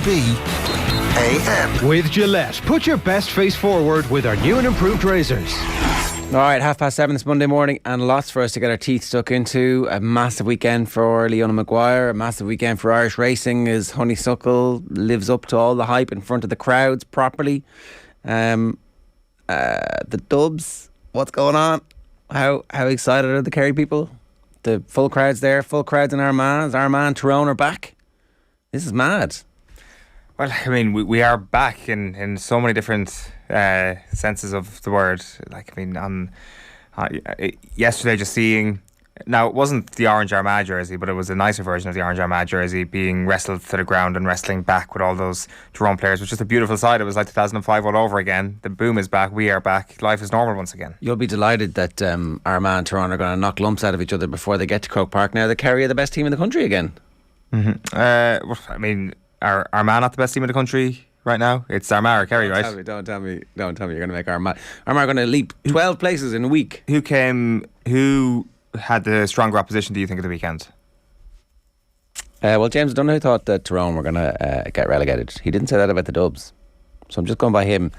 OTB AM. With Gillette, put your best face forward with our new and improved razors. Alright, 7:30 this Monday morning, and lots for us to get our teeth stuck into. A massive weekend for Leona Maguire, a massive weekend for Irish racing as Honeysuckle lives up to all the hype in front of the crowds properly. The Dubs, what's going on? How excited are the Kerry people? The full crowds there, full crowds in Armagh. Armagh and Tyrone are back. This is mad. Well, I mean, we are back in so many different senses of the word. Like, I mean, yesterday just seeing... Now, it wasn't the orange Armagh jersey, but it was a nicer version of the orange Armagh jersey being wrestled to the ground and wrestling back with all those Tyrone players, which is just a beautiful sight. It was like 2005 all over again. The boom is back. We are back. Life is normal once again. You'll be delighted that Armagh and Tyrone are going to knock lumps out of each other before they get to Croke Park. Now, the Kerry are the best team in the country again. Mm-hmm. I mean... Are Armagh not the best team in the country right now? It's Armagh or Kerry, right? Don't tell me you're going to make Armagh. Armagh are going to leap 12 places in a week. Who had the stronger opposition, do you think, at the weekend? Well, James Donoghue thought that Tyrone were going to get relegated. He didn't say that about the Dubs. So I'm just going by him.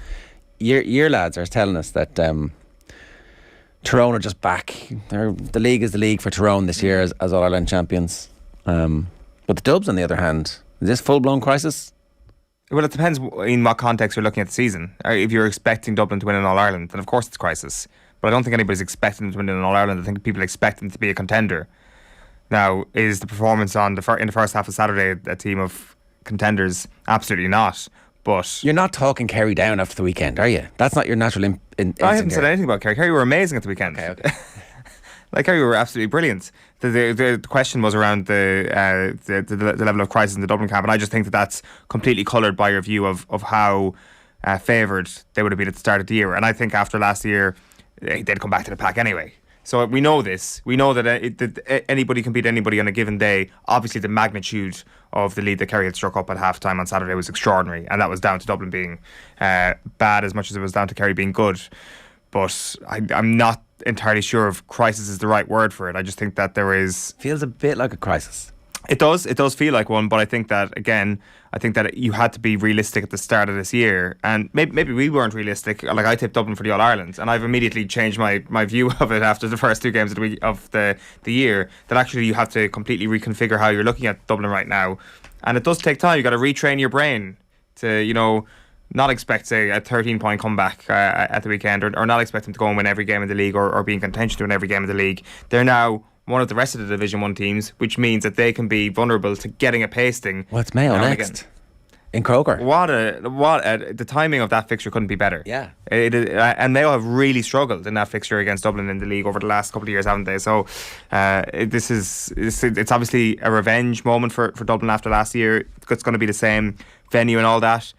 Your lads are telling us that Tyrone are just back. The league is the league for Tyrone this year as All-Ireland champions. But the Dubs, on the other hand... Is this full-blown crisis? Well, it depends in what context you're looking at the season. If you're expecting Dublin to win an All-Ireland, then of course it's crisis. But I don't think anybody's expecting them to win an All-Ireland. I think people expect them to be a contender. Now, is the performance in the first half of Saturday a team of contenders? Absolutely not. But you're not talking Kerry down after the weekend, are you? That's not your natural instinct. I haven't said anything about Kerry. Kerry were amazing at the weekend. Okay. Like, Kerry were absolutely brilliant. The question was around the level of crisis in the Dublin camp, and I just think that that's completely coloured by your view of how favoured they would have been at the start of the year. And I think after last year, they'd come back to the pack anyway. So we know this. We know that anybody can beat anybody on a given day. Obviously, the magnitude of the lead that Kerry had struck up at half-time on Saturday was extraordinary, and that was down to Dublin being bad as much as it was down to Kerry being good. But I'm not entirely sure if crisis is the right word for it. I just think that there is... Feels a bit like a crisis. It does feel like one, but I think that, again, you had to be realistic at the start of this year, and maybe we weren't realistic. Like, I tipped Dublin for the All-Ireland, and I've immediately changed my view of it after the first two games of the year, that actually you have to completely reconfigure how you're looking at Dublin right now. And it does take time. You've got to retrain your brain to, not expect, say, a 13-point comeback at the weekend, or not expect them to go and win every game in the league, or be in contention to win every game in the league. They're now one of the rest of the Division 1 teams, which means that they can be vulnerable to getting a pasting. What's Mayo next? In Croker. The timing of that fixture couldn't be better. Yeah. And Mayo have really struggled in that fixture against Dublin in the league over the last couple of years, haven't they? So it's obviously a revenge moment for Dublin after last year. It's going to be the same venue and all that.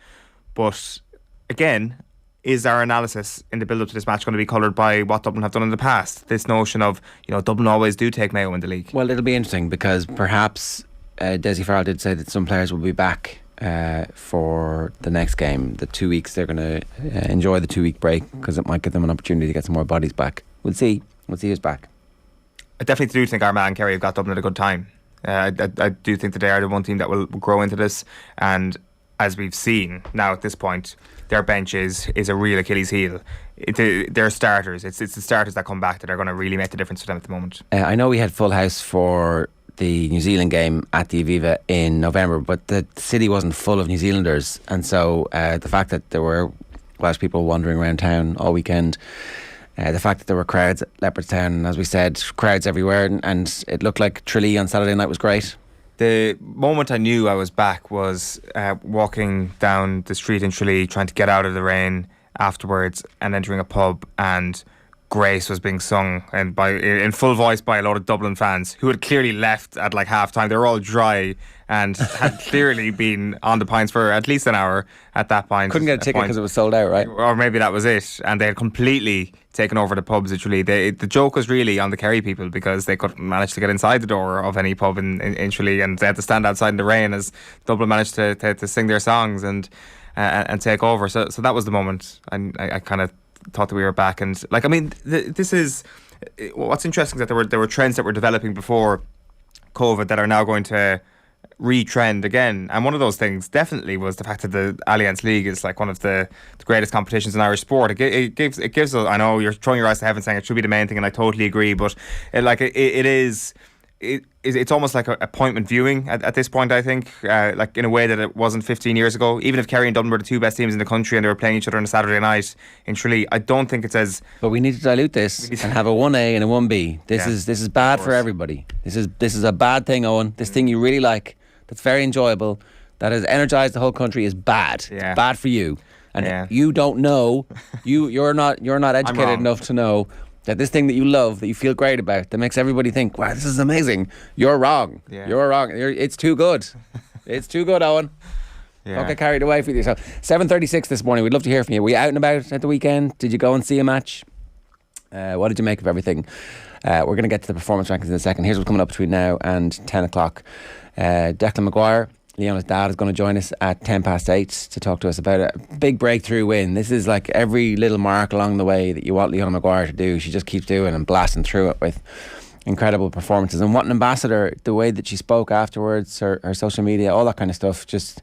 But again, is our analysis in the build-up to this match going to be coloured by what Dublin have done in the past? This notion of, Dublin always do take Mayo in the league. Well, it'll be interesting because perhaps Declan Farrell did say that some players will be back for the next game. The 2 weeks, they're going to enjoy the 2 week break because it might give them an opportunity to get some more bodies back. We'll see who's back. I definitely do think Armagh and Kerry have got Dublin at a good time. I do think that they are the one team that will grow into this, and as we've seen now at this point, their bench is a real Achilles heel. They're starters. It's the starters that come back that are going to really make the difference for them at the moment. I know we had full house for the New Zealand game at the Aviva in November, but the city wasn't full of New Zealanders, and so the fact that there were Welsh people wandering around town all weekend, the fact that there were crowds at Leopardstown, as we said, crowds everywhere, and it looked like Tralee on Saturday night was great. The moment I knew I was back was walking down the street in Tralee, trying to get out of the rain afterwards, and entering a pub, and Grace was being sung in full voice by a lot of Dublin fans who had clearly left at like half time. They were all dry and had clearly been on the pints for at least an hour at that point. Couldn't get a ticket because it was sold out, right? Or maybe that was it. And they had completely taken over the pubs at Tralee. The joke was really on the Kerry people because they couldn't manage to get inside the door of any pub in Tralee, and they had to stand outside in the rain as Dublin managed to sing their songs and take over. So that was the moment. And I kind of thought that we were back. And this is what's interesting, is that there were trends that were developing before COVID that are now going to retrend again. And one of those things definitely was the fact that the Allianz League is like one of the greatest competitions in Irish sport. It gives us, I know you're throwing your eyes to heaven saying it should be the main thing, and I totally agree, but it's almost like appointment viewing at this point, I think, like in a way that it wasn't 15 years ago. Even if Kerry and Dublin were the two best teams in the country and they were playing each other on a Saturday night in Tralee, I don't think it's as... But we need to dilute this and have a 1A and a 1B. This is bad for everybody. This is a bad thing, Eoin. This thing you really like, that's very enjoyable, that has energised the whole country, is bad. Yeah. It's bad for you. And you don't know, you're not educated enough to know that this thing that you love, that you feel great about, that makes everybody think, wow, this is amazing. You're wrong. Yeah. You're wrong. It's too good. It's too good, Eoin. Yeah. Don't get carried away with yourself. 7:36 this morning. We'd love to hear from you. Were you out and about at the weekend? Did you go and see a match? What did you make of everything? We're going to get to the performance rankings in a second. Here's what's coming up between now and 10 o'clock. Declan Maguire, Leona's dad, is going to join us at 8:10 to talk to us about a big breakthrough win. This is like every little mark along the way that you want Leona Maguire to do. She just keeps doing and blasting through it with incredible performances. And what an ambassador, the way that she spoke afterwards, her social media, all that kind of stuff. Just,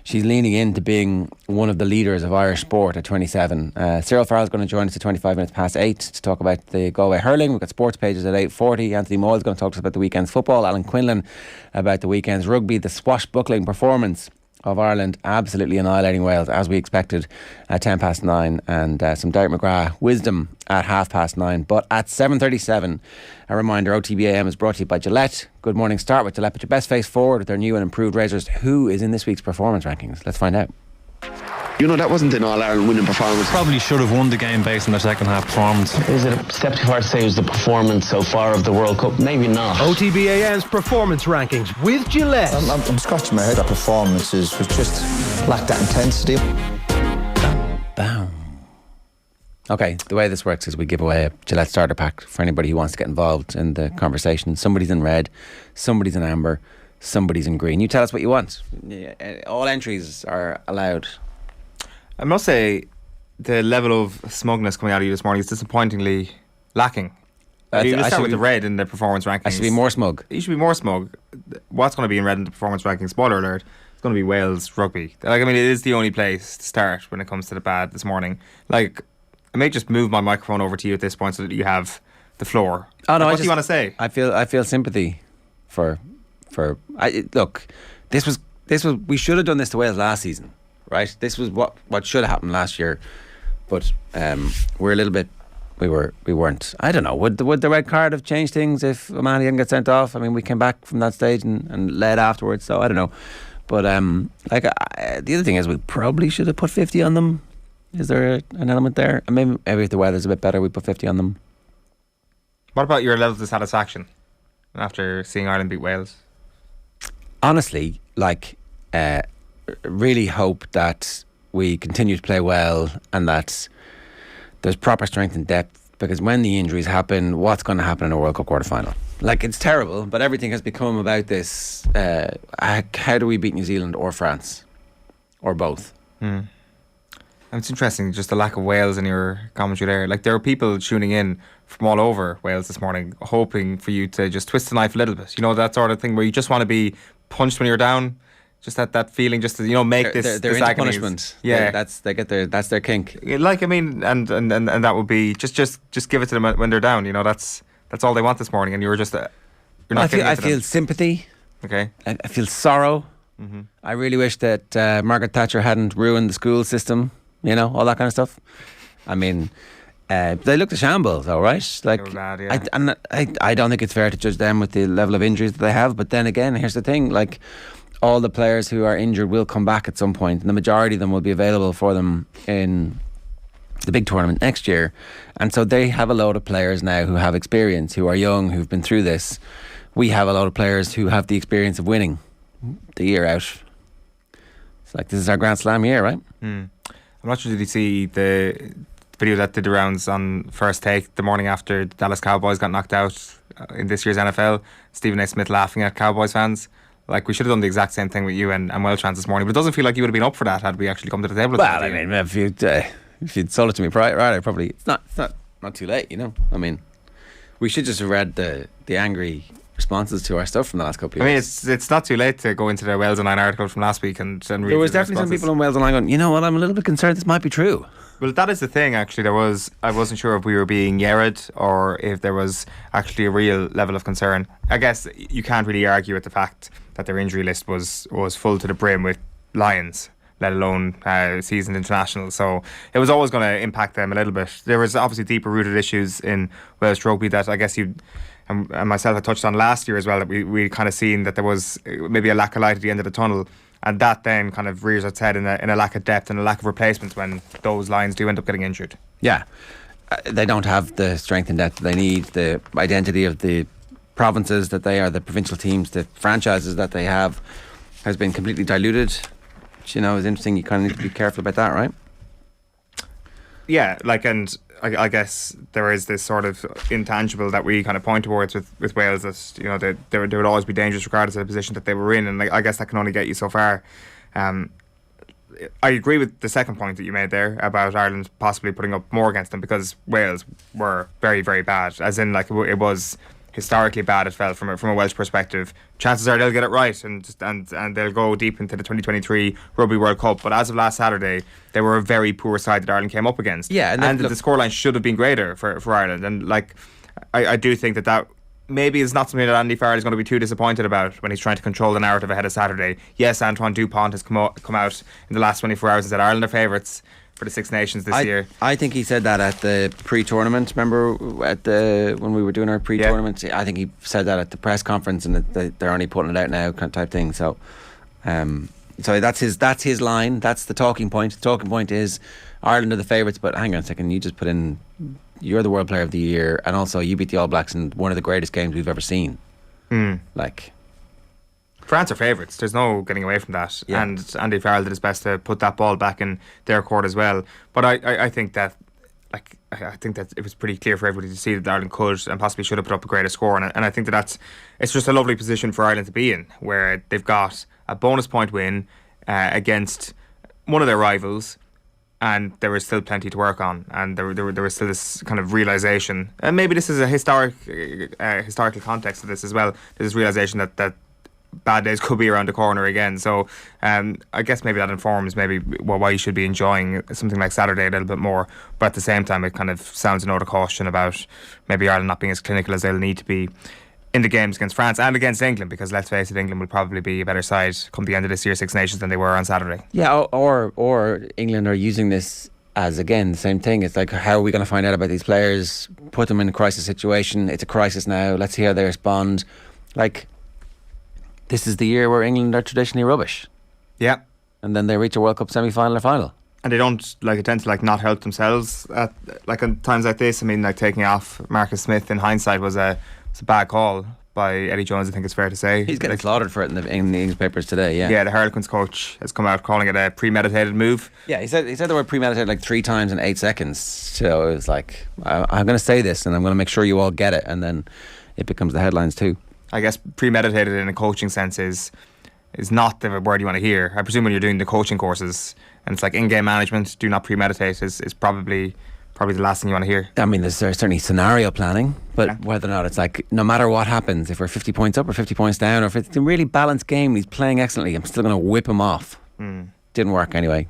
she's leaning into being one of the leaders of Irish sport at 27. Cyril Farrell is going to join us at 8 to talk about the Galway Hurling. We've got sports pages at 8:40. Anthony Moyles is going to talk to us about the weekend's football. Alan Quinlan about the weekend's rugby. The swashbuckling performance of Ireland absolutely annihilating Wales, as we expected, at 9:10, and some Derek McGrath wisdom at 9:30. But at 7:37, a reminder, OTB AM is brought to you by Gillette. Good morning. Start with Gillette. Put your best face forward with their new and improved razors. Who is in this week's performance rankings? Let's find out. You know, that wasn't an All-Ireland winning performance. Probably should have won the game based on their second half performance. Is it a step too far to say it was the performance so far of the World Cup? Maybe not. OTB AM's performance rankings with Gillette. I'm scratching my head. That performances was just lacked that intensity. Bam. Okay, the way this works is we give away a Gillette starter pack for anybody who wants to get involved in the conversation. Somebody's in red, somebody's in amber, somebody's in green. You tell us what you want. All entries are allowed. I must say, the level of smugness coming out of you this morning is disappointingly lacking. You start with the red in the performance rankings. I should be more smug. You should be more smug. What's going to be in red in the performance rankings? Spoiler alert. It's going to be Wales rugby. Like, I mean, it is the only place to start when it comes to the bad this morning. Like, I may just move my microphone over to you at this point so that you have the floor. Oh no! What do you want to say? I feel sympathy for. Look, this was we should have done this to Wales last season, right? This was what should have happened last year, but we're a little bit. We weren't. I don't know. Would the red card have changed things if Mané didn't get sent off? I mean, we came back from that stage and led afterwards. So I don't know. But the other thing is, we probably should have put 50 on them. Is there an element there? And maybe if the weather's a bit better, we put 50 on them. What about your level of satisfaction after seeing Ireland beat Wales? Honestly, really hope that we continue to play well and that there's proper strength and depth, because when the injuries happen, what's going to happen in a World Cup quarter-final? Like, it's terrible, but everything has become about this, how do we beat New Zealand or France? Or both? And it's interesting, just the lack of Wales in your commentary there. Like, there are people tuning in from all over Wales this morning, hoping for you to just twist the knife a little bit. You know, that sort of thing where you just want to be punched when you're down. Just that feeling, just to, make they're this into agony. Punishment. Yeah, that's their kink. Like, I mean, and that would be just give it to them when they're down. You know, that's all they want this morning, and you're just you're not. I feel sympathy. Okay. I feel sorrow. Mm-hmm. I really wish that Margaret Thatcher hadn't ruined the school system. You know, all that kind of stuff. I mean, they looked a shambles, all right. Like, they were bad, yeah. I don't think it's fair to judge them with the level of injuries that they have. But then again, here's the thing: like, all the players who are injured will come back at some point, and the majority of them will be available for them in the big tournament next year. And so they have a load of players now who have experience, who are young, who've been through this. We have a load of players who have the experience of winning the year out. It's like, this is our Grand Slam year, right? I'm not sure, did you see the video that did the rounds on First Take the morning after the Dallas Cowboys got knocked out in this year's NFL? Stephen A. Smith laughing at Cowboys fans. Like, we should have done the exact same thing with you and Welsh fans this morning, but it doesn't feel like you would have been up for that had we actually come to the table. Well, I mean, if you'd sold it to me prior, I probably, it's not too late, you know. I mean, we should just have read the angry responses to our stuff from the last couple of I mean, years. it's not too late to go into the Wales Online article from last week and read There was the definitely some responses. people on Wales Online going, you know what, I'm a little bit concerned this might be true. Well, that is the thing, actually. I wasn't sure if we were being yerred or if there was actually a real level of concern. I guess you can't really argue with the fact that their injury list was full to the brim with Lions, let alone seasoned internationals. So it was always going to impact them a little bit. There was obviously deeper rooted issues in Welsh rugby that I guess you and myself had touched on last year as well, that we kind of seen that there was maybe a lack of light at the end of the tunnel. And that then kind of rears its head in a lack of depth and a lack of replacements when those lines do end up getting injured. Yeah. They don't have the strength and depth they need, the identity of the provinces that they are, the provincial teams, the franchises that they have has been completely diluted. Which, you know, is interesting. You kind of need to be careful about that, right? Yeah, and I guess there is this sort of intangible that we kind of point towards with Wales, that, you know, they would always be dangerous regardless of the position that they were in, and I guess that can only get you so far. I agree with the second point that you made there about Ireland possibly putting up more against them, because Wales were very, very bad, as in like it was historically bad, it felt, from a Welsh perspective. Chances are they'll get it right and they'll go deep into the 2023 Rugby World Cup. But as of last Saturday, they were a very poor side that Ireland came up against. Yeah, and the scoreline should have been greater for Ireland. And like, I do think that maybe is not something that Andy Farrell is going to be too disappointed about when he's trying to control the narrative ahead of Saturday. Yes, Antoine Dupont has come out in the last 24 hours and said Ireland are favourites for the Six Nations this year. I think he said that at the pre-tournament. Remember when we were doing our pre-tournament? Yeah. I think he said that at the press conference, and that they're only putting it out now, kind of type thing. So, so that's his line. That's the talking point. The talking point is Ireland are the favourites. But hang on a second, you just put in, you're the World Player of the Year, and also you beat the All Blacks in one of the greatest games we've ever seen. Like, France are favourites. There's no getting away from that. Yeah. And Andy Farrell did his best to put that ball back in their court as well. But I think that, like, I think that it was pretty clear for everybody to see that Ireland could and possibly should have put up a greater score. And I think it's just a lovely position for Ireland to be in, where they've got a bonus point win against one of their rivals, and there was still plenty to work on, and there was still this kind of realisation, and maybe this is a historical context to this as well. There's this realisation that bad days could be around the corner again. So I guess maybe that informs why you should be enjoying something like Saturday a little bit more. But at the same time, it kind of sounds a note of caution about maybe Ireland not being as clinical as they'll need to be in the games against France and against England, because let's face it, England will probably be a better side come the end of this year's Six Nations than they were on Saturday. Yeah, or England are using this as, again, the same thing. It's like, how are we going to find out about these players, put them in a crisis situation? It's a crisis now, let's see how they respond. Like, this is the year where England are traditionally rubbish. Yeah. And then they reach a World Cup semi-final or final. And they don't tend to not help themselves at times like this. I mean, like, taking off Marcus Smith in hindsight was a bad call by Eddie Jones, I think it's fair to say. He's getting slaughtered for it in the newspapers today. Yeah, the Harlequins coach has come out calling it a premeditated move. Yeah, he said the word premeditated like 3 times in 8 seconds. So it was like, I'm going to say this and I'm going to make sure you all get it, and then it becomes the headlines too. I guess premeditated in a coaching sense is not the word you want to hear. I presume when you're doing the coaching courses and it's like in-game management, do not premeditate is probably the last thing you want to hear. I mean, there's certainly scenario planning, but whether or not it's like, no matter what happens, if we're 50 points up or 50 points down, or if it's a really balanced game and he's playing excellently, I'm still going to whip him off. Didn't work anyway.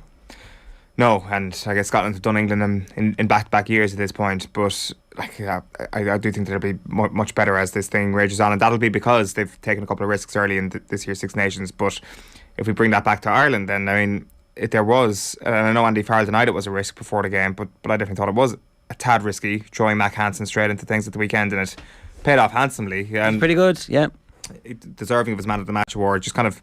No, and I guess Scotland have done England in back-to-back years at this point, but I do think that it'll be much better as this thing rages on, and that'll be because they've taken a couple of risks early in this year's Six Nations. But if we bring that back to Ireland, then I mean, there was, and I know Andy Farrell denied it was a risk before the game, but I definitely thought it was a tad risky, throwing Mac Hansen straight into things at the weekend, and it paid off handsomely. And pretty good, yeah. Deserving of his Man of the Match award. Just kind of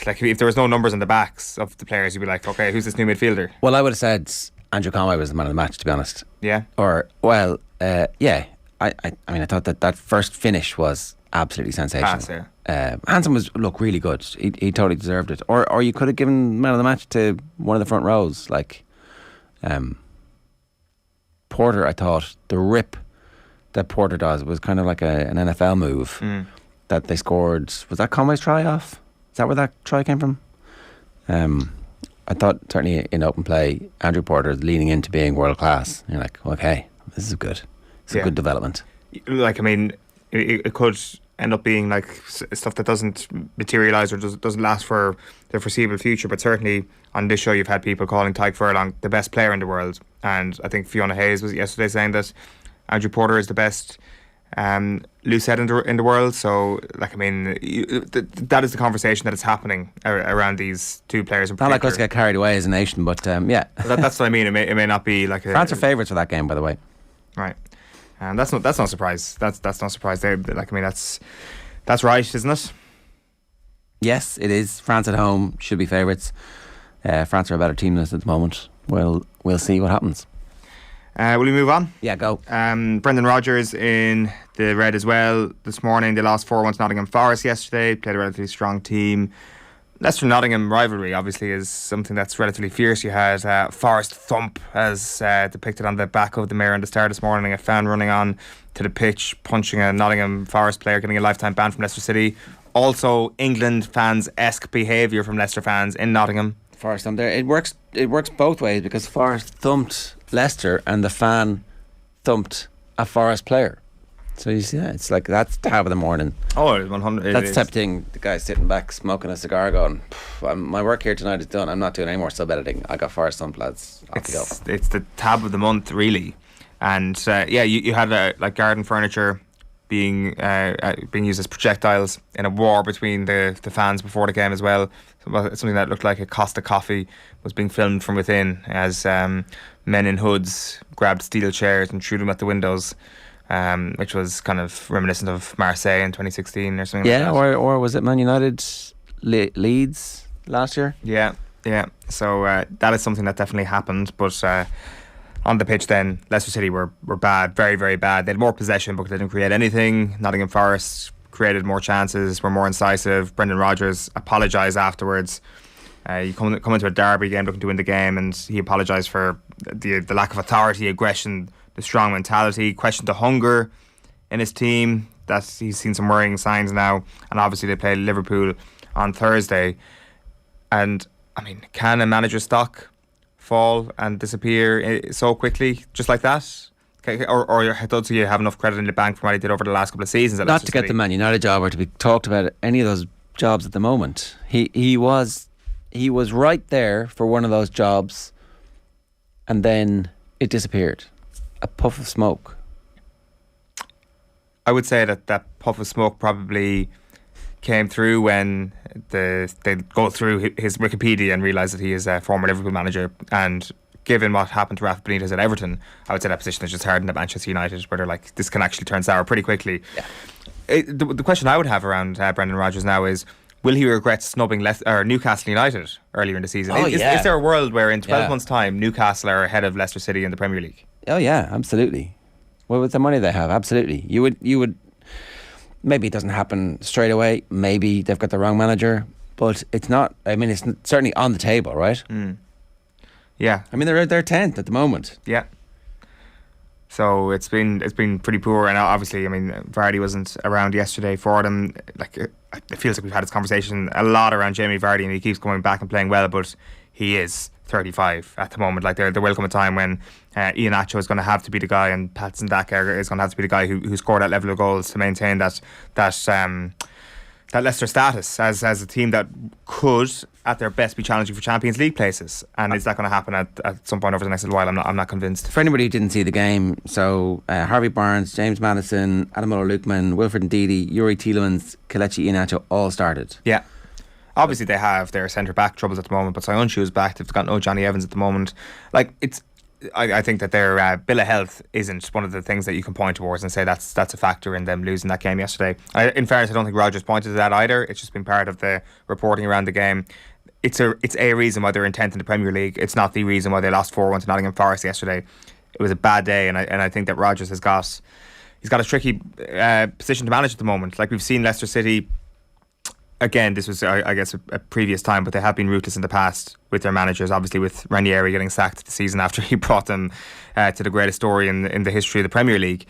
like, if there was no numbers on the backs of the players, you'd be like, okay, who's this new midfielder? Well, I would have said Andrew Conway was the man of the match, to be honest. Yeah. Or, well, yeah. I mean, I thought that first finish was absolutely sensational. Pass, yeah. Hansen was, really good. He totally deserved it. Or you could have given man of the match to one of the front rows, like Porter. I thought the rip that Porter does was kind of like an NFL move that they scored. Was that Conway's try off? Is that where that try came from? I thought certainly in open play, Andrew Porter is leaning into being world class. You're like, okay, this is good. It's a good development. Like, I mean, it could end up being like stuff that doesn't materialise or doesn't last for the foreseeable future. But certainly on this show you've had people calling Tadhg Furlong the best player in the world, and I think Fiona Hayes was yesterday saying that Andrew Porter is the best loose head in the world. So like, I mean, that is the conversation that is happening around these two players in particular. Not like us to get carried away as a nation, but yeah. That's what I mean. It may not be like France are favourites for that game, by the way. Right. And that's no surprise. That's no surprise. Like, I mean, that's right, isn't it? Yes, it is. France at home should be favourites. France are a better team than us at the moment. We'll see what happens. Will we move on? Yeah, go. Brendan Rodgers in the red as well this morning. They lost 4-1 to Nottingham Forest yesterday. Played a relatively strong team. Leicester-Nottingham rivalry obviously is something that's relatively fierce. You had Forest thump as depicted on the back of the Mirror in the Star this morning. A fan running on to the pitch, punching a Nottingham Forest player, getting a lifetime ban from Leicester City. Also England fans-esque behaviour from Leicester fans in Nottingham. Forest thump there. It works both ways, because Forest thumped Leicester and the fan thumped a Forest player. So you see that? It's like, that's the half of the morning. Oh, 100. That's the type of thing. The guy's sitting back smoking a cigar going, my work here tonight is done. I'm not doing any more sub editing. I got Forest thump, lads. Off you go. It's the tab of the month, really. And you had like garden furniture being used as projectiles in a war between the fans before the game as well. Something that looked like a Costa coffee was being filmed from within as men in hoods grabbed steel chairs and threw them at the windows, which was kind of reminiscent of Marseille in 2016 or something like that. Yeah, or was it Man United Leeds last year? Yeah. So that is something that definitely happened. But on the pitch then, Leicester City were bad, very, very bad. They had more possession, but they didn't create anything. Nottingham Forest created more chances, were more incisive. Brendan Rodgers apologised afterwards. You come into a derby game looking to win the game, and he apologised for the lack of authority, aggression, the strong mentality, questioned the hunger in his team. That he's seen some worrying signs now, and obviously they play Liverpool on Thursday. And I mean, can a manager's stock fall and disappear so quickly, just like that? Or don't you have enough credit in the bank for what he did over the last couple of seasons? Not to get the Man United job or to be talked about any of those jobs at the moment. He was right there for one of those jobs, and then it disappeared. A puff of smoke. I would say that puff of smoke probably came through when they go through his Wikipedia and realise that he is a former Liverpool manager. And given what happened to Rafa Benitez at Everton, I would say that position is just hardened at Manchester United, where they're like, this can actually turn sour pretty quickly. Yeah. The question I would have around Brendan Rodgers now is, will he regret snubbing Newcastle United earlier in the season? Is there a world where in 12 months' time Newcastle are ahead of Leicester City in the Premier League? Oh yeah, absolutely. Well, with the money they have, absolutely. You would. Maybe it doesn't happen straight away. Maybe they've got the wrong manager, but it's not. I mean, it's certainly on the table, right? Yeah. I mean, they're 10th at the moment. Yeah. So it's been pretty poor, and obviously, I mean, Vardy wasn't around yesterday for them. Like, it feels like we've had this conversation a lot around Jamie Vardy, and he keeps coming back and playing well, but he is 35 at the moment. Like, there will come a time when Ian Acho is going to have to be the guy, and Patson Daka is going to have to be the guy who scored that level of goals to maintain that Leicester status as a team that could, at their best, be challenging for Champions League places. And is that going to happen at some point over the next little while? I'm not convinced. For anybody who didn't see the game, so Harvey Barnes, James Maddison, Adam Muller-Lukeman, Wilfred Ndidi, Yuri Tielemans, Kelechi Iheanacho all started. Yeah. Obviously they have their centre-back troubles at the moment, but Sionchu is back. They've got no Johnny Evans at the moment. Like, I think that their bill of health isn't one of the things that you can point towards and say that's a factor in them losing that game yesterday. In fairness, I don't think Rodgers pointed to that either. It's just been part of the reporting around the game. It's a reason why they're in 10th in the Premier League. It's not the reason why they lost 4-1 to Nottingham Forest yesterday. It was a bad day, and I think that Rodgers he's got a tricky position to manage at the moment. Like, we've seen Leicester City. Again, this was, I guess, a previous time, but they have been ruthless in the past with their managers. Obviously, with Ranieri getting sacked the season after he brought them to the greatest story in the history of the Premier League.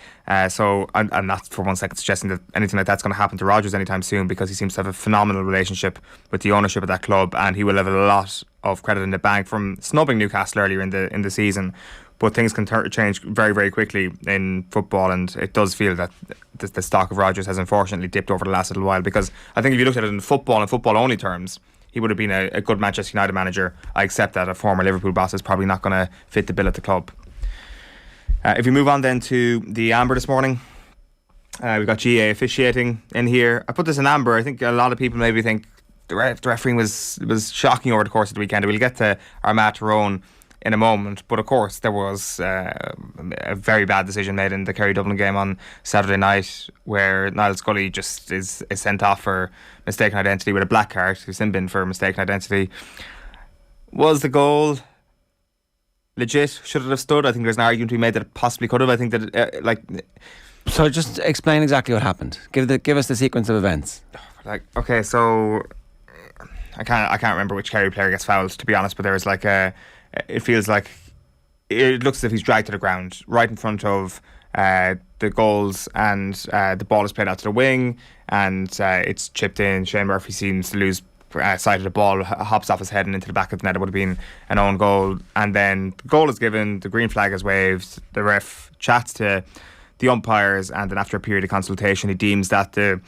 So I'm not for one second suggesting that anything like that's going to happen to Rodgers anytime soon, because he seems to have a phenomenal relationship with the ownership of that club, and he will have a lot of credit in the bank from snubbing Newcastle earlier in the season. But things can change very, very quickly in football, and it does feel that the stock of Rodgers has unfortunately dipped over the last little while, because I think if you looked at it in football and football-only terms, he would have been a good Manchester United manager. I accept that a former Liverpool boss is probably not going to fit the bill at the club. If we move on then to the Amber this morning, we've got GAA officiating in here. I put this in Amber. I think a lot of people maybe think the refereeing was shocking over the course of the weekend. We'll get to Armagh and Tyrone in a moment, but of course there was a very bad decision made in the Kerry Dublin game on Saturday night, where Niall Scully just is sent off for mistaken identity with a black card. He's in bin for mistaken identity. Was the goal legit? Should it have stood? I think there's an argument to be made that it possibly could have. I think that So just explain exactly what happened. Give us the sequence of events. Okay, so I can't remember which Kerry player gets fouled, to be honest, but there was it feels like it looks as if he's dragged to the ground right in front of the goals, and the ball is played out to the wing, and it's chipped in. Shane Murphy seems to lose sight of the ball, hops off his head and into the back of the net. It would have been an own goal, and then the goal is given, the green flag is waved, the ref chats to the umpires, and then after a period of consultation he deems that the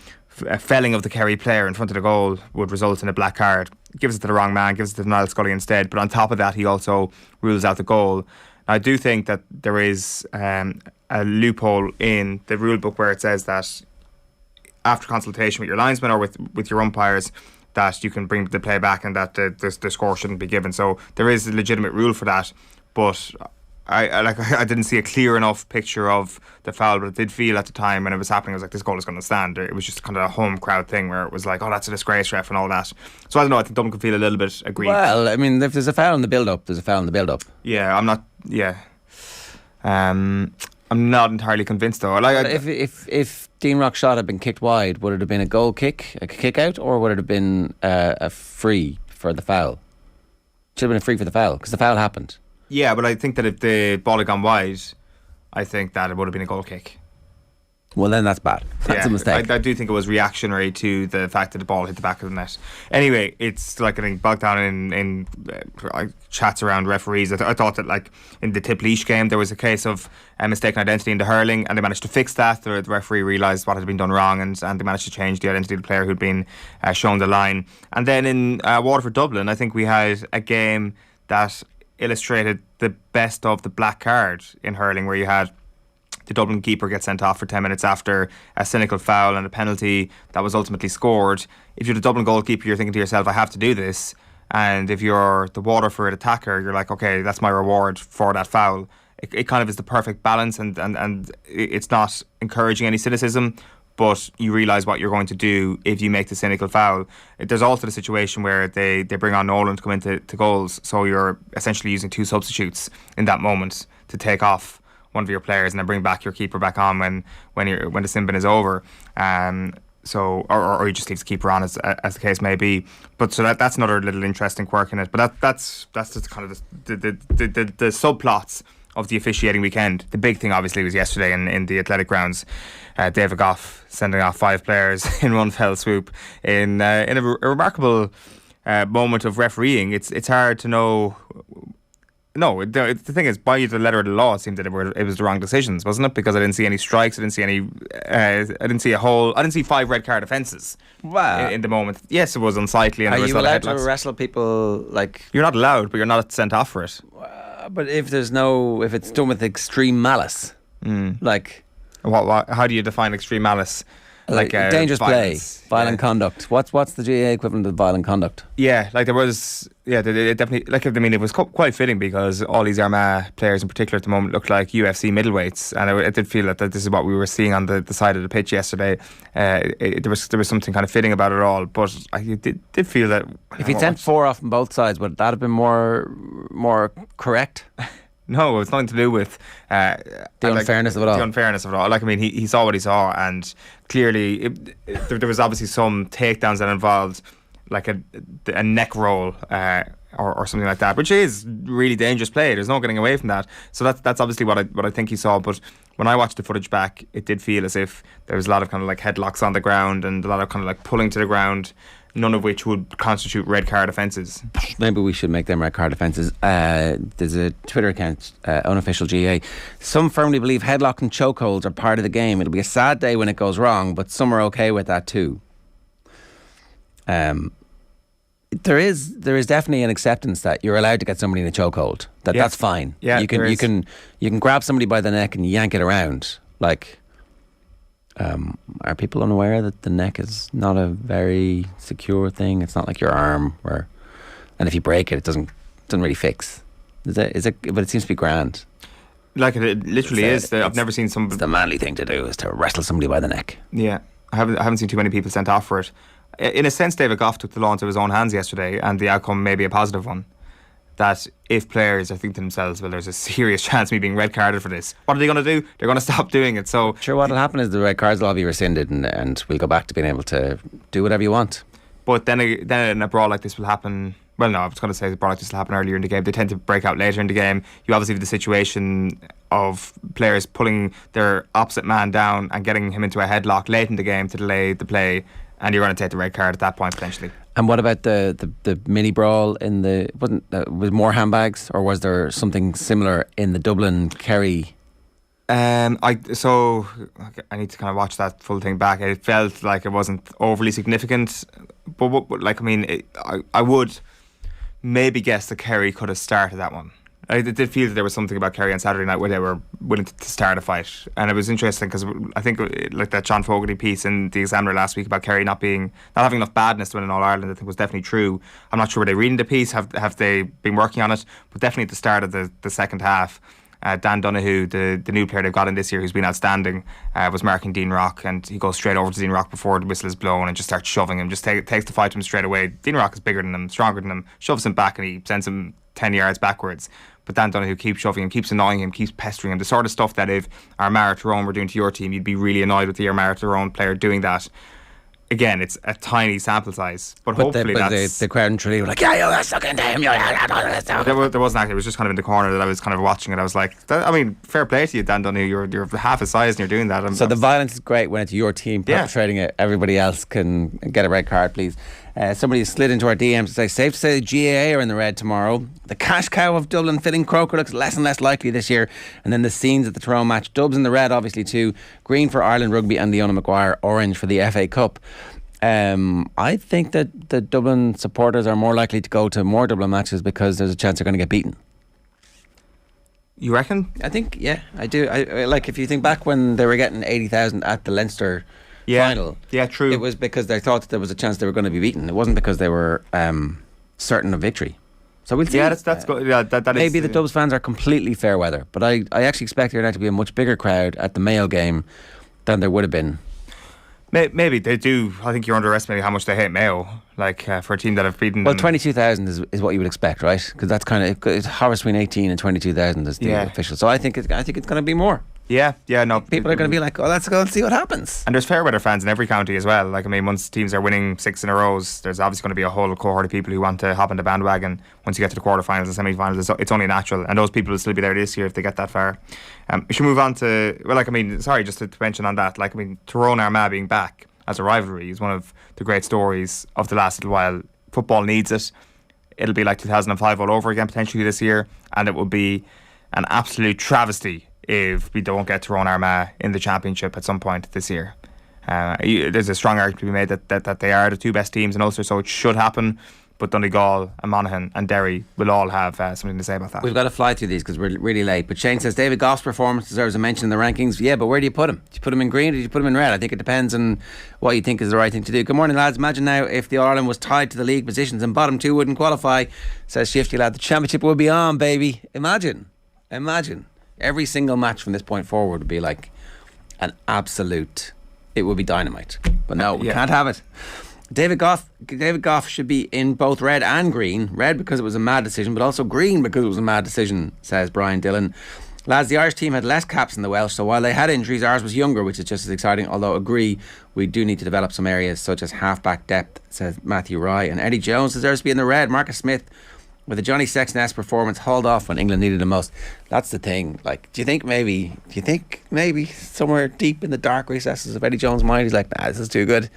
felling of the Kerry player in front of the goal would result in a black card. Gives it to the wrong man, gives it to Niall Scully instead, but on top of that he also rules out the goal. Now, I do think that there is a loophole in the rule book where it says that after consultation with your linesman or with your umpires, that you can bring the play back and that the score shouldn't be given. So there is a legitimate rule for that, but I didn't see a clear enough picture of the foul, but it did feel at the time when it was happening, I was like, this goal is going to stand. It was just kind of a home crowd thing where it was like, oh, that's a disgrace, ref, and all that. So I don't know, I think Dublin could feel a little bit aggrieved. Well, I mean, if there's a foul in the build-up, there's a foul in the build-up. Yeah, I'm not entirely convinced though. If Dean Rock's shot had been kicked wide, would it have been a goal kick, a kick out, or would it have been a free for the foul? Should have been a free for the foul, because the foul happened. Yeah, but I think that if the ball had gone wide, I think that it would have been a goal kick. Well, then that's bad. That's a mistake. I do think it was reactionary to the fact that the ball hit the back of the net. Anyway, it's like getting bogged down in chats around referees. I thought that, like, in the Tip-Leash game, there was a case of mistaken identity in the hurling, and they managed to fix that. The referee realised what had been done wrong, and they managed to change the identity of the player who'd been shown the line. And then in Waterford Dublin, I think we had a game that illustrated the best of the black card in hurling, where you had the Dublin keeper get sent off for 10 minutes after a cynical foul and a penalty that was ultimately scored. If you're the Dublin goalkeeper, you're thinking to yourself, I have to do this. And if you're the Waterford attacker, you're like, okay, that's my reward for that foul. It kind of is the perfect balance, and it's not encouraging any cynicism, but you realise what you're going to do if you make the cynical foul. There's also the situation where they bring on Nolan to come into goals, so you're essentially using two substitutes in that moment to take off one of your players and then bring back your keeper back on when the sin bin is over. So or you just leave the keeper on as the case may be. But so that's another little interesting quirk in it. But that's just kind of the subplots of the officiating weekend. The big thing obviously was yesterday in the athletic grounds. David Goff sending off 5 players in one fell swoop in a remarkable moment of refereeing. It's hard to know. No, the thing is, by the letter of the law, it seemed that it was the wrong decisions, wasn't it? Because I didn't see any strikes, I didn't see any. I didn't see 5 red card offences. Wow. In the moment. Yes, it was unsightly. And Are there was you a lot allowed of to headlocks. wrestle people like? You're not allowed, but you're not sent off for it. But if it's done with extreme malice, like What? How do you define extreme malice? like dangerous violence. play, violent conduct. What's the GAA equivalent of violent conduct? Yeah, like there was. Yeah, it definitely. Like, I mean, it was quite fitting because all these Armagh players in particular at the moment looked like UFC middleweights, and I did feel that this is what we were seeing on the side of the pitch yesterday. There was something kind of fitting about it all, but I did feel that If he'd sent 4 off from both sides, would that have been more correct? No, it's nothing to do with The unfairness of it all. The unfairness of it all. Like, I mean, he saw what he saw, and clearly there was obviously some takedowns that involved like a neck roll or something like that, which is really dangerous play. There's no getting away from that. So that's obviously what I think he saw. But when I watched the footage back, it did feel as if there was a lot of kind of like headlocks on the ground and a lot of kind of like pulling to the ground. none of which would constitute red card offences. Maybe we should make them red card offences. There's a Twitter account, unofficial GAA. Some firmly believe headlock and chokeholds are part of the game. It'll be a sad day when it goes wrong, but some are okay with that too. There is definitely an acceptance that you're allowed to get somebody in a chokehold. That's fine. Yeah, you can grab somebody by the neck and yank it around. Like, are people unaware that the neck is not a very secure thing? It's not like your arm, and if you break it, it doesn't really fix. Is it? But it seems to be grand. Like it literally is. I've never seen some. It's the manly thing to do is to wrestle somebody by the neck. Yeah, I haven't seen too many people sent off for it. In a sense, David Goff took the law into his own hands yesterday, and the outcome may be a positive one. That if players are thinking to themselves, well, there's a serious chance of me being red carded for this, what are they going to do? They're going to stop doing it. So sure, what'll happen is the red cards will all be rescinded, and we'll go back to being able to do whatever you want. But then a brawl like this will happen. Well, no, I was going to say a brawl like this will happen earlier in the game. They tend to break out later in the game. You obviously have the situation of players pulling their opposite man down and getting him into a headlock late in the game to delay the play, and you're going to take the red card at that point potentially. And what about the mini brawl in the was more handbags, or was there something similar in the Dublin Kerry? I need to kind of watch that full thing back. It felt like it wasn't overly significant, but I would maybe guess that Kerry could have started that one. I did feel that there was something about Kerry on Saturday night where they were willing to start a fight, and it was interesting because I think like that John Fogarty piece in the Examiner last week about Kerry not having enough badness to win in All Ireland, I think was definitely true. I'm not sure were they reading the piece, have they been working on it, but definitely at the start of the second half, Dan Donoghue, the new player they've got in this year who's been outstanding, was marking Dean Rock, and he goes straight over to Dean Rock before the whistle is blown and just starts shoving him, just takes the fight to him straight away. Dean Rock is bigger than him, stronger than him, shoves him back and he sends him 10 yards backwards. But Dan Donoghue keeps shoving him, keeps annoying him, keeps pestering him. The sort of stuff that if Armagh or Tyrone were doing to your team, you'd be really annoyed with the Armagh or Tyrone player doing that. Again, it's a tiny sample size, but hopefully that's... The crowd in Tralee were like, yeah, you're sucking to him. There wasn't actually, it was just kind of in the corner that I was kind of watching it. I was like, fair play to you, Dan Donoghue. You're half his size and you're doing that. The violence is great when it's your team perpetrating it. Everybody else can get a red card, please. Somebody slid into our DMs to say, safe to say the GAA are in the red tomorrow. The cash cow of Dublin fitting Croker looks less and less likely this year. And then the scenes at the Tyrone match. Dubs in the red, obviously, too. Green for Ireland Rugby and Leona Maguire. Orange for the FA Cup. I think that the Dublin supporters are more likely to go to more Dublin matches because there's a chance they're going to get beaten. You reckon? I think, yeah, I do. I like, if you think back when they were getting 80,000 at the Leinster final. Yeah, true. It was because they thought that there was a chance they were going to be beaten. It wasn't because they were certain of victory. So we'll see. Yeah, that's good. Yeah, that maybe is, the Dubs fans are completely fair weather, but I actually expect there to be a much bigger crowd at the Mayo game than there would have been. Maybe they do. I think you're underestimating how much they hate Mayo. Like for a team that have beaten. Well, 22,000 is what you would expect, right? Because that's kind of it's hovers between 18 and 22,000 is the official. So I think it's going to be more. Yeah, no. People are going to be like, oh, let's go and see what happens. And there's fair weather fans in every county as well. Like, I mean, once teams are winning 6 in a row, there's obviously going to be a whole cohort of people who want to hop on the bandwagon once you get to the quarterfinals and semi-finals. It's only natural. And those people will still be there this year if they get that far. We should move on to, just to mention on that, Tyrone Armagh being back as a rivalry is one of the great stories of the last little while. Football needs it. It'll be like 2005 all over again potentially this year, and it will be an absolute travesty if we don't get Tyrone Armagh in the championship at some point this year. There's a strong argument to be made that they are the two best teams in Ulster, so it should happen. But Donegal and Monaghan and Derry will all have something to say about that. We've got to fly through these because we're really late. But Shane says David Goff's performance deserves a mention in the rankings. Yeah, but where do you put him? Do you put him in green or do you put him in red? I think it depends on what you think is the right thing to do. Good morning, lads. Imagine now if the All-Ireland was tied to the league positions and bottom two wouldn't qualify. Says Shifty Lad. The championship would be on, baby. Imagine. Every single match from this point forward would be like an absolute... It would be dynamite. But no, we can't have it. David Goff should be in both red and green. Red because it was a mad decision, but also green because it was a mad decision, says Brian Dillon. Lads, the Irish team had less caps than the Welsh, so while they had injuries, ours was younger, which is just as exciting. Although, agree, we do need to develop some areas such as half-back depth, says Matthew Rye. And Eddie Jones deserves to be in the red. Marcus Smith with a Johnny Sexton-esque performance hauled off when England needed him most. That's the thing. Like, do you think maybe somewhere deep in the dark recesses of Eddie Jones' mind, he's like, nah, this is too good.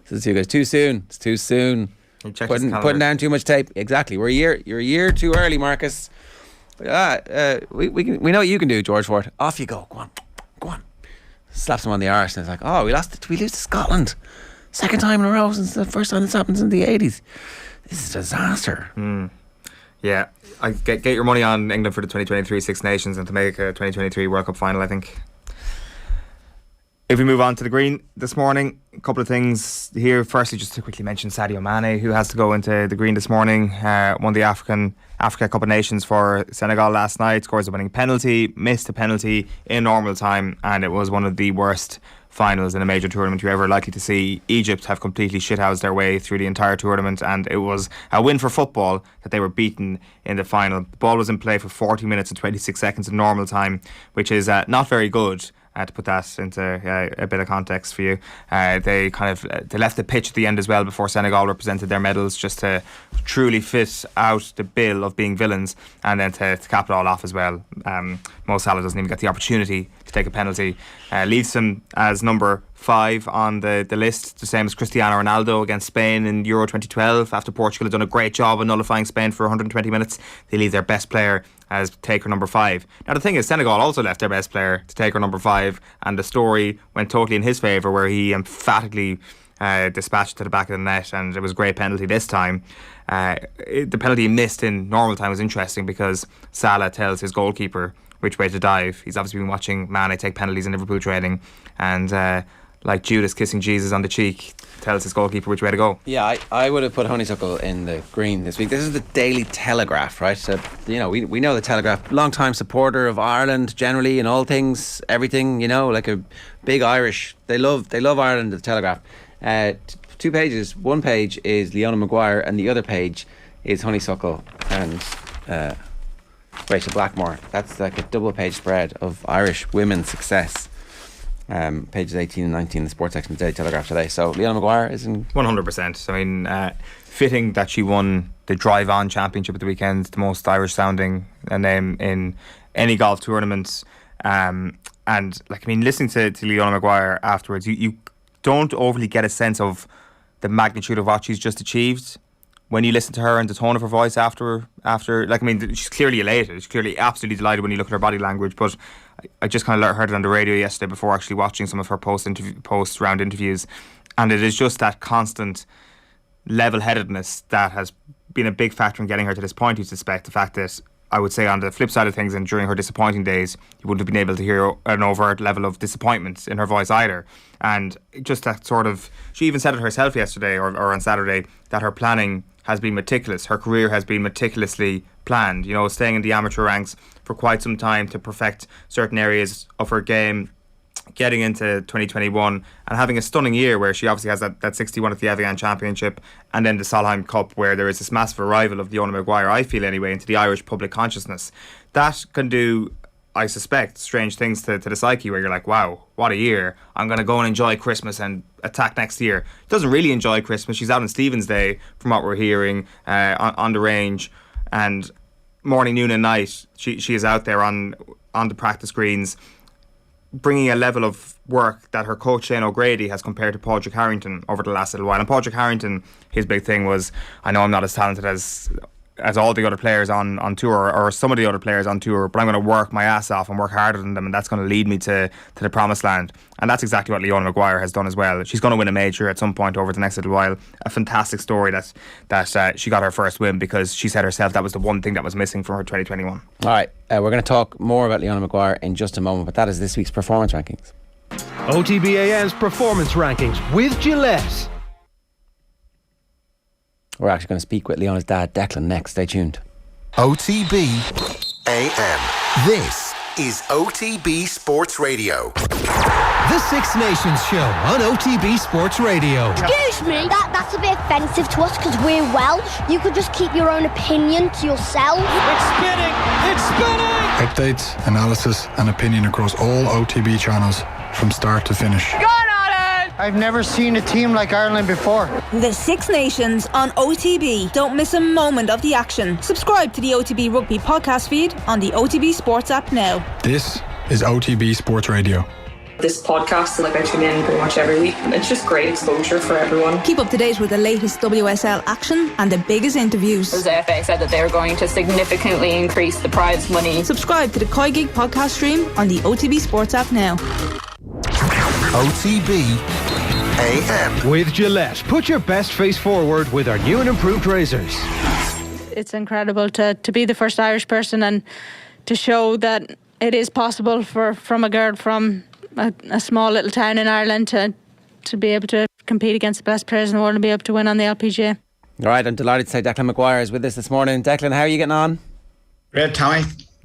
It's too soon. Putting down too much tape. Exactly. You're a year too early, Marcus. We know what you can do, George Ford. Off you go. Go on. Slaps him on the arse and it's like, oh, we lose to Scotland. Second time in a row since the first time this happened in the 80s. This is a disaster. Yeah, I get your money on England for the 2023 Six Nations and to make a 2023 World Cup final, I think. If we move on to the green this morning, a couple of things here. Firstly, just to quickly mention Sadio Mané, who has to go into the green this morning. Won the Africa Cup of Nations for Senegal last night, scores a winning penalty, missed a penalty in normal time, and it was one of the worst finals in a major tournament you're ever likely to see. Egypt have completely shithoused their way through the entire tournament, and it was a win for football that they were beaten in the final. The ball was in play for 40 minutes and 26 seconds in normal time, which is not very good. To put that into a bit of context for you, they left the pitch at the end as well before Senegal represented their medals, just to truly fit out the bill of being villains, and then to cap it all off as well. Mo Salah doesn't even get the opportunity to take a penalty, leaves him as number 5 on the list, the same as Cristiano Ronaldo against Spain in Euro 2012. After Portugal had done a great job of nullifying Spain for 120 minutes, they leave their best player as taker number 5. Now the thing is, Senegal also left their best player to taker number 5, and the story went totally in his favour, where he emphatically dispatched to the back of the net, and it was a great penalty this time. The penalty he missed in normal time was interesting because Salah tells his goalkeeper which way to dive. He's obviously been watching Mané take penalties in Liverpool training, and like Judas kissing Jesus on the cheek, tells his goalkeeper which way to go. Yeah, I would have put Honeysuckle in the green this week. This is the Daily Telegraph, right? So, we know the Telegraph, long time supporter of Ireland generally in all things, everything, like a big Irish. They love Ireland, the Telegraph. 2 pages. One page is Leona Maguire and the other page is Honeysuckle and Rachel Blackmore. That's like a double page spread of Irish women's success. Pages 18 and 19 in the sports section of the Daily Telegraph today. So Leona Maguire is in 100%. I mean, fitting that she won the Drive On Championship at the weekend, the most Irish sounding name in any golf tournament. And listening to Leona Maguire afterwards, you don't overly get a sense of the magnitude of what she's just achieved when you listen to her and the tone of her voice after she's clearly elated. She's clearly absolutely delighted when you look at her body language. But I just kind of heard it on the radio yesterday before actually watching some of her post-round interviews, and it is just that constant level-headedness that has been a big factor in getting her to this point. You suspect the fact that, I would say, on the flip side of things, and during her disappointing days, you wouldn't have been able to hear an overt level of disappointment in her voice either. And just that sort of, she even said it herself yesterday or on Saturday, that her planning has been meticulous. Her career has been meticulously planned, staying in the amateur ranks for quite some time to perfect certain areas of her game, getting into 2021 and having a stunning year where she obviously has that 61 at the Evian Championship, and then the Solheim Cup, where there is this massive arrival of Leona Maguire, I feel anyway, into the Irish public consciousness. That can do, I suspect, strange things to the psyche, where you're like, wow, what a year. I'm going to go and enjoy Christmas and attack next year. She doesn't really enjoy Christmas. She's out on Stephen's Day, from what we're hearing, on the range, and morning, noon and night she is out there on the practice greens, bringing a level of work that her coach Shane O'Grady has compared to Padraig Harrington over the last little while. And Padraig Harrington, his big thing was, I know I'm not as talented as all the other players on tour, or some of the other players on tour, but I'm going to work my ass off and work harder than them, and that's going to lead me to the promised land. And that's exactly what Leona Maguire has done as well. She's going to win a major at some point over the next little while. A fantastic story that she got her first win, because she said herself that was the one thing that was missing from her 2021. Alright, we're going to talk more about Leona Maguire in just a moment, but that is this week's performance rankings. OTB AM's performance rankings with Gillette. We're actually going to speak with Leona's dad, Declan, next. Stay tuned. OTB AM. This is OTB Sports Radio. The Six Nations Show on OTB Sports Radio. Excuse me, that's a bit offensive to us because we're Welsh. You could just keep your own opinion to yourself. It's spinning! Updates, analysis and opinion across all OTB channels from start to finish. Gone on it! I've never seen a team like Ireland before. The Six Nations on OTB. Don't miss a moment of the action. Subscribe to the OTB Rugby podcast feed on the OTB Sports app now. This is OTB Sports Radio. This podcast, I tune in pretty much every week. It's just great exposure for everyone. Keep up to date with the latest WSL action and the biggest interviews. The FA said that they were going to significantly increase the prize money. Subscribe to the Koi Gig podcast stream on the OTB Sports app now. OTB AM. With Gillette, put your best face forward with our new and improved razors. It's incredible to be the first Irish person and to show that it is possible from a girl from a small little town in Ireland to be able to compete against the best players in the world and be able to win on the LPGA. All right, I'm delighted to say Declan Maguire is with us this morning. Declan, how are you getting on? Great, Tommy.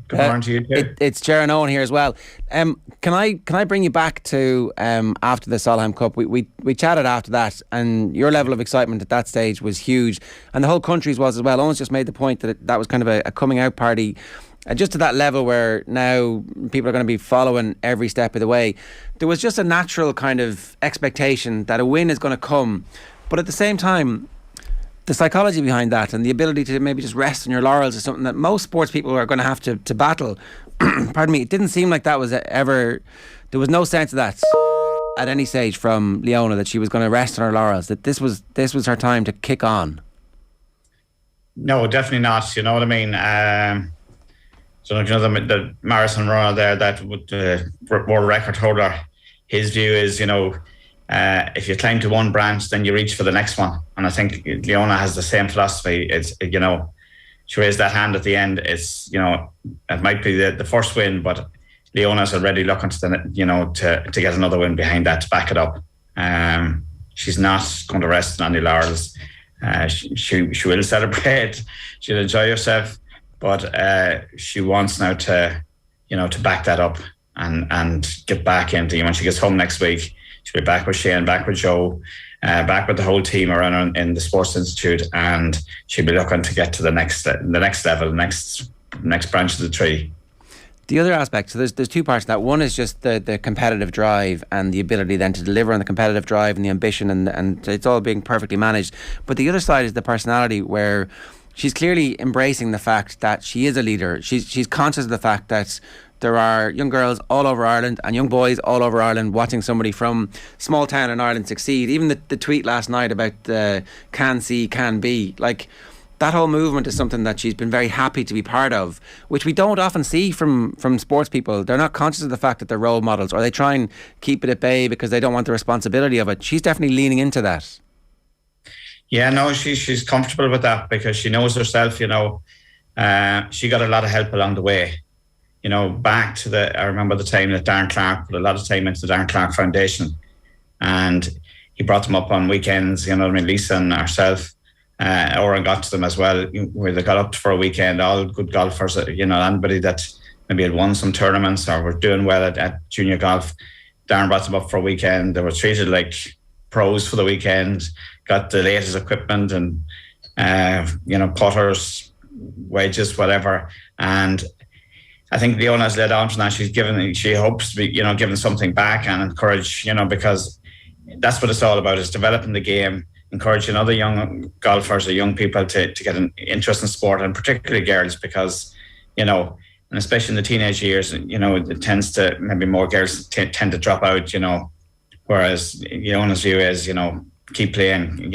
Good morning to you too. It's Ger and Eoin here as well. Can I bring you back to after the Solheim Cup? We chatted after that, and your level of excitement at that stage was huge, and the whole country's was as well. Eoin's just made the point that that was kind of a coming out party. Just to that level where now people are going to be following every step of the way. There was just a natural kind of expectation that a win is going to come. But at the same time, the psychology behind that and the ability to maybe just rest on your laurels is something that most sports people are going to have to battle. Pardon me. It didn't seem like that was ever... There was no sense of that at any stage from Leona, that she was going to rest on her laurels, that this was her time to kick on. No, definitely not. You know what I mean? So, the marathon runner there, that world record holder, his view is, if you climb to one branch, then you reach for the next one. And I think Leona has the same philosophy. It's, she raised that hand at the end. It's, it might be the first win, but Leona's already looking to get another win behind that to back it up. She's not going to rest on any laurels. She will celebrate. She'll enjoy herself. But she wants now to back that up and get back into, when she gets home next week, she'll be back with Sheahan, back with Joe, back with the whole team around in the Sports Institute, and she'll be looking to get to the next level, next branch of the tree. The other aspect, so there's two parts to that. One is just the competitive drive and the ability then to deliver on the competitive drive and the ambition, and it's all being perfectly managed. But the other side is the personality, where she's clearly embracing the fact that she is a leader. She's conscious of the fact that there are young girls all over Ireland and young boys all over Ireland watching somebody from small town in Ireland succeed. Even the tweet last night about can see, can be, like, that whole movement is something that she's been very happy to be part of, which we don't often see from sports people. They're not conscious of the fact that they're role models, or they try and keep it at bay because they don't want the responsibility of it. She's definitely leaning into that. Yeah, no, she's comfortable with that because she knows herself, she got a lot of help along the way. Back to I remember the time that Darren Clark put a lot of time into the Darren Clark Foundation, and he brought them up on weekends, Lisa and ourselves, Eoin got to them as well, where they got up for a weekend, all good golfers, anybody that maybe had won some tournaments or were doing well at junior golf. Darren brought them up for a weekend. They were treated like pros for the weekend, got the latest equipment and, putters, wedges, whatever. And I think Leona's led on from that. She hopes to be, giving something back and encourage, because that's what it's all about, is developing the game, encouraging other young golfers or young people to get an interest in sport, and particularly girls, because, and especially in the teenage years, it tends to, maybe more girls tend to drop out, whereas Leona's view is, keep playing,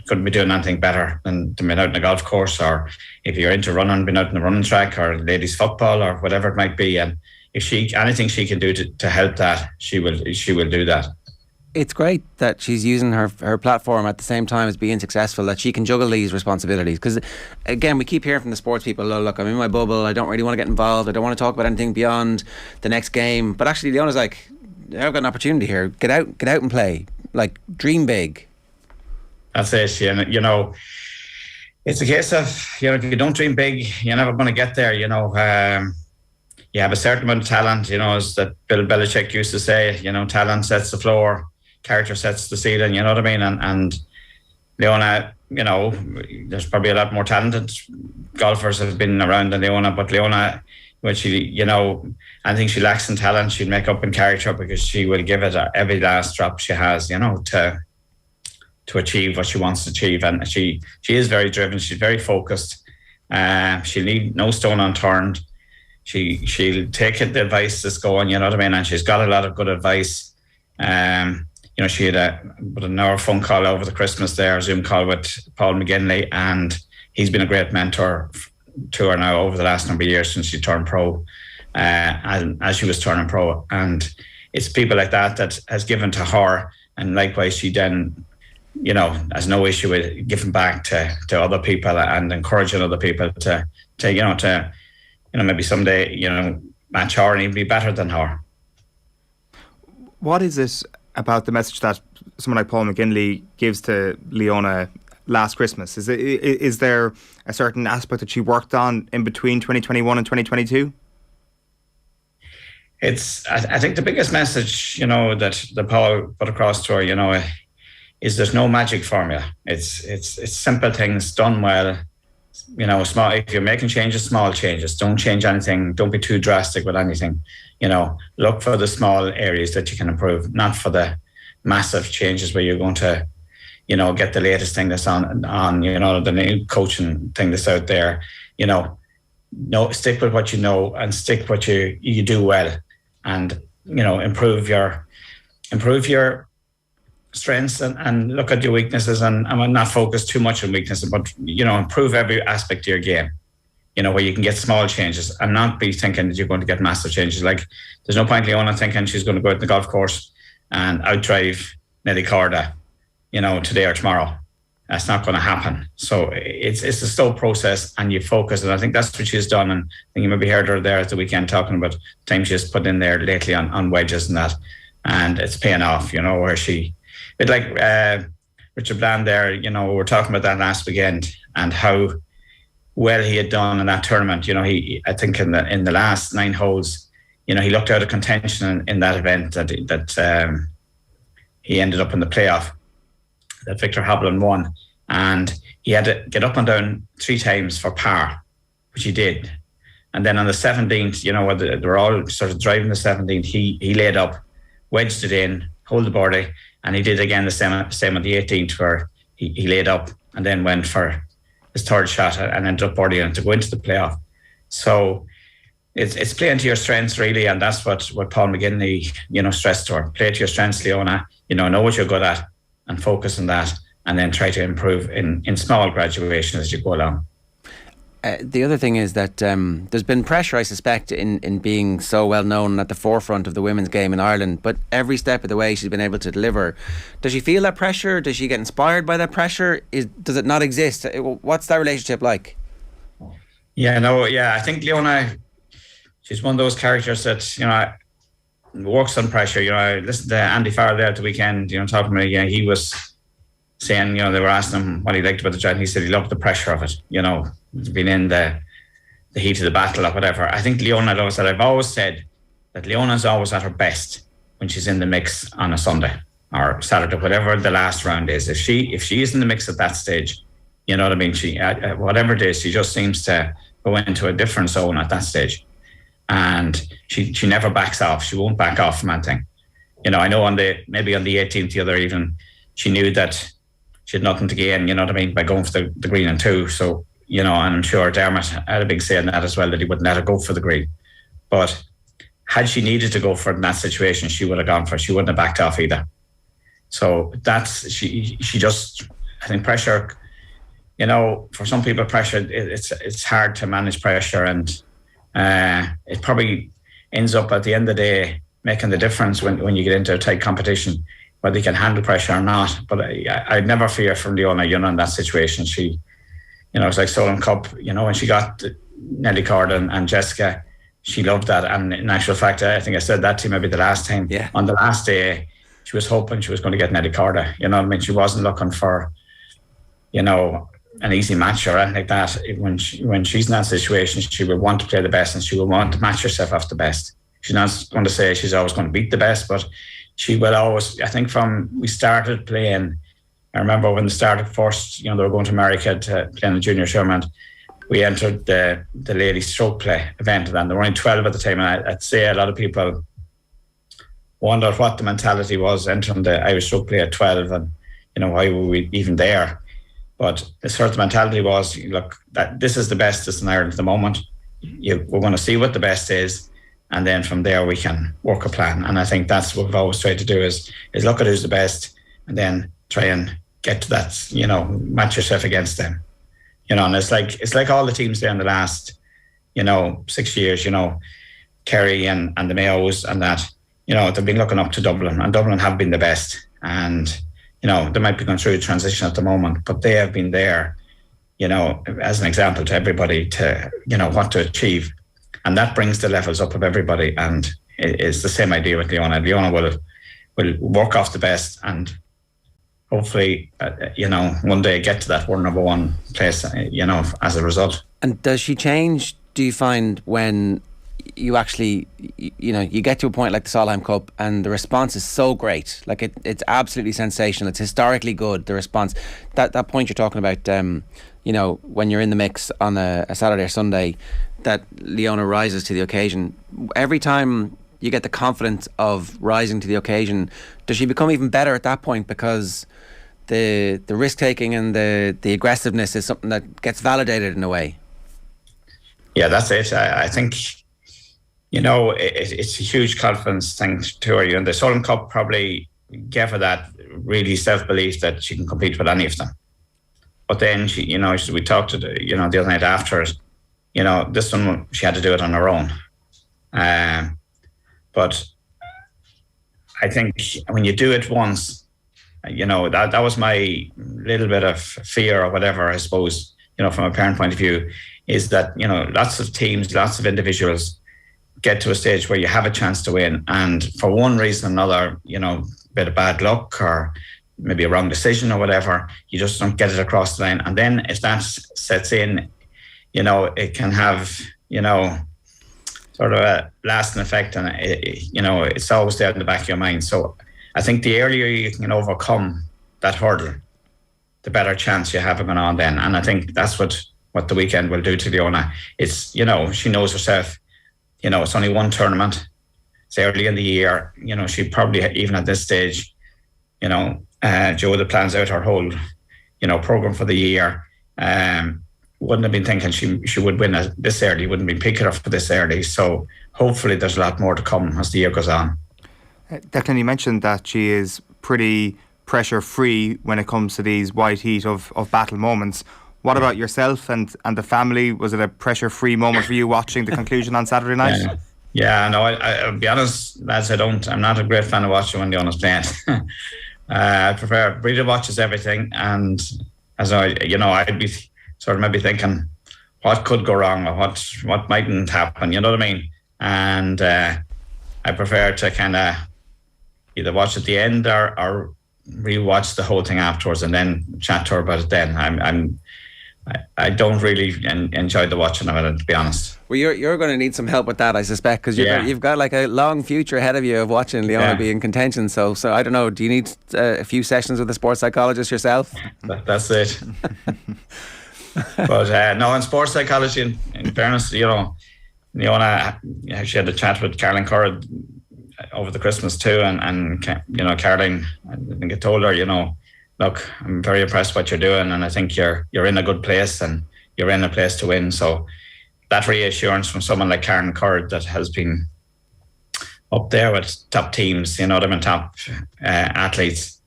couldn't be doing anything better than being out in a golf course, or if you're into running, being out in the running track, or ladies football, or whatever it might be. And if anything she can do to help that, she will do that. It's great that she's using her platform at the same time as being successful, that she can juggle these responsibilities. Because again, we keep hearing from the sports people, oh, look, I'm in my bubble, I don't really want to get involved, I don't want to talk about anything beyond the next game. But actually Leona's like, I've got an opportunity here, get out and play, like, dream big. That's it. It's a case of, if you don't dream big, you're never going to get there. You have a certain amount of talent, as that Bill Belichick used to say, talent sets the floor, character sets the ceiling, you know what I mean? And Leona, there's probably a lot more talented golfers have been around than Leona, but Leona which I think she lacks in talent. She'll make up in character because she will give it every last drop she has, to achieve what she wants to achieve. And she is very driven. She's very focused. She'll leave no stone unturned. She'll take the advice that's going, you know what I mean? And she's got a lot of good advice. She had an hour phone call over the Christmas there, a Zoom call with Paul McGinley, and he's been a great mentor to her now over the last number of years since she turned pro, as she was turning pro. And it's people like that has given to her, and likewise she then, has no issue with giving back to other people and encouraging other people to maybe someday, match her and even be better than her. What is it about the message that someone like Paul McGinley gives to Leona last Christmas? Is there a certain aspect that she worked on in between 2021 and 2022? I think the biggest message, that Paul put across to her, is there's no magic formula. It's simple things done well. Small. If you're making changes, small changes. Don't change anything. Don't be too drastic with anything. Look for the small areas that you can improve, not for the massive changes where you're going to, get the latest thing that's on the new coaching thing that's out there. Stick with what you know and stick what you do well, and improve your strengths and look at your weaknesses and not focus too much on weaknesses, but improve every aspect of your game. Where you can get small changes and not be thinking that you're going to get massive changes. Like, there's no point Leona thinking she's going to go out in the golf course and outdrive Nelly Corda, today or tomorrow. That's not going to happen. So it's a slow process, and you focus. And I think that's what she's done. And I think you maybe heard her there at the weekend talking about the time she's put in there lately on wedges and that. And it's paying off, where she, bit like Richard Bland there, we were talking about that last weekend and how well he had done in that tournament. I think in the last 9 holes, he looked out of contention in that event that he ended up in the playoff that Victor Hovland won, and he had to get up and down 3 times for par, which he did. And then on the 17th, where they were all sort of driving the 17th, he laid up, wedged it in, hold the birdie, and he did again the same on the 18th, where he laid up and then went for his 3rd shot and ended up birdieing to go into the playoff. So it's playing to your strengths, really, and that's what Paul McGinley, stressed to her. Play to your strengths, Leona. Know what you're good at and focus on that, and then try to improve in small graduations as you go along. The other thing is that there's been pressure, I suspect, in being so well known at the forefront of the women's game in Ireland, but every step of the way she's been able to deliver. Does she feel that pressure? Does she get inspired by that pressure? Does it not exist? What's that relationship like? I think Leona, she's one of those characters that, works on pressure. I listened to Andy Farrell there at the weekend, talking to me. He was saying, they were asking him what he liked about the job, and he said he loved the pressure of it, being in the heat of the battle or whatever. I think Leona loves that. I've always said that Leona's always at her best when she's in the mix on a Sunday or Saturday, whatever the last round is. If she is in the mix at that stage, you know what I mean? She, whatever it is, she just seems to go into a different zone at that stage. And she never backs off. She won't back off from anything. I know maybe on the 18th, the other evening, she knew that she had nothing to gain, by going for the green and 2. So, and I'm sure Dermot had a big say in that as well, that he wouldn't let her go for the green. But had she needed to go for it in that situation, she would have gone for it. She wouldn't have backed off either. So she just, I think pressure, for some people, pressure, it's hard to manage pressure, and it probably ends up at the end of the day making the difference when you get into a tight competition, whether you can handle pressure or not. But I'd never fear from Leona, in that situation. She, it's like Solon Cup, when she got Nelly Corda and Jessica, she loved that. And in actual fact, I think I said that to you maybe the last time. Yeah. On the last day, she was hoping she was going to get Nelly Corda. She wasn't looking for, an easy match or anything like that. When she's in that situation, she will want to play the best, and she will want to match herself off the best. She's not going to say she's always going to beat the best, but she will always, I think from we started playing, I remember when they started first, they were going to America to play in the junior tournament, we entered the ladies stroke play event, and there were only 12 at the time. And I'd say a lot of people wondered what the mentality was entering the Irish stroke play at 12, and why were we even there? But the sort of mentality was, look, that this is the best that's in Ireland at the moment. We're going to see what the best is, and then from there we can work a plan. And I think that's what we've always tried to do is look at who's the best, and then try and get to that, match yourself against them. And it's like all the teams there in the last, 6 years, Kerry and the Mayos and that, they've been looking up to Dublin, and Dublin have been the best. And, they might be going through a transition at the moment, but they have been there, as an example to everybody to, what to achieve. And that brings the levels up of everybody. And it's the same idea with Leona. Leona will work off the best, and hopefully, one day get to that world number one place, as a result. And does she change, do you find, when you actually, you get to a point like the Solheim Cup and the response is so great? Like it's absolutely sensational. It's historically good, the response. That point you're talking about, when you're in the mix on a Saturday or Sunday, that Leona rises to the occasion. Every time you get the confidence of rising to the occasion, does she become even better at that point? Because the risk taking and the aggressiveness is something that gets validated in a way. Yeah, that's it. I think it's a huge confidence thing to her. And the Solheim Cup probably gave her that really self-belief that she can compete with any of them. But then she, we talked to the other night after it, this one she had to do it on her own. But I think when you do it once, that was my little bit of fear or whatever, I suppose, from a parent point of view, is that, lots of teams, lots of individuals get to a stage where you have a chance to win, and for one reason or another, bit of bad luck or maybe a wrong decision or whatever, you just don't get it across the line. And then if that sets in, it can have, sort of a lasting effect, and it's always there in the back of your mind. So I think the earlier you can overcome that hurdle, the better chance you have of going on then. And I think that's what the weekend will do to Leona. It's, she knows herself, it's only one tournament. It's early in the year. She probably, even at this stage, Joe that plans out her whole, program for the year, wouldn't have been thinking she would win this early, wouldn't be picking her for this early. So hopefully there's a lot more to come as the year goes on. Declan, you mentioned that she is pretty pressure-free when it comes to these white heat of battle moments. What about yourself and the family? Was it a pressure-free moment for you watching the conclusion on Saturday night? Yeah, no, I'll be honest, lads, I'm not a great fan of watching when Leona's playing. I prefer Breda watches everything, and as I'd be sort of maybe thinking what could go wrong or what mightn't happen, you know what I mean? And I prefer to kind of either watch at the end or re-watch the whole thing afterwards and then chat to her about it then. I don't really enjoy the watching of it, to be honest. Well, you're going to need some help with that, I suspect, because you've got like a long future ahead of you of watching Leona be in contention. So I don't know. Do you need a few sessions with a sports psychologist yourself? That's it. But no, in sports psychology, in fairness, Leona, she had a chat with Caroline Curran over the Christmas too, and Caroline, I think I told her, look, I'm very impressed with what you're doing, and I think you're in a good place and you're in a place to win. So that reassurance from someone like Karen Curd that has been up there with top teams, top athletes,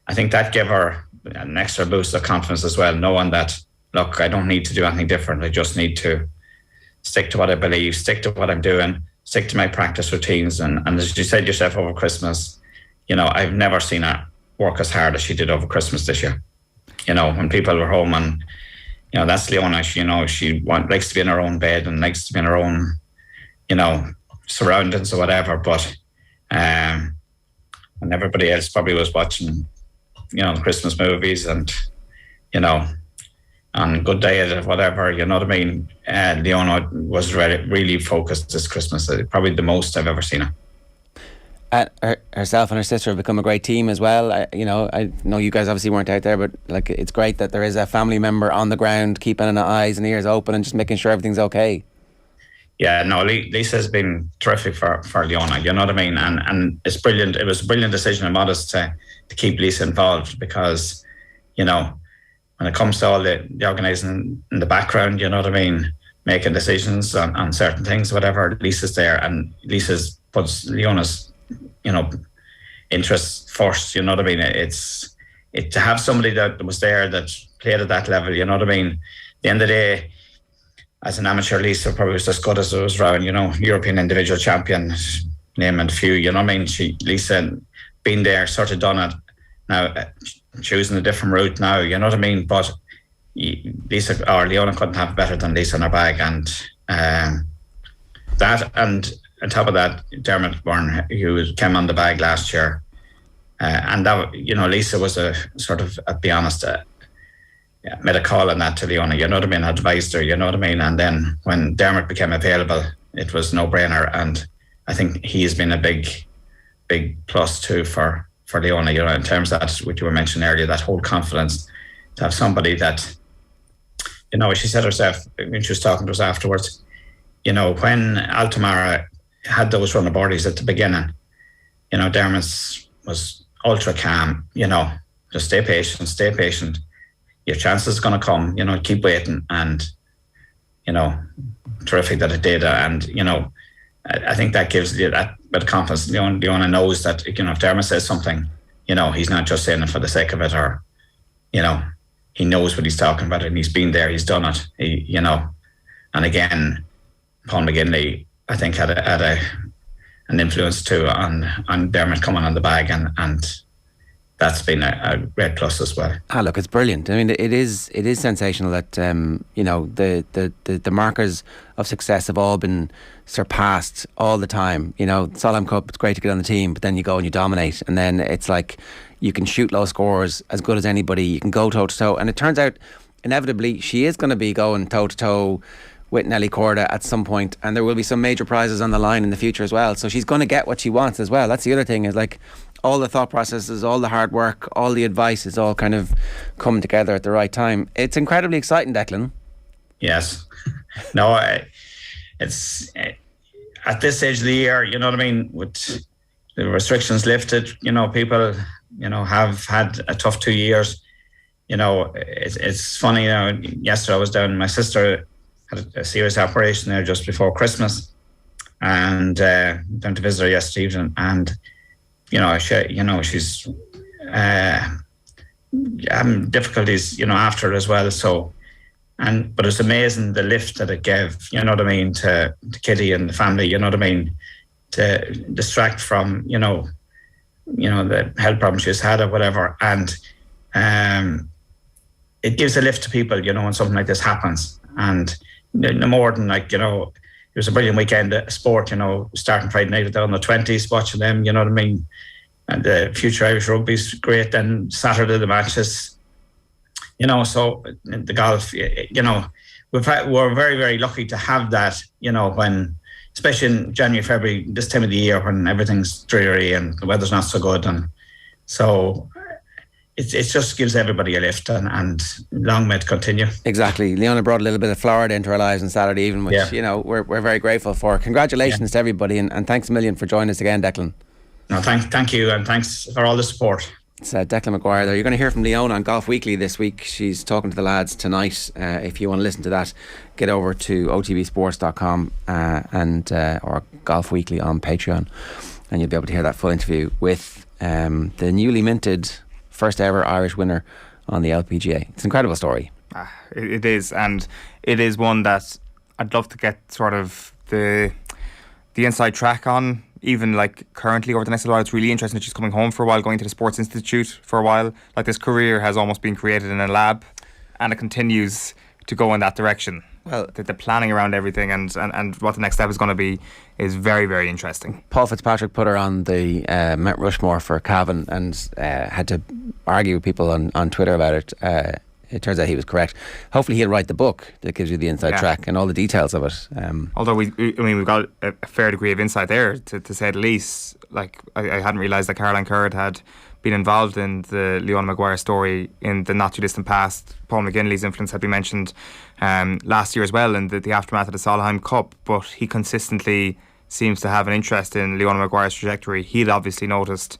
I think that gave her an extra boost of confidence as well, knowing that, look, I don't need to do anything different. I just need to stick to what I believe, stick to what I'm doing, stick to my practice routines. And as you said yourself over Christmas, I've never seen her work as hard as she did over Christmas this year. When people were home, and that's Leona. She likes to be in her own bed and likes to be in her own, surroundings or whatever. But and everybody else probably was watching, the Christmas movies and on Good Day or whatever. You know what I mean? Leona was really focused this Christmas. Probably the most I've ever seen her. herself and her sister have become a great team as well. I know you guys obviously weren't out there, but like it's great that there is a family member on the ground keeping an eyes and ears open and just making sure everything's okay. Yeah, no, Lisa's been terrific for Leona, you know what I mean? And it's brilliant. It was a brilliant decision of Modest to keep Lisa involved because, you know, when it comes to all the organising in the background, you know what I mean, making decisions on certain things, whatever, Lisa's there, and Lisa's puts Leona's, you know, interests first, you know what I mean? It's to have somebody that was there that played at that level, you know what I mean? At the end of the day, as an amateur, Lisa probably was as good as it was around, you know, European individual champion, name and few, you know what I mean? Lisa been there, sort of done it. Now, choosing a different route now, you know what I mean? But Lisa or Leona couldn't have better than Lisa in her bag. And that, and on top of that, Dermot Byrne, who came on the bag last year. And that, you know, Lisa was a sort of, I'll be honest, made a call on that to Leona, you know what I mean, advised her, you know what I mean, and then when Dermot became available, it was no-brainer, and I think he has been a big plus too for Leona, you know, in terms of that, what you were mentioning earlier, that whole confidence, to have somebody that, you know, she said herself, when she was talking to us afterwards, you know, when Altamara had those runner bodies at the beginning, you know, Dermot was ultra calm, you know, just stay patient. Your chance is going to come, you know, keep waiting. And, you know, terrific that it did. And, you know, I think that gives you that bit of confidence. Leona knows that, you know, if Dermot says something, you know, he's not just saying it for the sake of it, or, you know, he knows what he's talking about and he's been there, he's done it, you know. And again, Paul McGinley, I think, had an influence too on Dermot coming on the bag, and that's been a great plus as well. Look, it's brilliant. I mean, it is sensational that you know, the markers of success have all been surpassed all the time. You know, Solheim Cup, it's great to get on the team, but then you go and you dominate, and then it's like you can shoot low scores as good as anybody. You can go toe to toe, and it turns out inevitably she is going to be going toe to toe with Nelly Corda at some point, and there will be some major prizes on the line in the future as well. So she's going to get what she wants as well. That's the other thing, is like all the thought processes, all the hard work, all the advice is all kind of coming together at the right time. It's incredibly exciting, Declan. Yes. No, it's at this stage of the year, you know what I mean, with the restrictions lifted, you know, people, you know, have had a tough 2 years. You know, it's funny, you know, yesterday I was down, my sister had a serious operation there just before Christmas, and down to visit her yesterday evening, and you know, she's having difficulties, you know, after it as well. So, but it's amazing the lift that it gave, you know what I mean, to Kitty and the family, you know what I mean, to distract from, you know, the health problems she's had or whatever, and it gives a lift to people, you know, when something like this happens. And no more than, like, you know, it was a brilliant weekend of sport, you know, starting Friday night down the 20s, watching them, you know what I mean, and the future Irish rugby's great. Then Saturday the matches, you know, so the golf, you know, we're very, very lucky to have that, you know, when, especially in January, February, this time of the year when everything's dreary and the weather's not so good, and so it just gives everybody a lift, and long may it continue. Exactly. Leona brought a little bit of Florida into our lives on Saturday evening, which, you know, we're very grateful for. Congratulations to everybody, and thanks a million for joining us again, Declan. No, thank you, and thanks for all the support. It's Declan Maguire there. You're going to hear from Leona on Golf Weekly this week. She's talking to the lads tonight. If you want to listen to that, get over to otbsports.com and or Golf Weekly on Patreon, and you'll be able to hear that full interview with the newly minted first ever Irish winner on the LPGA. It's an incredible story. It is, and it is one that I'd love to get sort of the inside track on, even like currently over the next little while. It's really interesting that she's coming home for a while, going to the Sports Institute for a while. Like, this career has almost been created in a lab, and it continues to go in that direction. Well, the planning around everything and what the next step is going to be is very, very interesting. Paul Fitzpatrick put her on the Mount Rushmore for Cavan, and had to argue with people on Twitter about it. it turns out he was correct. Hopefully he'll write the book that gives you the inside track and all the details of it. Although we've got a fair degree of insight there, to say the least. Like, I hadn't realised that Caroline Curd had been involved in the Leona Maguire story in the not too distant past. Paul McGinley's influence had been mentioned last year as well in the aftermath of the Solheim Cup, but he consistently seems to have an interest in Leona Maguire's trajectory. He'd obviously noticed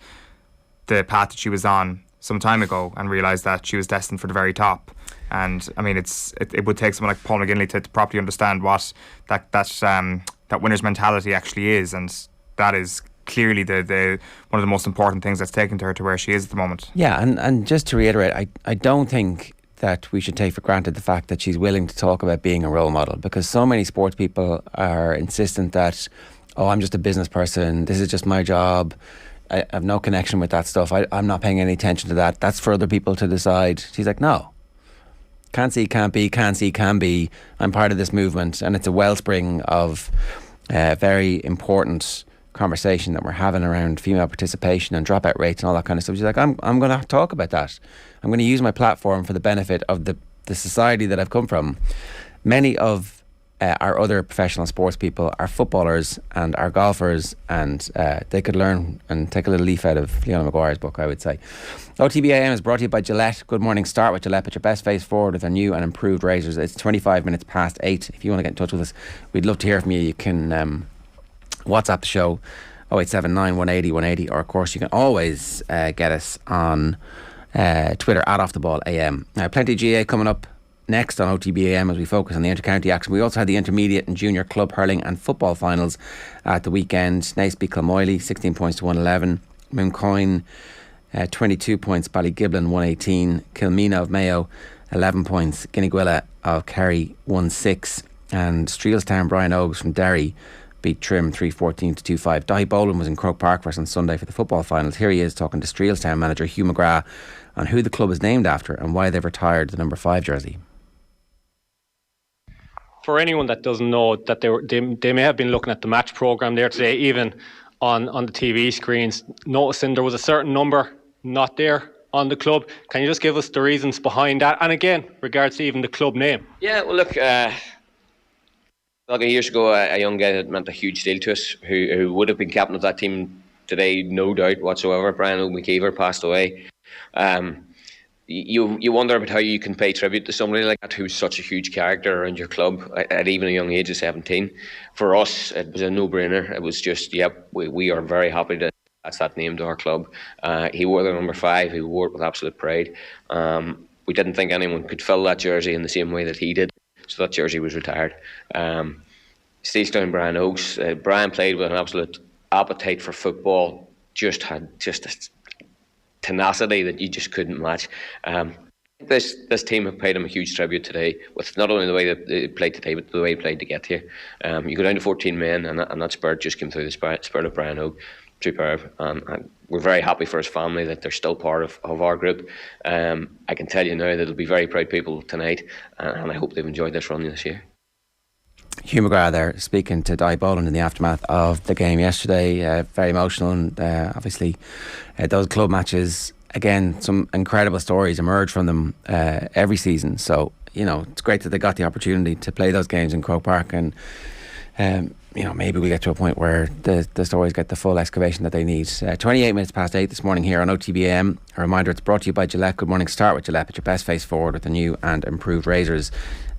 the path that she was on some time ago and realised that she was destined for the very top. And I mean, it would take someone like Paul McGinley to properly understand what that winner's mentality actually is, and that is clearly the one of the most important things that's taken her to where she is at the moment. Yeah, and just to reiterate, I don't think that we should take for granted the fact that she's willing to talk about being a role model, because so many sports people are insistent that, oh, I'm just a business person, this is just my job, I have no connection with that stuff, I'm not paying any attention to that, that's for other people to decide. She's like, no, can't see, can't be, can't see, can be, I'm part of this movement, and it's a wellspring of very important conversation that we're having around female participation and dropout rates and all that kind of stuff. She's like, I'm going to talk about that. I'm going to use my platform for the benefit of the society that I've come from. Many of our other professional sports people are footballers and are golfers, and they could learn and take a little leaf out of Leona Maguire's book, I would say. OTB AM is brought to you by Gillette. Good morning. Start with Gillette. Put your best face forward with their new and improved razors. It's 25 minutes past 8. If you want to get in touch with us, we'd love to hear from you. You can WhatsApp the show 0879 180 180, or of course you can always get us on Twitter at OffTheBallAM. Plenty of GAA coming up next on OTB AM as we focus on the inter-county action. We also had the intermediate and junior club hurling and football finals at the weekend. Naas beat Kilmoyley 16 points to 111. Mooncoin 22 points, Ballygiblin 118. Kilmina of Mayo 11 points. Guineguilla of Kerry 1-6. And Streelstown Brian Oakes from Derry beat Trim 3-14 to 2-5. Dahi Boland was in Croke Park for us on Sunday for the football finals. Here he is talking to Streelstown manager Hugh McGrath on who the club is named after and why they've retired the number 5 jersey. For anyone that doesn't know, that they may have been looking at the match programme there today, even on the TV screens, noticing there was a certain number not there on the club. Can you just give us the reasons behind that? And again, regards to even the club name. Yeah, well look, years ago, a young guy that meant a huge deal to us, who would have been captain of that team today, no doubt whatsoever. Brian McKeever passed away. You wonder about how you can pay tribute to somebody like that, who's such a huge character around your club at even a young age of 17. For us, it was a no-brainer. It was just, we are very happy to attach that name to our club. He wore the number 5. He wore it with absolute pride. We didn't think anyone could fill that jersey in the same way that he did. So that jersey was retired. Steelstown Brian Oakes. Brian played with an absolute appetite for football. Just had a tenacity that you just couldn't match. This team have paid him a huge tribute today, with not only the way that they played today, but the way he played to get here. You go down to 14 men, and that spirit just came through the spirit of Brian Oakes. Superb. And we're very happy for his family that they're still part of our group. I can tell you now that they'll be very proud people tonight, and I hope they've enjoyed this run this year. Hugh McGrath there speaking to Dahi Boland in the aftermath of the game yesterday. Very emotional, and obviously those club matches, again, some incredible stories emerge from them every season. So, it's great that they got the opportunity to play those games in Croke Park, and maybe we get to a point where the stories get the full excavation that they need. 28 minutes past 8 this morning here on OTB AM. A reminder, it's brought to you by Gillette. Good morning. Start with Gillette. Put your best face forward with the new and improved razors.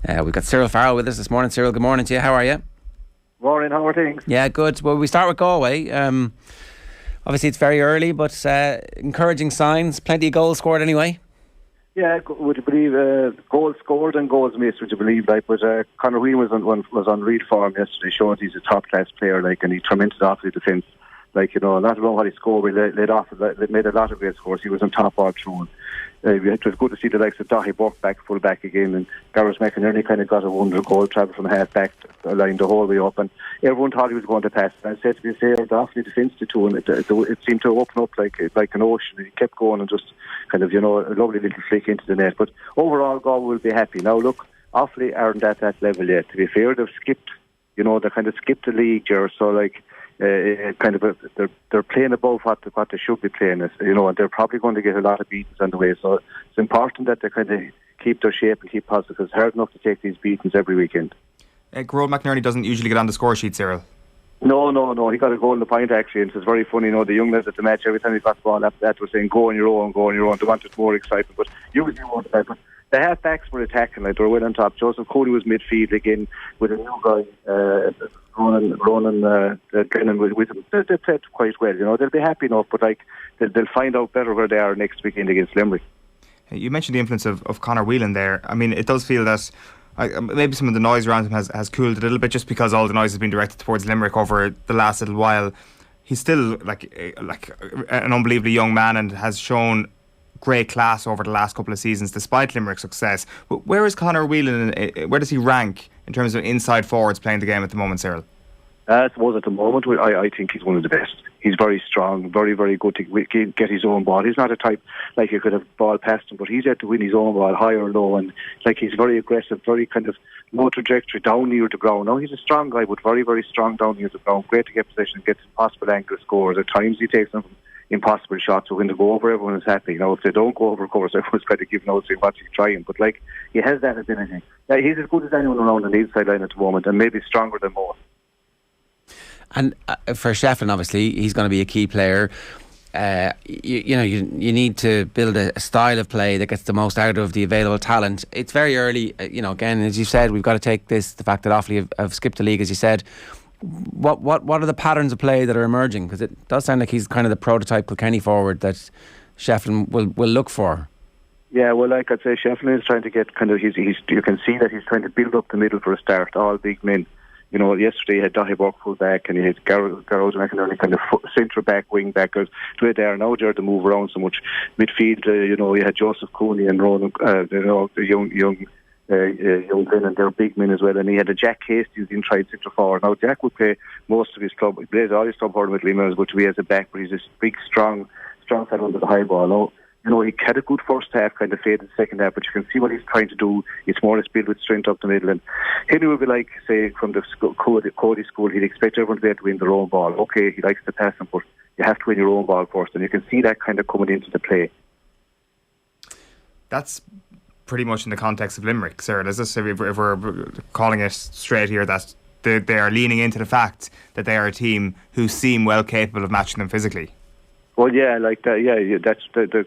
We've got Cyril Farrell with us this morning. Cyril, good morning to you. How are you? Morning, how are things? Yeah, good. Well, we start with Galway. Obviously it's very early, but encouraging signs. Plenty of goals scored anyway. Yeah, would you believe goals scored and goals missed? Would you believe? But Conor Whelan was on read form yesterday, showing he's a top class player. And he tremendous off the defence. Not alone what he scored, he made a lot of great scores. He was on top all through. It was good to see the likes of Dahi Buck back, full back again, and Gareth McInerney kind of got a wonder goal, travelled from half back, lined the whole way up, and everyone thought he was going to pass. And I said to be fair, the Offaly defence to two, and it seemed to open up like an ocean. He kept going and just kind of, a lovely little flick into the net. But overall, Galway will be happy. Now look, Offaly aren't at that level yet. To be fair, they've skipped, they kind of skipped the league here, so they're playing above what they should be playing, and they're probably going to get a lot of beatings on the way. So it's important that they kind of keep their shape and keep positive, because it's hard enough to take these beatings every weekend. Gerard McNerney doesn't usually get on the score sheet, Cyril. No. He got a goal in the point, actually, and it was very funny. The young lads at the match, every time he got the ball after that, was saying, go on your own. They wanted more excitement, but usually wanted that. But the half-backs were attacking, like they were well on top. Joseph Cody was midfield again with a new guy, Ronan Glennon with him. They played quite well, they'll be happy enough, but they'll find out better where they are next weekend against Limerick. You mentioned the influence of Conor Whelan there. I mean, it does feel that maybe some of the noise around him has cooled a little bit, just because all the noise has been directed towards Limerick over the last little while. He's still like an unbelievably young man and has shown great class over the last couple of seasons despite Limerick's success. But where is Conor Whelan? Where does he rank in terms of inside forwards playing the game at the moment, Cyril? I suppose at the moment, I think he's one of the best. He's very strong, very, very good to get his own ball. He's not a type like you could have ball past him, but he's had to win his own ball high or low, and he's very aggressive, very kind of low trajectory down near the ground. Now he's a strong guy, but very, very strong down near the ground. Great to get possession, gets impossible angle scores. At times he takes them from impossible shots, so when they go over, everyone is happy. If they don't go over, of course, everyone's kind of giving out saying what he's trying, but he has that ability. He's as good as anyone around on the inside line at the moment, and maybe stronger than most. And for Sheahan, obviously, he's going to be a key player. You need to build a style of play that gets the most out of the available talent. It's very early, again, as you said, we've got to take the fact that Offaly have skipped the league, as you said. What are the patterns of play that are emerging? Because it does sound like he's kind of the prototype Kilkenny forward that Sheahan will look for. Yeah, well, I'd say Sheahan is trying to get you can see that he's trying to build up the middle for a start, all big men. Yesterday he had Dahi Burke full back, and he had Garrod McInerney kind of centre back, wing back. There's two there now, they're to move around so much. Midfield, you had Joseph Cooney and Ronan, the young Glennon, they're big men as well. And he had a Jack Hastings inside centre forward. Now Jack would play most of his club, he plays all his club hurling with Limerick, but he has a back, but he's a big, strong fellow under the high ball. Now, he had a good first half, kind of faded second half, but you can see what he's trying to do. It's more or less build with strength up the middle. And Henry would be like, say, from the Cody school, he'd expect everyone to be able to win their own ball. Okay, he likes to pass them, but you have to win your own ball first, and you can see that kind of coming into the play. That's pretty much in the context of Limerick, Cyril. Is this, if we're calling it straight here, that they are leaning into the fact that they are a team who seem well capable of matching them physically? Well, yeah, like that. Yeah, that's the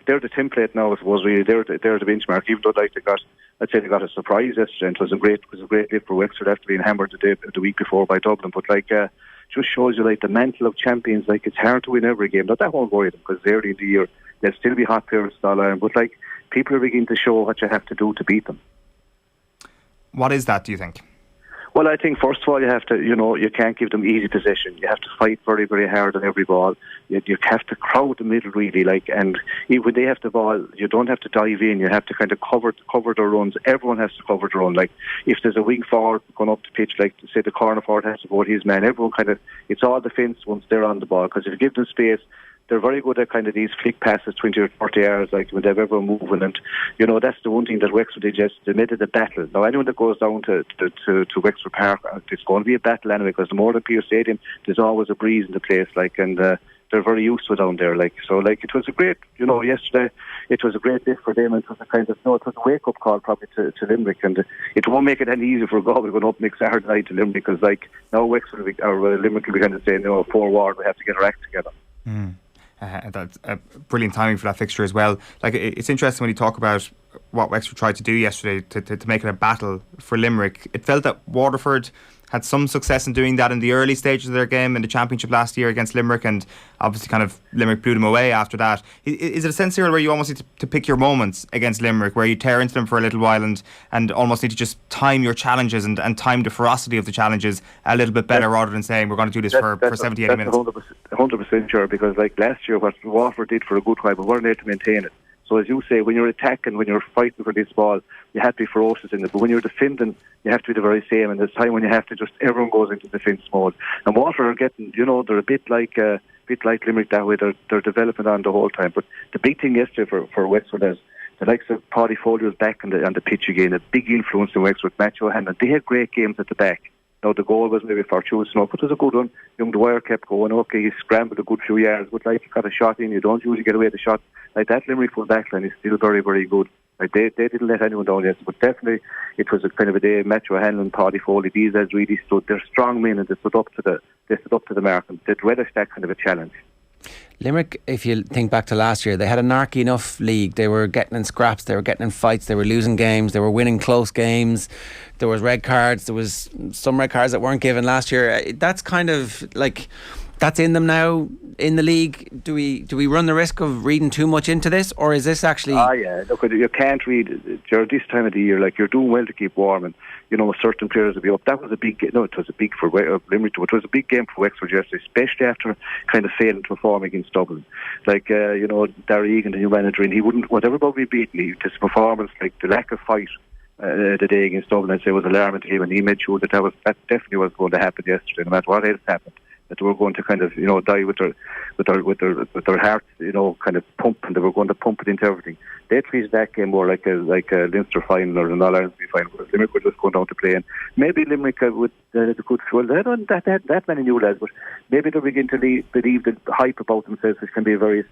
they're the template now. I suppose really they're the benchmark. Even though I'd say they got a surprise yesterday. It was a great lift for Wexford after being hammered the week before by Dublin. But just shows you the mantle of champions. It's hard to win every game. But that won't worry them, because early in the year they'll still be hot parents all iron. But people are beginning to show what you have to do to beat them. What is that, do you think? Well, I think first of all you have to, you can't give them easy possession. You have to fight very, very hard on every ball. You have to crowd the middle really, and when they have the ball, you don't have to dive in. You have to kind of cover their runs. Everyone has to cover their run. If there's a wing forward going up the pitch, say the corner forward has to go his man. Everyone it's all defence once they're on the ball, because if you give them space, they're very good at kind of these flick passes 20 or 40 yards, when they've ever moving. And, that's the one thing that Wexford they made it a battle. Now, anyone that goes down to Wexford Park, it's going to be a battle anyway, because the Moreland Pier Stadium, there's always a breeze in the place, and they're very used to it down there. It was a great, yesterday, it was a great day for them, and it was it was a wake-up call probably to Limerick, and it won't make it any easier for Galway going up next Saturday night to Limerick, because now Wexford or Limerick will be kind of saying, forward, we have to get our act together. Mm. That's brilliant timing for that fixture as well. It's interesting when you talk about what Wexford tried to do yesterday to make it a battle for Limerick. It felt that Waterford had some success in doing that in the early stages of their game in the championship last year against Limerick, and obviously Limerick blew them away after that. Is it a sense here where you almost need to pick your moments against Limerick, where you tear into them for a little while and almost need to just time your challenges and time the ferocity of the challenges a little bit better, rather than saying we're going to do this for 70, 80 minutes? 100% sure, because last year what Waterford did for a good while, but weren't there to maintain it. So as you say, when you're attacking, when you're fighting for this ball, you have to be ferocious in it. But when you're defending, you have to be the very same. And there's time when you have to everyone goes into defence mode. And Waterford are getting, they're a bit like Limerick that way. They're developing on the whole time. But the big thing yesterday for Wexford is the likes of Paddy Folio's back on the pitch again. A big influence in Wexford. Matt Sheahan, they had great games at the back. Now the goal was maybe fortuitous enough, but it was a good one. Young Dwyer kept going. Okay, he scrambled a good few yards, but he got a shot in. You don't usually get away the shot like that. Limerick full back line is still very, very good. Like they didn't let anyone down yesterday, but definitely it was a kind of a day. Matthew Hanlon, Paddy Foley, these lads really stood. They're strong men, and they stood up to the mark, and they'd relish that kind of a challenge. Limerick, if you think back to last year, they had a narky enough league. They were getting in scraps, they were getting in fights, they were losing games, they were winning close games. There was red cards, there was some red cards that weren't given last year. That's kind of like, that's in them now in the league. Do we run the risk of reading too much into this, or is this actually? Yeah, look, you can't read during this time of the year. Like, you're doing well to keep warm, and certain players will be up. That was a big. No, it was a big for Limerick. It was a big game for Wexford yesterday, especially after kind of failing to perform against Dublin. Like, Darragh Egan, the new manager, and he wouldn't, whatever about we beaten, his performance, like the lack of fight the day against Dublin, I'd say was alarming to him, and he made sure that definitely was going to happen yesterday, no matter what else happened. That they were going to kind of, die with their hearts, kind of pump, and they were going to pump it into everything. They treated that game more like a Leinster final or an All-Ireland final, whereas Limerick were just going down to play. And maybe Limerick would good fuel. They don't that many new lads, but maybe they'll begin to believe the hype about themselves, which can be a very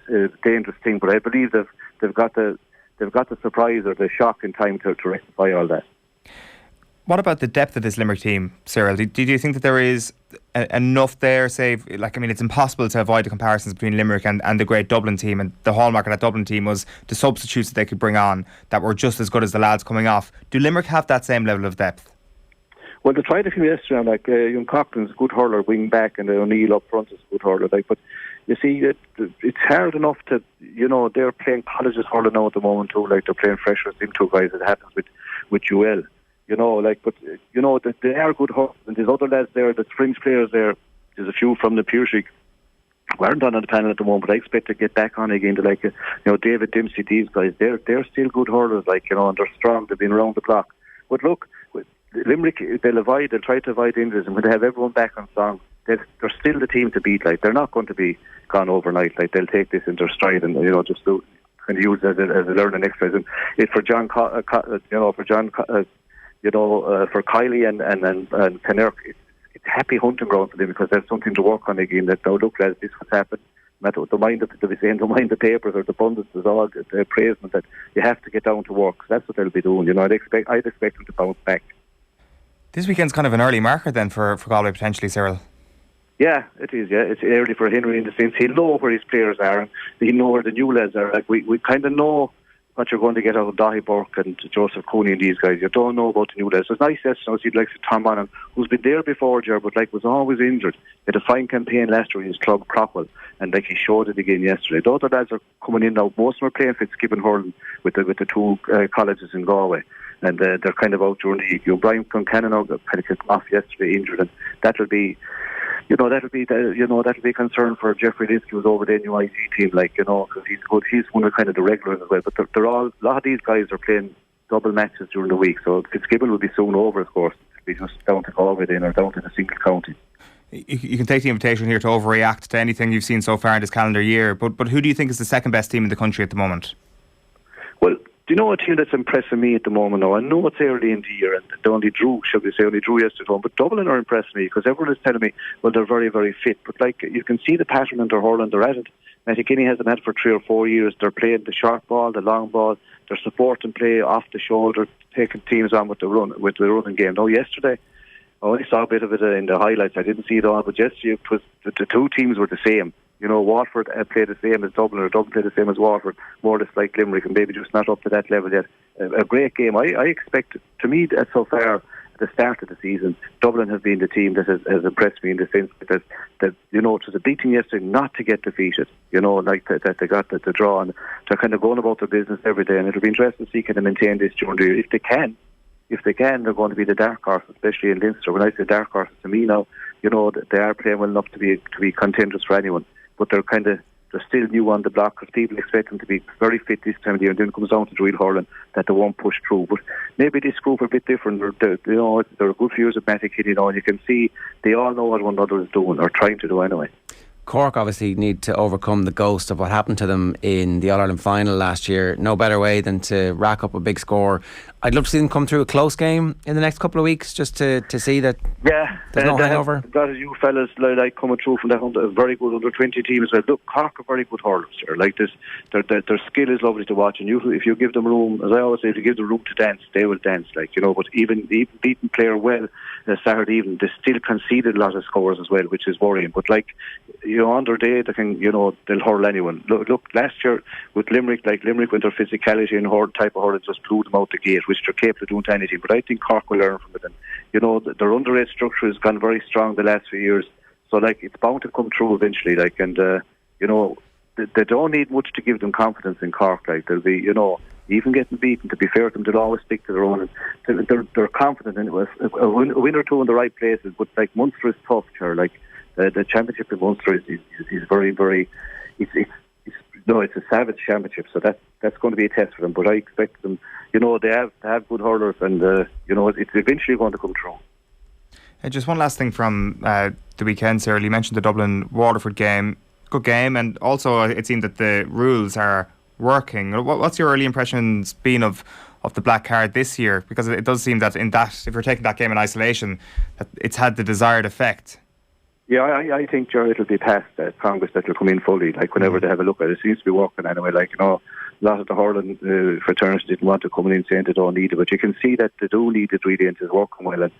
dangerous thing. But I believe they've got the surprise or the shock in time to rectify all that. What about the depth of this Limerick team, Cyril? Do you think that there is enough there? It's impossible to avoid the comparisons between Limerick and the great Dublin team, and the hallmark of that Dublin team was the substitutes that they could bring on that were just as good as the lads coming off. Do Limerick have that same level of depth? Well, they tried a few yesterday, like Eoin Coughlin's a good hurler, wing back, and O'Neill up front is a good hurler. But you see, it's hard enough to, they're playing colleges hurling now at the moment too. Like, they're playing freshers, them two guys. It happens with UL. But they are good hurlers, and there's other lads there, the French players there. There's a few from the Purshik who aren't on the panel at the moment, but I expect to get back on again to David Dempsey, these guys. They're still good hurlers, and they're strong. They've been around the clock. But look, Limerick, they'll try to avoid injuries, and when they have everyone back on song, they're still the team to beat. Like, they're not going to be gone overnight. Like, they'll take this in their stride, and just to kind of use it as a learning exercise. And it's for John, for Kiley and Kinnerk, it's happy hunting ground for them, because there's something to work on again. That now, look, lads, this was happened. Don't mind the papers or the pundits. There's all the praisement that you have to get down to work. So that's what they'll be doing. I'd expect them to bounce back. This weekend's kind of an early marker then for Galway potentially, Cyril. Yeah, it is. Yeah, it's early for Henry in the sense he'll know where his players are, and he'll know where the new lads are. Like, we kind of know what you're going to get out of Dahi Burke and Joseph Cooney and these guys. You don't know about the new lads. It's nice yesterday, you'd like to Tom Bannon, who's been there before, Ger, but was always injured. He had a fine campaign last year in his club, Crockwell, and he showed it again yesterday. The other lads are coming in now. Most of them are playing Fitzgibbon hurling with the two colleges in Galway, and they're kind of out during the week. Brian Concannon kind of kicked off yesterday injured, and that'll be a concern for Jeffrey Linsky, who's over the NUIC team, because he's good. He's one of kind of the regulars as well. But a lot of these guys are playing double matches during the week, so Fitzgibbon will be soon over, of course. It'll be just down to Galway then, or down to the single county. You can take the invitation here to overreact to anything you've seen so far in this calendar year, but who do you think is the second best team in the country at the moment? Well, do you know a team that's impressing me at the moment now? I know it's early in the year, and they only drew yesterday home, but Dublin are impressing me, because everyone is telling me, well, they're very, very fit. But you can see the pattern in their hurling, they're at it. Matty Kinney hasn't had it for 3 or 4 years. They're playing the short ball, the long ball. They're supporting play off the shoulder, taking teams on with the running game. Now, yesterday, I only saw a bit of it in the highlights. I didn't see it all, but yesterday it was the two teams were the same. Waterford played the same as Dublin, or Dublin played the same as Waterford, more or less like Limerick, and maybe just not up to that level yet. A great game. I expect, to me, so far, at the start of the season, Dublin has been the team that has impressed me in the sense that it was a big thing yesterday not to get defeated, that they got the draw, and they're kind of going about their business every day, and it'll be interesting to see can they maintain this during the year. If they can, they're going to be the dark horse, especially in Leinster. When I say dark horse, to me now, they are playing well enough to be contenders for anyone. But they're still new on the block, because people expect them to be very fit this time of the year, and then it comes down to the real hurling that they won't push through. But maybe this group are a bit different. They're a good few years of Matty Kinney, and you can see they all know what one another is doing, or trying to do anyway. Cork obviously need to overcome the ghost of what happened to them in the All-Ireland final last year. No better way than to rack up a big score. I'd love to see them come through a close game in the next couple of weeks, just to see that there's no hangover. That is you fellas like coming through from that a very good under-20 team as well. Look, Cork are very good hurlers. Like this, their skill is lovely to watch, and if you give them room, as I always say, if you give them room to dance, they will dance. Like, you know, but even beating Clare well Saturday evening, they still conceded a lot of scores as well, which is worrying. But like, you know, on their day, they'll hurl anyone. Look, last year with Limerick, like Limerick with their physicality and type of hurling just blew them out the gate, which they're capable of doing to anything. But I think Cork will learn from it. And, you know, their under-8 structure has gone very strong the last few years. So, like, it's bound to come through eventually. Like, and, you know, they don't need much to give them confidence in Cork. Like, they'll be, you know, even getting beaten, to be fair to them, they'll always stick to their own. And they're confident in it. A win or two in the right places. But, like, Munster is tough, sure. Like, the championship in Munster is very, very... It's a savage championship, so that's going to be a test for them. But I expect them, you know, they have good hurlers, and you know, it's eventually going to come true. Just one last thing from the weekend, Cyril. You mentioned the Dublin Waterford game, good game, and also it seemed that the rules are working. What's your early impressions been of the black card this year? Because it does seem that if you're taking that game in isolation, that it's had the desired effect. Yeah, I think, Jerry, it'll be past Congress that will come in fully. Like, whenever they have a look at it, it seems to be working anyway. Like, you know, a lot of the hurling fraternity didn't want to come in saying they don't need it, but you can see that they do need it really, and it's working well. And,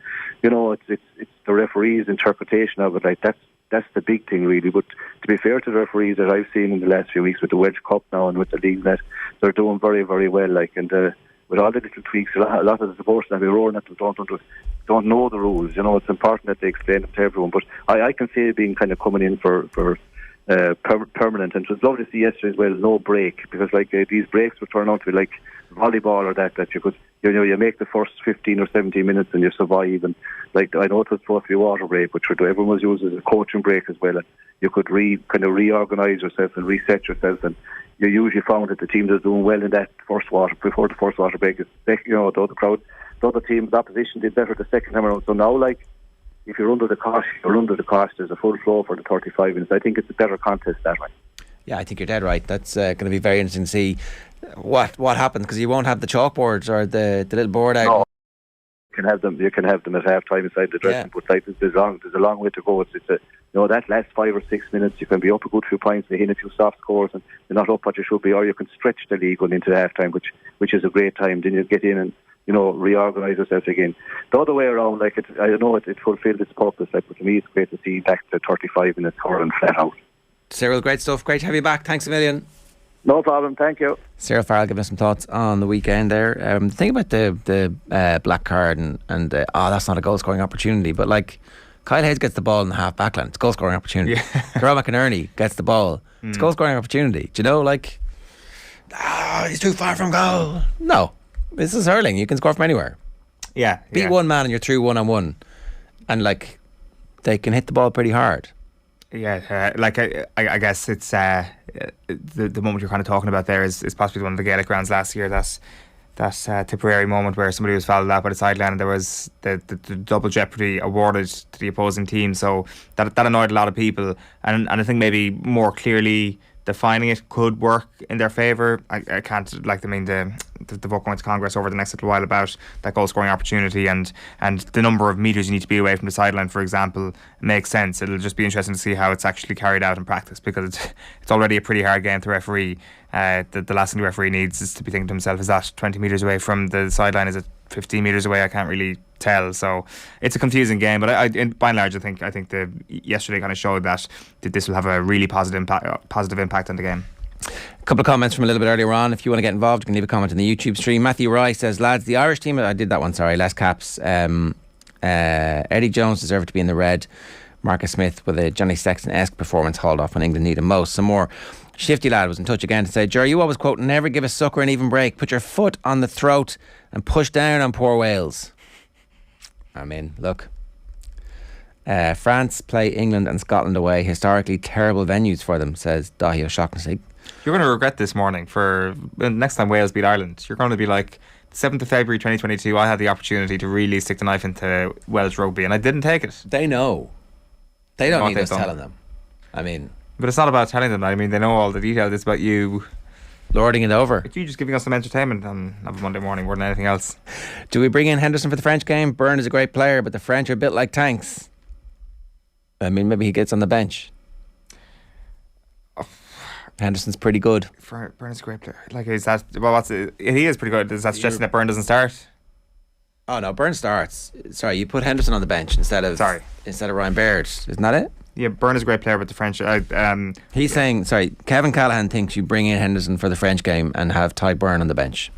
you know, it's the referees' interpretation of it. Like, that's the big thing, really. But to be fair to the referees that I've seen in the last few weeks with the Welsh Cup now and with the league, that they're doing very, very well. Like, and with all the little tweaks, a lot of the supporters that be roaring at them don't know the rules. You know, it's important that they explain it to everyone. But I can see it being kind of coming in for permanent. And it was lovely to see yesterday as well, no break, because like these breaks would turn out to be like volleyball or that you could, you know, you make the first 15 or 17 minutes and you survive. And like, I know it was supposed to be a water break, but everyone was used as a coaching break as well. And you could kind of reorganise yourself and reset yourself. And you usually found that the team that was doing well in that before the first water break, you know, the other team, the opposition did better the second time around. So now, like, if you're under the cosh, there's a full flow for the 35 minutes. I think it's a better contest that way. Yeah, I think you're dead right. That's going to be very interesting to see what happens, because you won't have the chalkboards or the little board out. No. You can have them at half time inside the dressing, but like, there's a long way to go. It's you know, that last 5 or 6 minutes you can be up a good few points, and hit a few soft scores, and you're not up what you should be, or you can stretch the league going into half time, which is a great time. Then you get in and, you know, reorganise yourself again. The other way around, like, I know it fulfilled its purpose. Like, but to me, it's great to see back to 35 minutes hurling flat out. Cyril, great stuff. Great to have you back. Thanks a million. No problem. Thank you. Cyril Farrell giving us some thoughts on the weekend there. The thing about the black card and that's not a goal scoring opportunity, but like, Kyle Hayes gets the ball in the half backline, it's a goal scoring opportunity. Yeah. Carol McInerney gets the ball, it's a goal scoring opportunity. Do you know, like, he's too far from goal? No, this is hurling. You can score from anywhere. Yeah. Beat one man and you're through 1-on-1, and like, they can hit the ball pretty hard. Yeah, like I guess it's the moment you're kind of talking about there is possibly one of the Gaelic rounds last year. That Tipperary moment where somebody was fouled out by the sideline, and there was the double jeopardy awarded to the opposing team. So that annoyed a lot of people, and I think maybe more clearly defining it could work in their favour. I can't, like, I mean, the vote going to Congress over the next little while about that goal scoring opportunity and the number of metres you need to be away from the sideline, for example, makes sense. It'll just be interesting to see how it's actually carried out in practice, because it's already a pretty hard game to referee. The last thing the referee needs is to be thinking to himself, is that 20 metres away from the sideline? Is it 15 metres away? I can't really tell. So it's a confusing game, but by and large, I think the yesterday kind of showed that this will have a really positive impact on the game. A couple of comments from a little bit earlier on. If you want to get involved, you can leave a comment in the YouTube stream. Matthew Rice says, lads, the Irish team, I did that one, sorry, less caps. Eddie Jones deserved to be in the red. Marcus Smith with a Johnny Sexton-esque performance hauled off when England need him most. Some more. Shifty Lad was in touch again to say, Jerry, you always quote, never give a sucker an even break. Put your foot on the throat and push down on poor Wales. I mean, look. France play England and Scotland away. Historically terrible venues for them, says Dahi O'Shaughnessy. You're going to regret this morning. For next time Wales beat Ireland, you're going to be like, 7th of February 2022, I had the opportunity to really stick the knife into Welsh rugby, and I didn't take it. They know. They don't need us telling them. I mean, but it's not about telling them. I mean, they know all the details. It's about you lording it over. It's you just giving us some entertainment on a Monday morning more than anything else. Do we bring in Henderson for the French game? Byrne is a great player, but the French are a bit like tanks. I mean, maybe he gets on the bench. Henderson's pretty good. Byrne is a great player. Like, is that... Well, he is pretty good. Is that suggesting that Byrne doesn't start? Oh, no, Byrne starts. Sorry, you put Henderson on the bench instead of Ryan Baird. Isn't that it? Yeah, Byrne is a great player, but the French... He's saying... Sorry, Kevin Callahan thinks you bring in Henderson for the French game and have Ty Byrne on the bench,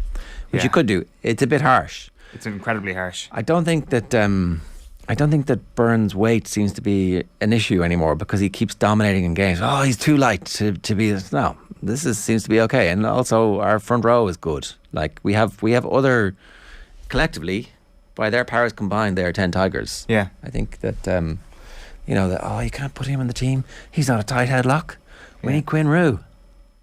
which you could do. It's a bit harsh. It's incredibly harsh. I don't think that Byrne's weight seems to be an issue anymore because he keeps dominating in games. Oh, he's too light to be... No, seems to be okay. And also our front row is good. Like, we have other... Collectively, by their powers combined, they are 10 Tigers. Yeah. I think that... you can't put him in the team. He's not a tight headlock. We need Quinn Rue.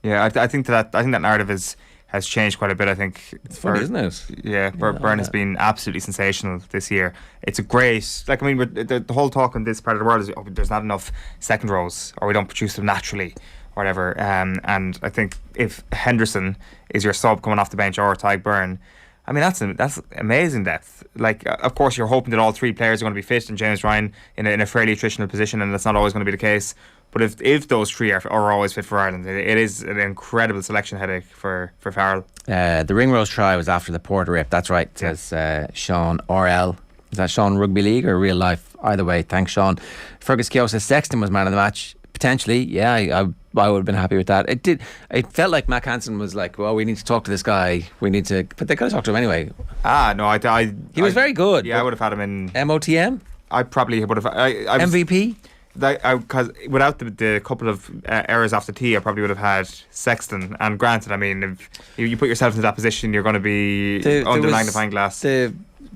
Yeah, I think that narrative has changed quite a bit. I think it's funny, isn't it? Yeah, Byrne has been absolutely sensational this year. It's a great, like, I mean, the whole talk in this part of the world is there's not enough second rows, or we don't produce them naturally, or whatever. And I think if Henderson is your sub coming off the bench, or Ty Byrne, I mean, that's amazing depth. Like, of course, you're hoping that all three players are going to be fit, and James Ryan in a fairly attritional position, and that's not always going to be the case. But if those three are always fit for Ireland, it is an incredible selection headache for Farrell. The Ringrose try was after the Porter rip. That's right, says Sean RL. Is that Sean Rugby League or real life? Either way, thanks, Sean. Fergus Keogh says Sexton was man of the match. Potentially, yeah, I would have been happy with that. It felt like Mac Hansen was like, well, we need to talk to this guy. But they could have talked to him anyway. No, he was very good. Yeah, I would have had him in MOTM. I probably would have. MVP. Because without the couple of errors off the tee, I probably would have had Sexton. And granted, I mean, if you put yourself into that position, you're going to be under magnifying glass.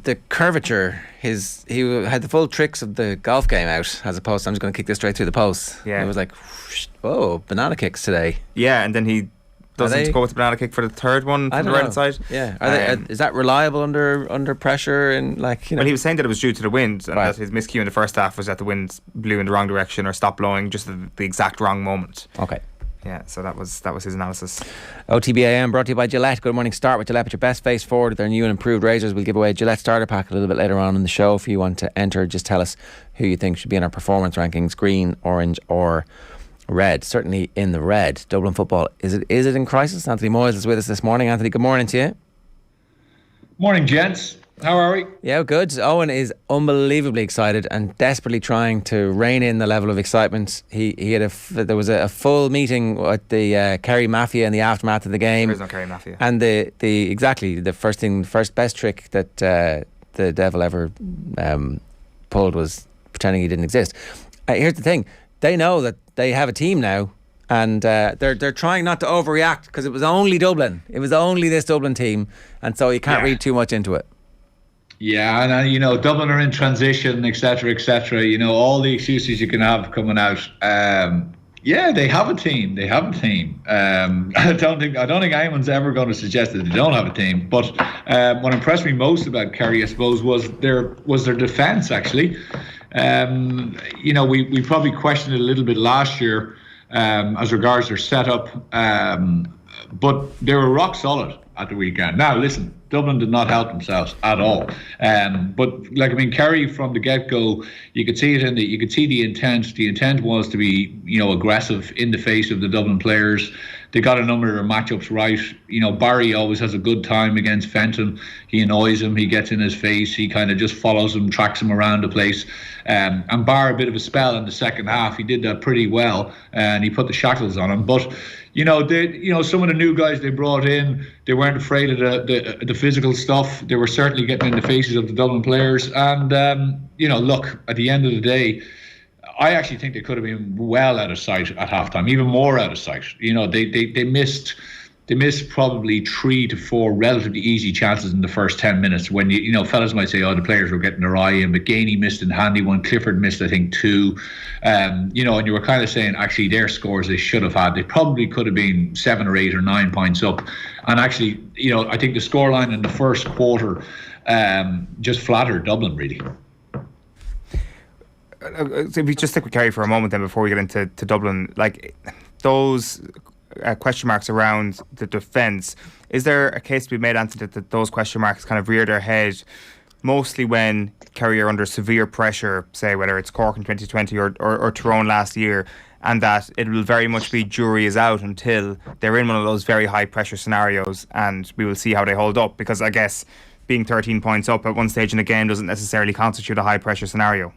The curvature, he had the full tricks of the golf game out, as opposed to I'm just going to kick this straight through the post. Yeah, it was like, whoa, banana kicks today. Yeah, and then he doesn't go with the banana kick for the third one from the right side. Yeah, is that reliable under pressure? And like, well, he was saying that it was due to the wind, and that his miscue in the first half was that the wind blew in the wrong direction or stopped blowing just at the exact wrong moment. Okay. Yeah, so that was his analysis. OTB AM brought to you by Gillette. Good morning. Start with Gillette. Put your best face forward with their new and improved razors. We'll give away a Gillette starter pack a little bit later on in the show. If you want to enter, just tell us who you think should be in our performance rankings: green, orange, or red. Certainly in the red. Dublin football, is it in crisis? Anthony Moyles is with us this morning. Anthony, good morning to you. Morning, gents. How are we? Yeah, good. Eoin is unbelievably excited and desperately trying to rein in the level of excitement. There was a full meeting with the Kerry Mafia in the aftermath of the game. There's no Kerry Mafia. And the first best trick that the devil ever pulled was pretending he didn't exist. Here's the thing: they know that they have a team now, and they're trying not to overreact because it was only Dublin. It was only this Dublin team, and so you can't read too much into it. Yeah, and Dublin are in transition, etc., etc. All the excuses you can have coming out. They have a team. I don't think anyone's ever going to suggest that they don't have a team. But what impressed me most about Kerry, I suppose, was their defence. Actually, we probably questioned it a little bit last year as regards their setup, but they were rock solid at the weekend. Now, listen, Dublin did not help themselves at all. But Kerry from the get-go, you could see it you could see the intent. The intent was to be, aggressive in the face of the Dublin players. They got a number of their matchups right. Barry always has a good time against Fenton. He annoys him. He gets in his face. He kind of just follows him, tracks him around the place. And bar a bit of a spell in the second half. He did that pretty well, and he put the shackles on him. But some of the new guys they brought in, they weren't afraid of the physical stuff. They were certainly getting in the faces of the Dublin players. And look, at the end of the day, I actually think they could have been well out of sight at halftime, even more out of sight. They missed probably 3 to 4 relatively easy chances in the first 10 minutes when fellas might say, the players were getting their eye in, but McGaney missed a handy one, Clifford missed I think 2, and you were kind of saying actually their scores they should have had, they probably could have been 7 or 8 or 9 points up, and actually I think the scoreline in the first quarter just flattered Dublin really. So if we just stick with Kerry for a moment then before we get into Dublin, like those question marks around the defence. Is there a case to be made, Anthony, that those question marks kind of rear their head mostly when Kerry are under severe pressure, say whether it's Cork in 2020 or Tyrone last year, and that it will very much be jury is out until they're in one of those very high pressure scenarios, and we will see how they hold up, because I guess being 13 points up at one stage in the game doesn't necessarily constitute a high pressure scenario.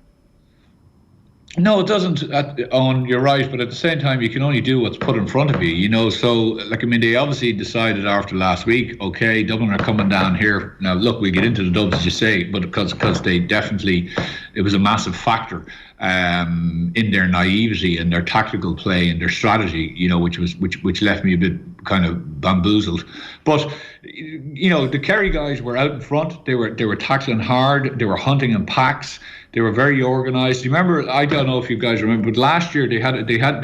No, it doesn't, Owen, you're right, but at the same time, you can only do what's put in front of you, you know. So, like, I mean, they obviously decided after last week, okay, Dublin are coming down here. Now, look, we get into the Dubs, as you say, but because they definitely, it was a massive factor in their naivety and their tactical play and their strategy, you know, which left me a bit kind of bamboozled. But, you know, the Kerry guys were out in front. They were tackling hard. They were hunting in packs. They were very organised. You remember? I don't know if you guys remember, but last year they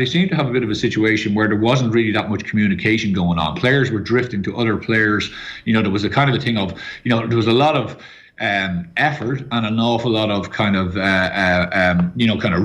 seemed to have a bit of a situation where there wasn't really that much communication going on. Players were drifting to other players. You know, there was a kind of a thing of, you know, there was a lot of effort and an awful lot of kind of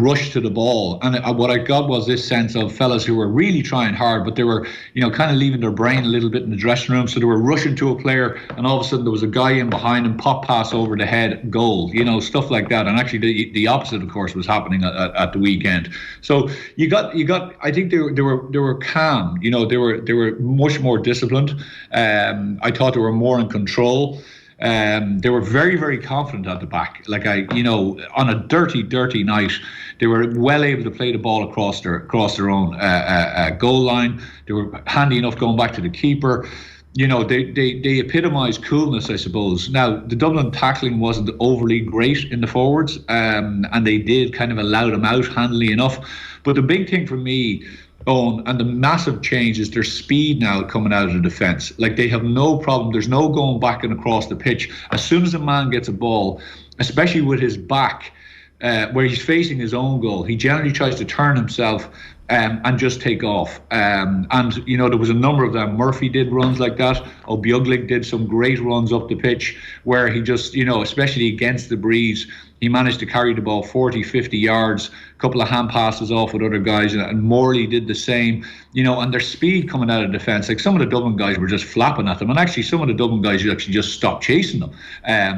rush to the ball, and what I got was this sense of fellas who were really trying hard, but they were, you know, kind of leaving their brain a little bit in the dressing room, so they were rushing to a player, and all of a sudden there was a guy in behind him, pop pass over the head, goal, you know, stuff like that. And actually the opposite, of course, was happening at the weekend. So you got I think they were calm, you know, they were much more disciplined. I thought they were more in control. They were very, very confident at the back. Like, on a dirty night, they were well able to play the ball across their own goal line. They were handy enough going back to the keeper. You know, they epitomised coolness, I suppose. Now, the Dublin tackling wasn't overly great in the forwards, and they did kind of allow them out handily enough. But the big thing for me, Owen, and the massive change is their speed now coming out of the defence. Like, they have no problem. There's no going back and across the pitch. As soon as a man gets a ball, especially with his back, where he's facing his own goal, he generally tries to turn himself and just take off. And, you know, there was a number of them. Murphy did runs like that. O'Buglig did some great runs up the pitch where he just, you know, especially against the breeze, he managed to carry the ball 40, 50 yards, a couple of hand passes off with other guys, and Morley did the same, you know, and their speed coming out of defence. Like, some of the Dublin guys were just flapping at them, and actually some of the Dublin guys actually just stopped chasing them.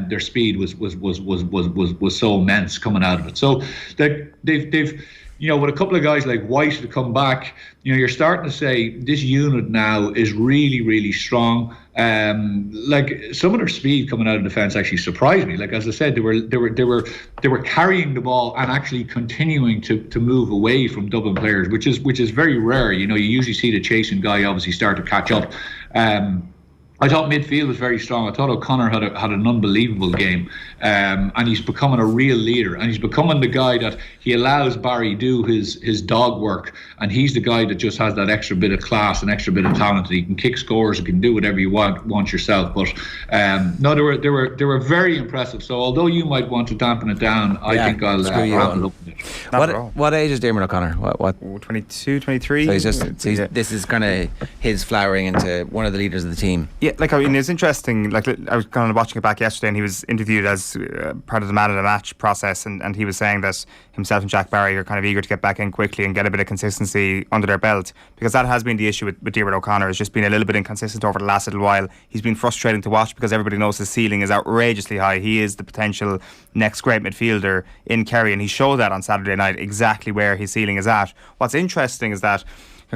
Their speed was so immense coming out of it. So they've you know, with a couple of guys like White to come back, you know, you're starting to say this unit now is really, really strong. Like, some of their speed coming out of defence actually surprised me. Like, as I said, they were carrying the ball and actually continuing to move away from Dublin players, which is very rare. You know, you usually see the chasing guy obviously start to catch up. I thought midfield was very strong. I thought O'Connor had an unbelievable game, and he's becoming a real leader, and he's becoming the guy that he allows Barry do his dog work, and he's the guy that just has that extra bit of class and extra bit of talent. He can kick scores, he can do whatever you want yourself. But no, they were very impressive. So although you might want to dampen it down, I think I'll wrap it up. What age is Diarmuid O'Connor? What 22, 23. So this is kind of his flowering into one of the leaders of the team. Yeah, like, I mean, it's interesting. Like, I was kind of watching it back yesterday, and he was interviewed as part of the man of the match process, and he was saying that himself and Jack Barry are kind of eager to get back in quickly and get a bit of consistency under their belt, because that has been the issue with Diarmuid O'Connor. Has just been a little bit inconsistent over the last little while. He's been frustrating to watch because everybody knows his ceiling is outrageously high. He is the potential next great midfielder in Kerry, and he showed that on Saturday night, exactly where his ceiling is at. What's interesting is that,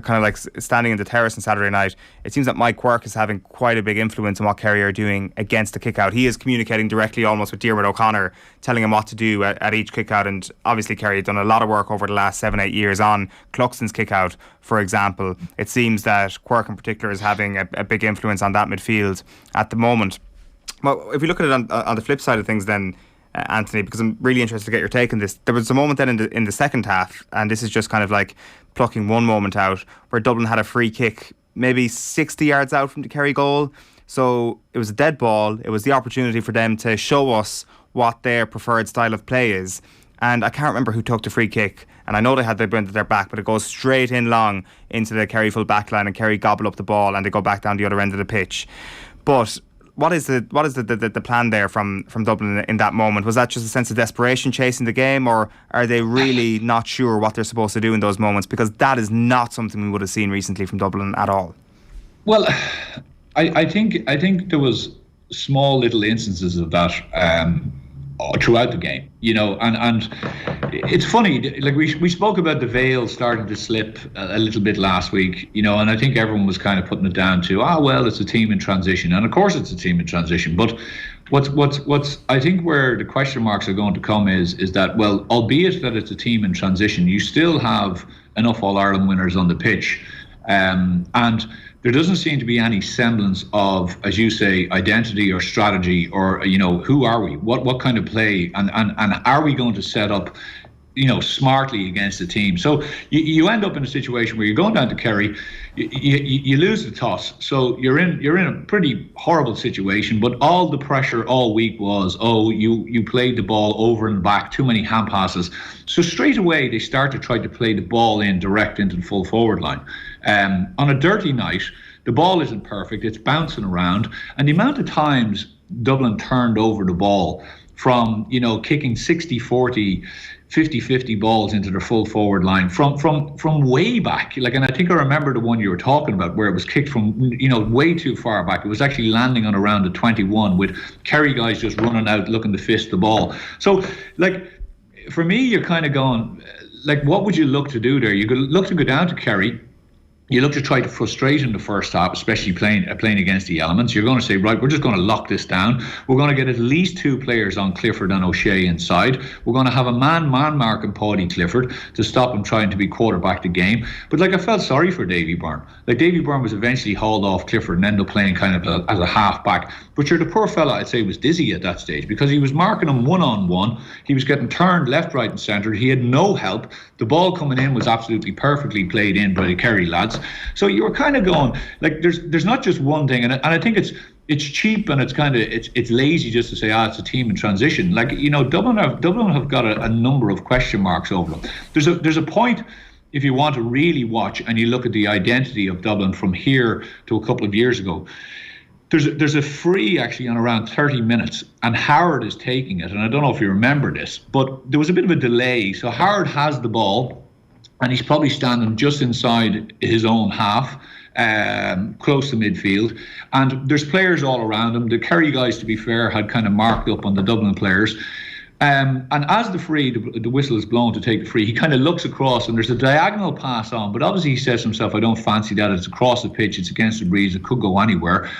kind of like standing in the terrace on Saturday night, it seems that Mike Quirke is having quite a big influence on what Kerry are doing against the kick out. He is communicating directly almost with Diarmuid O'Connor, telling him what to do at each kick out. And obviously Kerry have done a lot of work over the last 7-8 years on Cluxton's kick out, for example. It seems that Quirke in particular is having a big influence on that midfield at the moment. Well, if we look at it on the flip side of things then, Anthony, because I'm really interested to get your take on this. There was a moment then in the second half, and this is just kind of like plucking one moment out, where Dublin had a free kick maybe 60 yards out from the Kerry goal. So it was a dead ball. It was the opportunity for them to show us what their preferred style of play is. And I can't remember who took the free kick, and I know they had the wind at their back, but it goes straight in long into the Kerry full back line, and Kerry gobble up the ball and they go back down the other end of the pitch. But what is the plan there from Dublin in that moment? Was that just a sense of desperation chasing the game, or are they really not sure what they're supposed to do in those moments? Because that is not something we would have seen recently from Dublin at all. Well, I think there was small little instances of that throughout the game, and it's funny, like we spoke about the veil starting to slip a little bit last week, and I think everyone was kind of putting it down to, well, it's a team in transition, and of course it's a team in transition, but what's I think where the question marks are going to come is that, well, albeit that it's a team in transition, you still have enough All-Ireland winners on the pitch, and there doesn't seem to be any semblance of, as you say, identity or strategy, or who are we? What kind of play, and are we going to set up, smartly against the team? So you end up in a situation where you're going down to Kerry, you lose the toss, so you're in a pretty horrible situation. But all the pressure all week was, you played the ball over and back, too many hand passes. So straight away they start to try to play the ball in direct into the full forward line. On a dirty night, the ball isn't perfect, it's bouncing around, and the amount of times Dublin turned over the ball from, kicking 60-40, 50-50 balls into their full forward line from way back. And I think I remember the one you were talking about where it was kicked from, way too far back. It was actually landing on around the 21 with Kerry guys just running out looking to fist the ball. So, for me, you're kind of going, what would you look to do there? You could look to go down to Kerry. You look to try to frustrate in the first half, especially playing against the elements. You're going to say, right, we're just going to lock this down. We're going to get at least 2 players on Clifford and O'Shea inside. We're going to have a man marking Paudie Clifford to stop him trying to be quarterback the game. But I felt sorry for Davy Byrne. Davy Byrne was eventually hauled off Clifford and ended up playing kind of as a half-back. But the poor fella, I'd say, was dizzy at that stage because he was marking him one-on-one. He was getting turned left, right and centre. He had no help. The ball coming in was absolutely perfectly played in by the Kerry lads. So you were kind of going, there's not just one thing, and I think it's cheap and it's lazy just to say, it's a team in transition. Dublin have got a number of question marks over them. There's a point, if you want to really watch and you look at the identity of Dublin from here to a couple of years ago. There's a free actually on around 30 minutes, and Howard is taking it, and I don't know if you remember this, but there was a bit of a delay. So Howard has the ball, and he's probably standing just inside his own half, close to midfield, and there's players all around him. The Kerry guys, to be fair, had kind of marked up on the Dublin players. And as the whistle is blown to take the free, he kind of looks across and there's a diagonal pass on, but obviously he says to himself, I don't fancy that, it's across the pitch, it's against the breeze, it could go anywhere.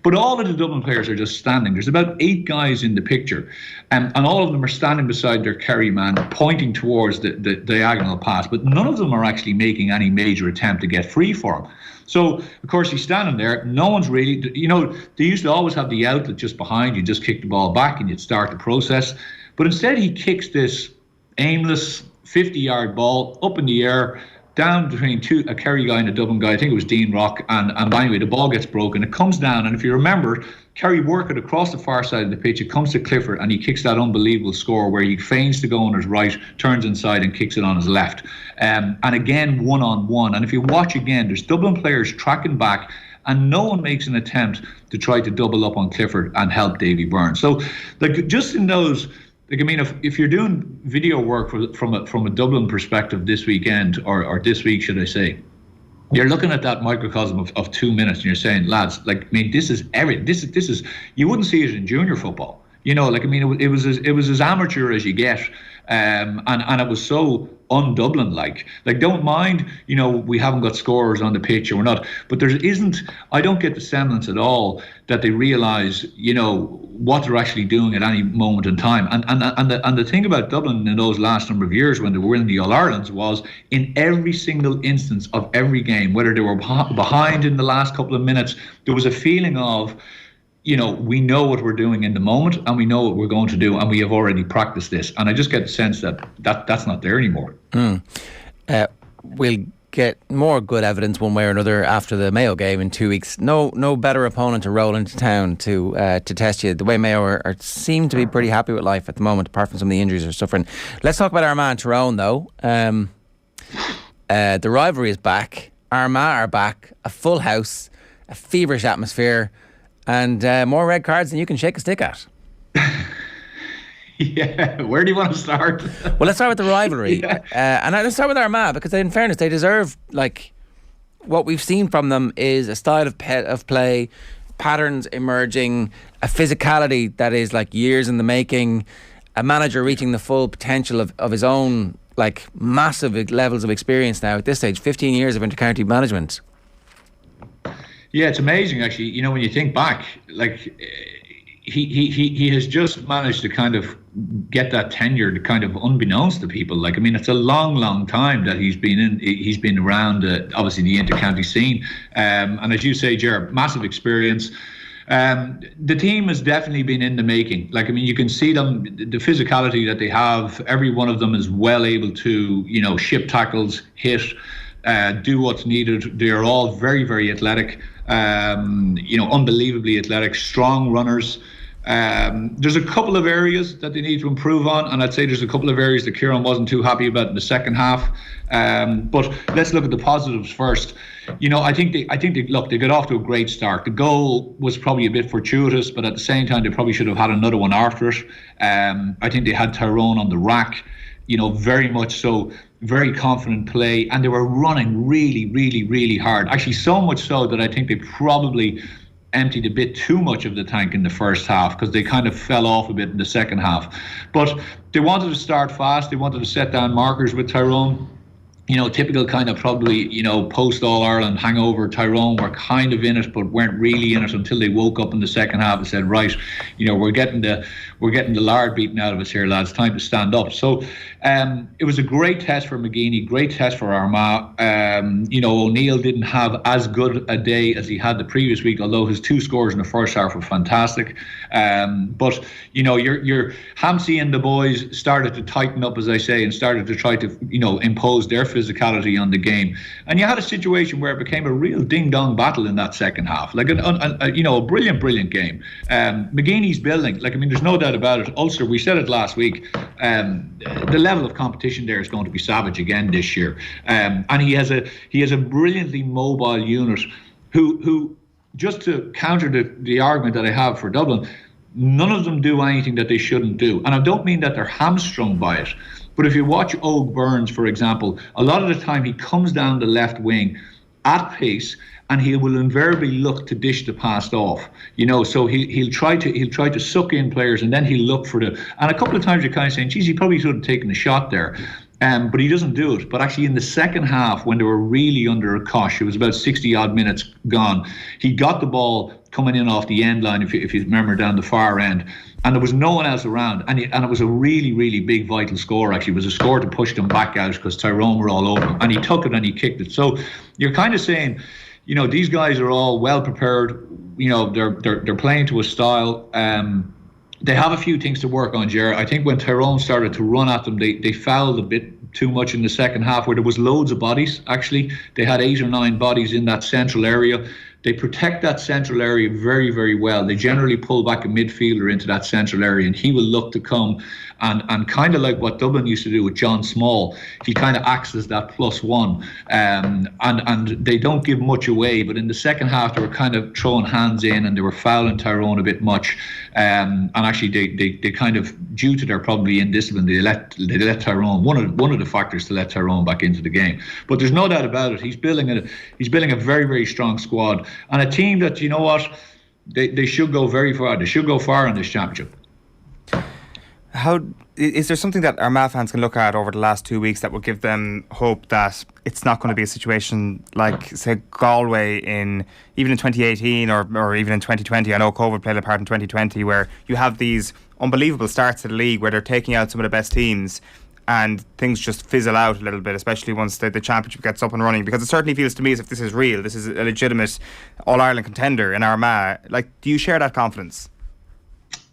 But all of the Dublin players are just standing. There's about 8 guys in the picture, and all of them are standing beside their Kerry man, pointing towards the diagonal pass, but none of them are actually making any major attempt to get free for him. So, of course, he's standing there. No one's really, they used to always have the outlet just behind you, just kick the ball back and you'd start the process. But instead he kicks this aimless 50-yard ball up in the air, down between a Kerry guy and a Dublin guy. I think it was Dean Rock. And anyway, the ball gets broken. It comes down. And if you remember, Kerry work it across the far side of the pitch. It comes to Clifford and he kicks that unbelievable score where he feigns to go on his right, turns inside and kicks it on his left. And again, one-on-one. And if you watch again, there's Dublin players tracking back and no one makes an attempt to try to double up on Clifford and help Davy Byrne. So, just in those... if you're doing video work from a Dublin perspective this weekend, or this week, should I say, you're looking at that microcosm of 2 minutes and you're saying, lads, this is everything. This is you wouldn't see it in junior football. It was as amateur as you get, and it was so un-Dublin-like. Don't mind, we haven't got scorers on the pitch or we're not, but I don't get the semblance at all that they realise, what they're actually doing at any moment in time. And the thing about Dublin in those last number of years when they were in the All-Irelands was in every single instance of every game, whether they were behind in the last couple of minutes, there was a feeling of, we know what we're doing in the moment and we know what we're going to do and we have already practiced this. And I just get the sense that's not there anymore. We'll get more good evidence one way or another after the Mayo game in 2 weeks. No better opponent to roll into town to test you. The way Mayo seem to be pretty happy with life at the moment, apart from some of the injuries they're suffering. Let's talk about Armagh and Tyrone though. The rivalry is back. Armagh are back. A full house. A feverish atmosphere. and more red cards than you can shake a stick at. Yeah, where do you want to start? Well, let's start with the rivalry. And let's start with Armagh, because in fairness, they deserve, like, what we've seen from them is a style of play, patterns emerging, a physicality that is like years in the making, a manager reaching the full potential of his own, like, massive levels of experience now at this stage, 15 years of inter-county management. Yeah, it's amazing, actually. You know, when you think back, like, he has just managed to kind of get that tenure to kind of unbeknownst to people. Like, I mean, it's a long time that he's been around, obviously, the inter-county scene. And as you say, Ger, massive experience. The team has definitely been in the making. Like, I mean, you can see them, the physicality that they have. Every one of them is well able to, you know, ship tackles, hit, do what's needed. They're all very, very athletic, you know, unbelievably athletic, strong runners. There's a couple of areas that they need to improve on, and I'd say there's a couple of areas that Kieran wasn't too happy about in the second half. But let's look at the positives first. You know, I think they got off to a great start. The goal was probably a bit fortuitous, but at the same time, they probably should have had another one after it. I think they had Tyrone on the rack, you know, very much so, very confident play, and they were running really hard. Actually, so much so that I think they probably emptied a bit too much of the tank in the first half, because they kind of fell off a bit in the second half. But they wanted to start fast. They wanted to set down markers with Tyrone. You know, typical kind of probably, you know, post All-Ireland hangover. Tyrone were kind of in it, but weren't really in it until they woke up in the second half and said, right, you know, we're getting the lard beaten out of us here, lads. Time to stand up. So it was a great test for McGeeney, great test for Armagh. You know, O'Neill didn't have as good a day as he had the previous week, although his 2 scores in the first half were fantastic. But, you know, your Hamsey and the boys started to tighten up, as I say, and started to try to, you know, impose their physicality on the game. And you had a situation where it became a real ding-dong battle in that second half. Like, you know, a brilliant game. McGeeney's building, like, I mean, there's no doubt about it. Ulster, we said it last week, the level of competition there is going to be savage again this year. And he has a brilliantly mobile unit who just to counter the argument that I have for Dublin, none of them do anything that they shouldn't do. And I don't mean that they're hamstrung by it, but if you watch Og Burns, for example, a lot of the time he comes down the left wing at pace, and he will invariably look to dish the pass off. You know, so he'll try to suck in players, and then he'll look for and a couple of times you're kind of saying, geez, he probably should have taken a shot there. But he doesn't do it. But actually in the second half, when they were really under a cosh, it was about 60 odd minutes gone, he got the ball coming in off the end line, if you remember, down the far end, and there was no one else around, and it was a really big vital score. Actually, it was a score to push them back out, because Tyrone were all over him, and he took it and he kicked it. So you're kind of saying, you know, these guys are all well prepared. You know, they're playing to a style. They have a few things to work on, Ger. I think when Tyrone started to run at them, they fouled a bit too much in the second half, where there was loads of bodies. Actually, they had 8 or 9 bodies in that central area. They protect that central area very well. They generally pull back a midfielder into that central area, and he will look to come and kind of like what Dublin used to do with John Small, he kind of acts as that +1. And they don't give much away, but in the second half they were kind of throwing hands in, and they were fouling Tyrone a bit much. And actually they kind of, due to their probably indiscipline, they let Tyrone, one of the factors to let Tyrone back into the game. But there's no doubt about it, he's building a very strong squad, and a team that, you know what, they should go very far. They should go far in this championship. How is there something that Armagh fans can look at over the last 2 weeks that will give them hope that it's not going to be a situation like, say, Galway even in 2018 or even in 2020? I know COVID played a part in 2020, where you have these unbelievable starts to the league where they're taking out some of the best teams, and things just fizzle out a little bit, especially once the championship gets up and running, because it certainly feels to me as if this is real. This is a legitimate All-Ireland contender in Armagh. Like, do you share that confidence?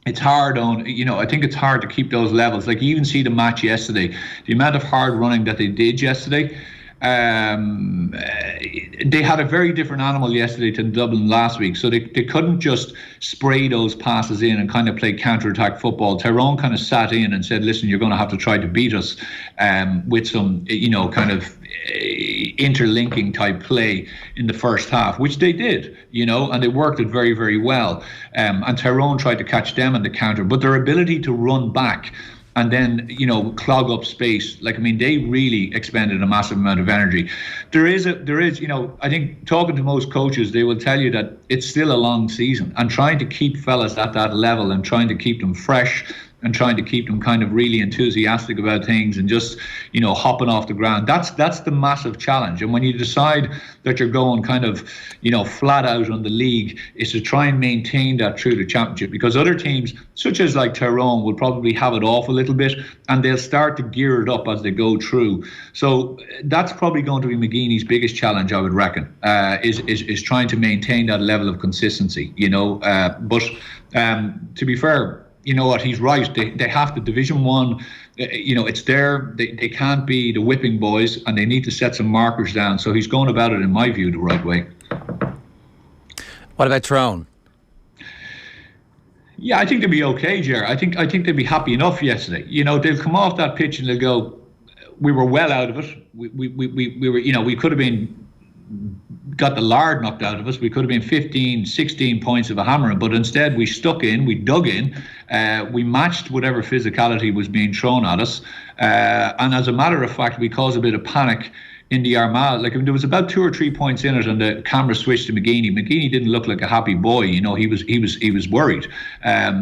It's hard I think it's hard to keep those levels. Like, you even see the match yesterday, the amount of hard running that they did yesterday. They had a very different animal yesterday to Dublin last week, so they couldn't just spray those passes in and kind of play counter-attack football. Tyrone kind of sat in and said, listen, you're going to have to try to beat us with some, kind of interlinking type play in the first half, which they did, and they worked it very, very well. And Tyrone tried to catch them on the counter, but their ability to run back and then, clog up space. They really expended a massive amount of energy. There is, I think talking to most coaches, they will tell you that it's still a long season, and trying to keep fellas at that level and trying to keep them fresh and trying to keep them kind of really enthusiastic about things and just, hopping off the ground. That's the massive challenge. And when you decide that you're going kind of, flat out on the league, is to try and maintain that through the championship, because other teams, such as like Tyrone, will probably have it off a little bit and they'll start to gear it up as they go through. So that's probably going to be McGeeney's biggest challenge, I would reckon, is trying to maintain that level of consistency, but to be fair, you know what, he's right. They have to, Division 1, it's there. They can't be the whipping boys, and they need to set some markers down. So he's going about it, in my view, the right way. What about Tyrone? Yeah, I think they'll be okay, Ger. I think they'll be happy enough yesterday. They'll come off that pitch and they'll go, we were well out of it. We were, we could have been got the lard knocked out of us. We could have been 15, 16 points of a hammering, but instead we stuck in, we dug in, we matched whatever physicality was being thrown at us, and as a matter of fact, we caused a bit of panic in the Armagh. There was about 2 or 3 points in it, and the camera switched to McGeeney. McGeeney didn't look like a happy boy. He was worried.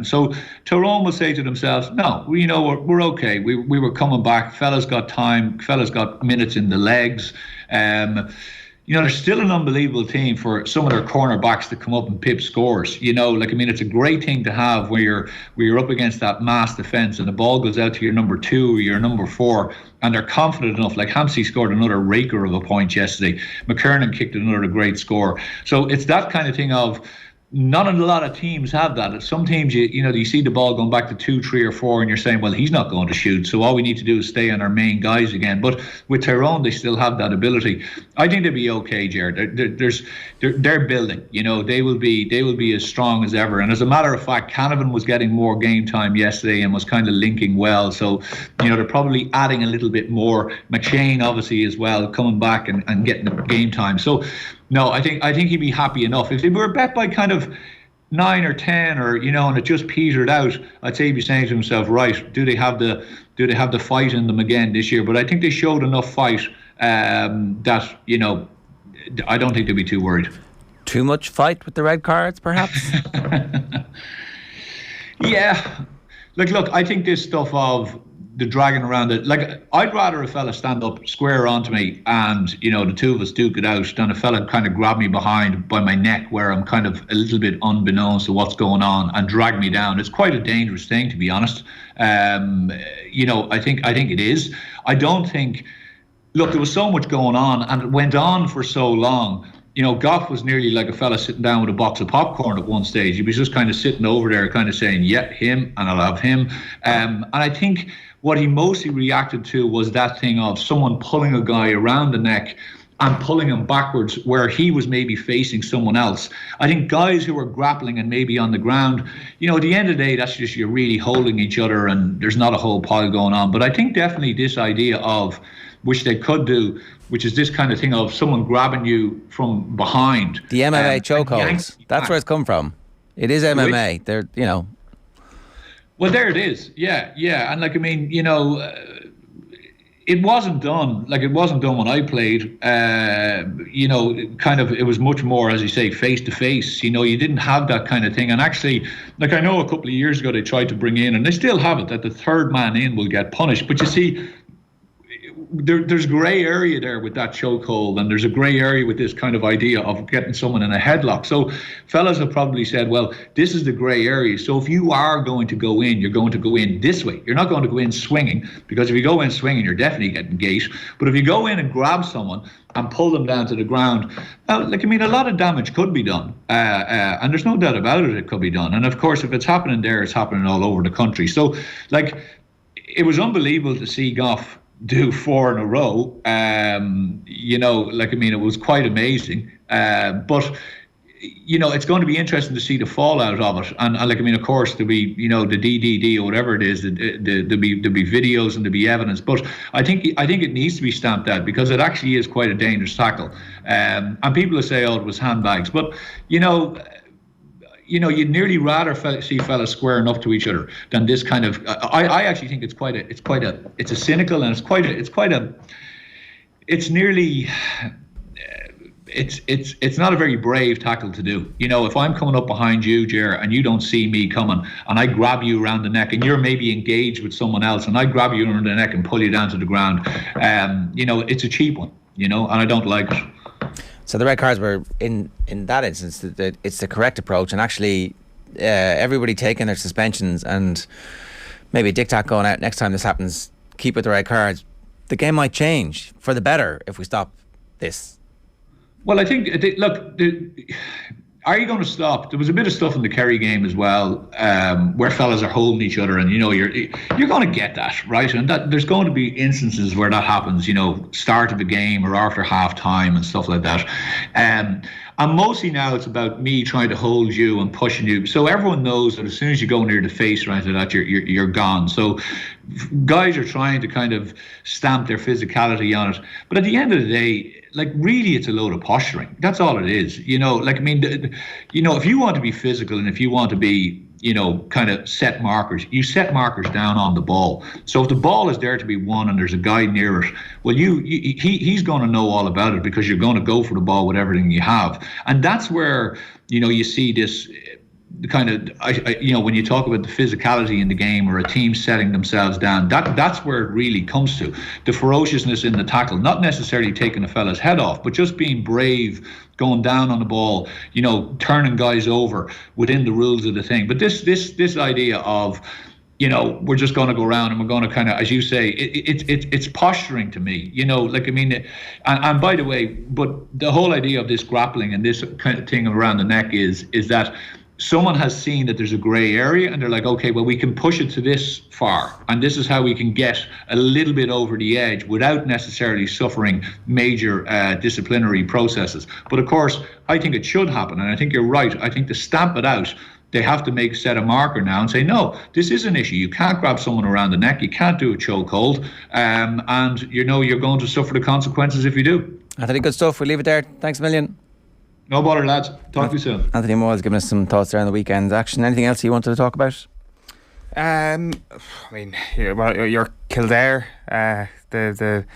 So Tyrone will say to themselves, "No, we're okay. We were coming back. Fellas got time. Fellas got minutes in the legs." They're still an unbelievable team for some of their cornerbacks to come up and pip scores. It's a great thing to have where you're up against that mass defence and the ball goes out to your number 2 or your number 4, and they're confident enough. Like Hampsey scored another raker of a point yesterday. McKernan kicked another great score. So it's that kind of thing of, not a lot of teams have that. Some teams, you see the ball going back to 2, 3 or 4 and you're saying, well, he's not going to shoot, so all we need to do is stay on our main guys again. But with Tyrone, they still have that ability. I think they'll be okay, Jared. They're building. They will be as strong as ever. And as a matter of fact, Canavan was getting more game time yesterday and was kind of linking well. So, they're probably adding a little bit more. McShane, obviously, as well, coming back and getting the game time. So, no, I think he'd be happy enough. If they were bet by kind of 9 or 10, or and it just petered out, I'd say he'd be saying to himself, right, do they have the fight in them again this year? But I think they showed enough fight that I don't think they'll be too worried. Too much fight with the red cards, perhaps. Yeah, look, I think this stuff of the dragging around it, I'd rather a fella stand up square onto me and the two of us duke it out than a fella kind of grab me behind by my neck where I'm kind of a little bit unbeknownst to what's going on and drag me down. It's quite a dangerous thing, to be honest. I think it is. I don't think, look, there was so much going on and it went on for so long. Goff was nearly like a fella sitting down with a box of popcorn at one stage. He was just kind of sitting over there kind of saying, yeah, him, and I'll have him. And I think what he mostly reacted to was that thing of someone pulling a guy around the neck and pulling him backwards where he was maybe facing someone else. I think guys who are grappling and maybe on the ground, at the end of the day, that's just you're really holding each other and there's not a whole pile going on. But I think definitely this idea of, which they could do, which is this kind of thing of someone grabbing you from behind. The MMA chokeholds. That's where it's come from. It is MMA. They're, Well, there it is. Yeah. And it wasn't done. It wasn't done when I played. It was much more, as you say, face to face. You didn't have that kind of thing. And actually, I know a couple of years ago they tried to bring in, and they still have it, that the third man in will get punished. But you see, there's grey area there with that chokehold, and there's a grey area with this kind of idea of getting someone in a headlock. So fellas have probably said, well, this is the grey area. So if you are going to go in, you're going to go in this way. You're not going to go in swinging, because if you go in swinging, you're definitely getting gate. But if you go in and grab someone and pull them down to the ground, a lot of damage could be done. And there's no doubt about it, it could be done. And of course, if it's happening there, it's happening all over the country. So, it was unbelievable to see Goff do 4 in a row. It was quite amazing. But it's going to be interesting to see the fallout of it. And like, I mean, of course, there'll be, the DDD or whatever it is, there'll be videos and there'll be evidence. But I think it needs to be stamped out, because it actually is quite a dangerous tackle. And people will say, oh, it was handbags. But, you'd nearly rather see fellas squaring up to each other than this kind of. I actually think it's a cynical, and it's not a very brave tackle to do. If I'm coming up behind you, Ger, and you don't see me coming, and I grab you around the neck, and you're maybe engaged with someone else, and I grab you around the neck and pull you down to the ground, it's a cheap one, and I don't like it. So the red cards were, in that instance, it's the correct approach, and actually everybody taking their suspensions and maybe a diktat going out next time this happens, keep with the red cards. The game might change for the better if we stop this. Well, I think, look, are you going to stop? There was a bit of stuff in the Kerry game as well, where fellas are holding each other, and you're going to get that, right? And that there's going to be instances where that happens, start of a game or after half time and stuff like that. And mostly now it's about me trying to hold you and pushing you, so everyone knows that as soon as you go near the face or anything like that, you're gone. So guys are trying to kind of stamp their physicality on it, but at the end of the day, like, really, it's a load of posturing. That's all it is. If you want to be physical and if you want to be, kind of set markers, you set markers down on the ball. So if the ball is there to be won and there's a guy near it, well, he's going to know all about it, because you're going to go for the ball with everything you have. And that's where, you see this kind of, when you talk about the physicality in the game, or a team setting themselves down, that's where it really comes to. The ferociousness in the tackle, not necessarily taking a fella's head off, but just being brave, going down on the ball, turning guys over within the rules of the thing. But this idea of, we're just going to go around and we're going to kind of, as you say, it's posturing to me, and by the way, but the whole idea of this grappling and this kind of thing around the neck is that someone has seen that there's a grey area, and they're like, okay, well, we can push it to this far, and this is how we can get a little bit over the edge without necessarily suffering major disciplinary processes. But of course, I think it should happen, and I think you're right. I think to stamp it out, they have to set a marker now and say, no, this is an issue. You can't grab someone around the neck. You can't do a chokehold, and you're going to suffer the consequences if you do. Anthony, good stuff. We'll leave it there. Thanks a million. No bother, lads. Talk to you soon. Anthony Moyles giving us some thoughts around the weekend's action. Anything else you wanted to talk about? Your Kildare, the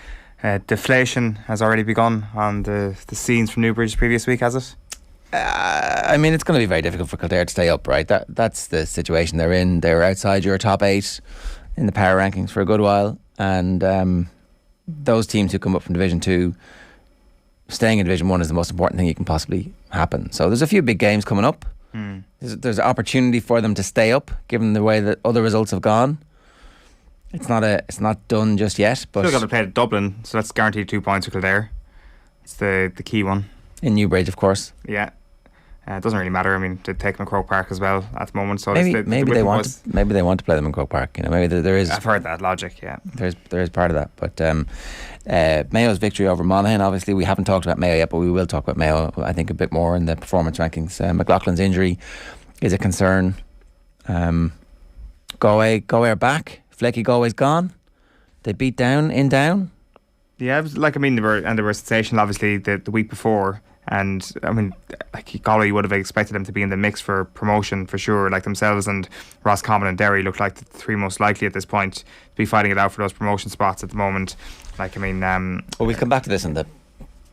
deflation has already begun on the scenes from Newbridge previous week, has it? It's going to be very difficult for Kildare to stay up, right? That's the situation they're in. They were outside your top 8 in the power rankings for a good while, and those teams who come up from Division 2, staying in Division 1 is the most important thing you can possibly happen. So there's a few big games coming up. There's an opportunity for them to stay up, given the way that other results have gone. It's not done just yet. But still got to play at Dublin, so that's guaranteed 2 points for Kildare. It's the key one. In Newbridge, of course. Yeah. It doesn't really matter. They take them at Croke Park as well at the moment. So maybe they want to play them in Croke Park. Maybe there is. I've heard that logic. Yeah, there is part of that. But Mayo's victory over Monaghan. Obviously, we haven't talked about Mayo yet, but we will talk about Mayo, I think, a bit more in the performance rankings. McLaughlin's injury is a concern. Galway are back. Flaky Galway's gone. They beat Down in Down. Yeah, they were sensational. Obviously, the week before. And Galway would have expected them to be in the mix for promotion for sure, like themselves and Roscommon and Derry look like the 3 most likely at this point to be fighting it out for those promotion spots at the moment. Well, we'll come back to this in the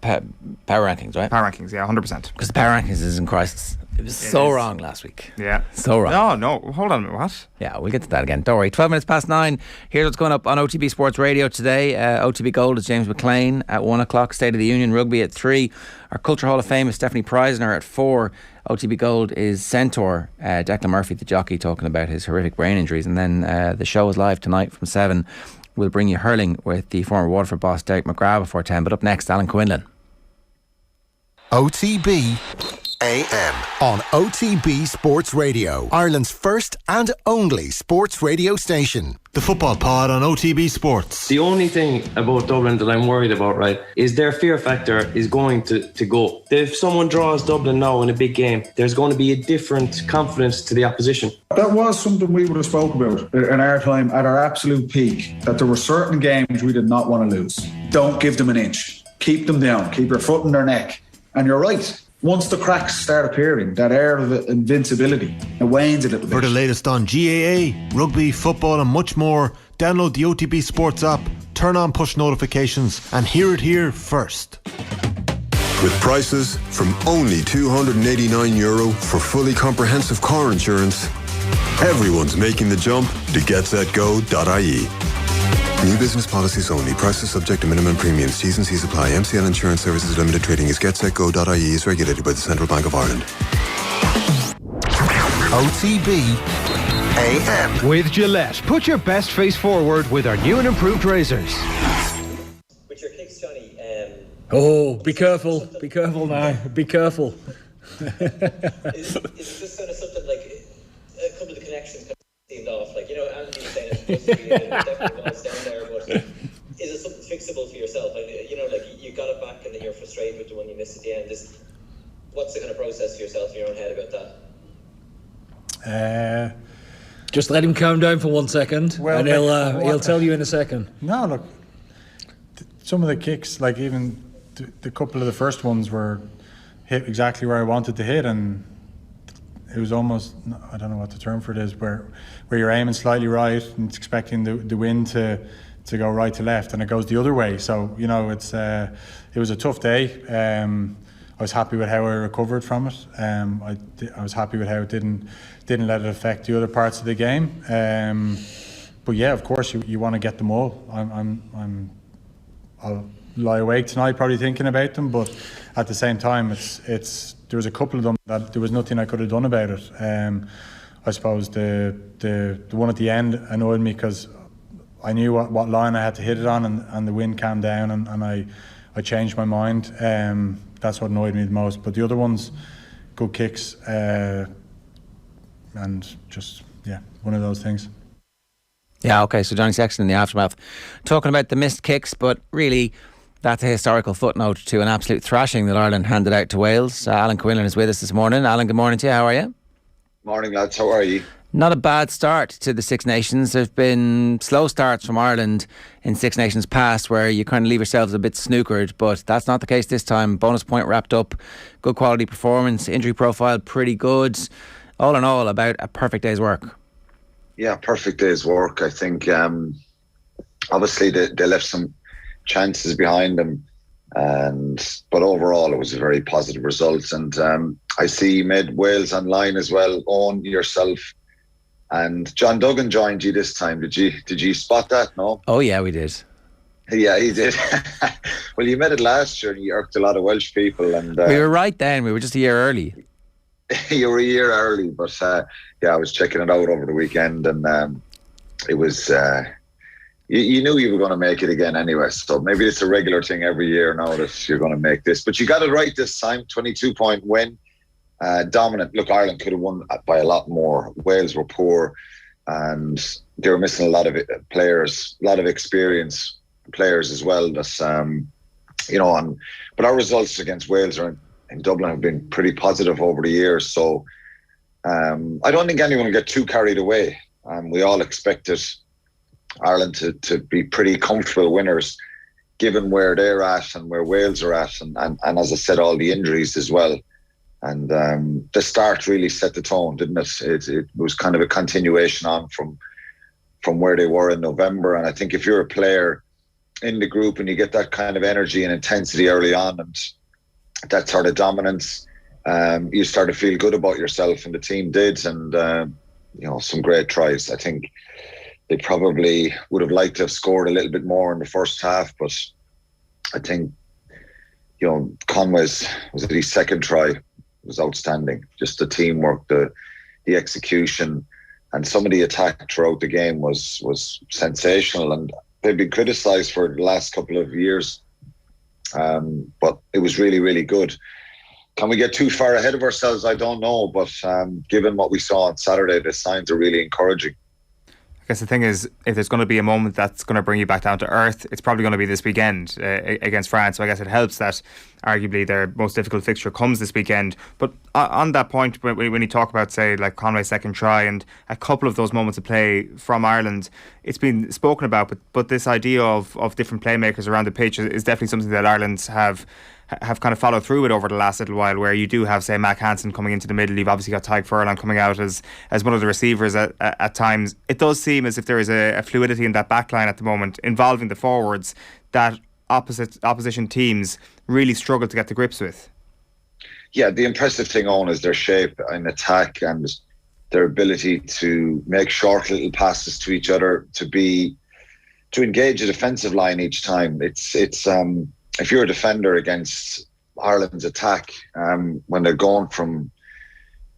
power rankings, right? Power rankings, yeah, 100%. Because the power rankings is in crisis. It was wrong last week. Yeah. So wrong. No, hold on, what? Yeah, we'll get to that again. Don't worry. 12 minutes past 9. Here's what's going up on OTB Sports Radio today. OTB Gold is James McLean at 1 o'clock. State of the Union Rugby at 3. Our Culture Hall of Fame is Stephanie Preisner at 4. OTB Gold is Centaur, Declan Murphy, the jockey, talking about his horrific brain injuries. And then the show is live tonight from 7. We'll bring you hurling with the former Waterford boss Derek McGrath before 10. But up next, Alan Quinlan. OTB AM. On OTB Sports Radio, Ireland's first and only sports radio station. The Football Pod on OTB Sports. The only thing about Dublin that I'm worried about, right, is their fear factor is going to go. If someone draws Dublin now in a big game, there's going to be a different confidence to the opposition. That was something we would have spoke about in our time at our absolute peak, that there were certain games we did not want to lose. Don't give them an inch. Keep them down. Keep your foot in their neck. And you're right. Once the cracks start appearing, that air of invincibility, it wanes a little bit. For the latest on GAA, rugby, football and much more, download the OTB Sports app, turn on push notifications and hear it here first. With prices from only €289 for fully comprehensive car insurance, everyone's making the jump to getsetgo.ie. New business policies only. Prices subject to minimum premiums. T's and C's apply. MCL Insurance Services Limited Trading is getsetgo.ie is regulated by the Central Bank of Ireland. OTB AM. With Gillette, put your best face forward with our new and improved razors. With your kicks, Johnny. Oh, be careful. Be careful now. Be careful. Is it just kind of something like a couple of the connections seemed off, like, you know, Andy was saying it's supposed to be definitely was down there, but is it something fixable for yourself? Like, you know, like you got it back and then you're frustrated with the one you missed at the end. What's the kind of process for yourself in your own head about that? Just let him calm down for 1 second, and he'll tell you in a second. No, look, some of the kicks, like even the couple of the first ones were hit exactly where I wanted to hit, and it was almost, I don't know what the term for it is, where you're aiming slightly right and expecting the wind to go right to left, and it goes the other way. So, you know, it was a tough day. I was happy with how I recovered from it. I was happy with how it didn't let it affect the other parts of the game. But yeah, of course, you want to get them all. I'll lie awake tonight probably thinking about them, but at the same time, there was a couple of them that there was nothing I could have done about it. I suppose the one at the end annoyed me because I knew what line I had to hit it on, and the wind calmed down, and I changed my mind. That's what annoyed me the most. But the other ones, good kicks, and just, yeah, one of those things. Yeah, okay, so Johnny Sexton in the aftermath talking about the missed kicks, but really that's a historical footnote to an absolute thrashing that Ireland handed out to Wales. Alan Quinlan is with us this morning. Alan, good morning to you. How are you? Morning, lads. How are you? Not a bad start to the Six Nations. There have been slow starts from Ireland in Six Nations past where you kind of leave yourselves a bit snookered, but that's not the case this time. Bonus point wrapped up, good quality performance, injury profile pretty good. All in all, about a perfect day's work. Yeah, perfect day's work. I think obviously they left some chances behind them, but overall it was a very positive result. And I see you made Wales online as well. Eoin, yourself, and John Duggan joined you this time. Did you spot that? No. Oh yeah, we did. Yeah, he did. Well, you met it last year and you irked a lot of Welsh people, and we were right then. We were just a year early. You were a year early, but yeah, I was checking it out over the weekend, and it was. You knew you were going to make it again anyway, so maybe it's a regular thing every year now that you're going to make this. But you got it right this time, 22-point win. Dominant. Look, Ireland could have won by a lot more. Wales were poor, and they were missing a lot of players, a lot of experienced players as well. That's, but our results against Wales in Dublin have been pretty positive over the years. So I don't think anyone will get too carried away. We all expected Ireland to be pretty comfortable winners, given where they're at and where Wales are at, and as I said, all the injuries as well. And the start really set the tone, didn't it? It was kind of a continuation on from where they were in November. And I think if you're a player in the group and you get that kind of energy and intensity early on and that sort of dominance, you start to feel good about yourself, and the team did. And some great tries. I think they probably would have liked to have scored a little bit more in the first half, but I think Conway's his second try was outstanding. Just the teamwork, the execution, and some of the attack throughout the game was sensational. And they've been criticised for the last couple of years, but it was really, really good. can we get too far ahead of ourselves? I don't know, but given what we saw on Saturday, the signs are really encouraging. I guess the thing is, if there's going to be a moment that's going to bring you back down to earth, it's probably going to be this weekend against France. So I guess it helps that arguably their most difficult fixture comes this weekend. But on that point, when you talk about, say, like Conway's second try and a couple of those moments of play from Ireland, it's been spoken about, but this idea of different playmakers around the pitch is definitely something that Ireland have kind of followed through with over the last little while, where you do have, say, Mac Hansen coming into the middle. You've obviously got Tadhg Furlong coming out as one of the receivers at times. It does seem as if there is a fluidity in that back line at the moment involving the forwards that opposition teams really struggle to get to grips with. Yeah, the impressive thing on is their shape in attack and their ability to make short little passes to each other, to engage a defensive line each time. It's if you're a defender against Ireland's attack, when they're going from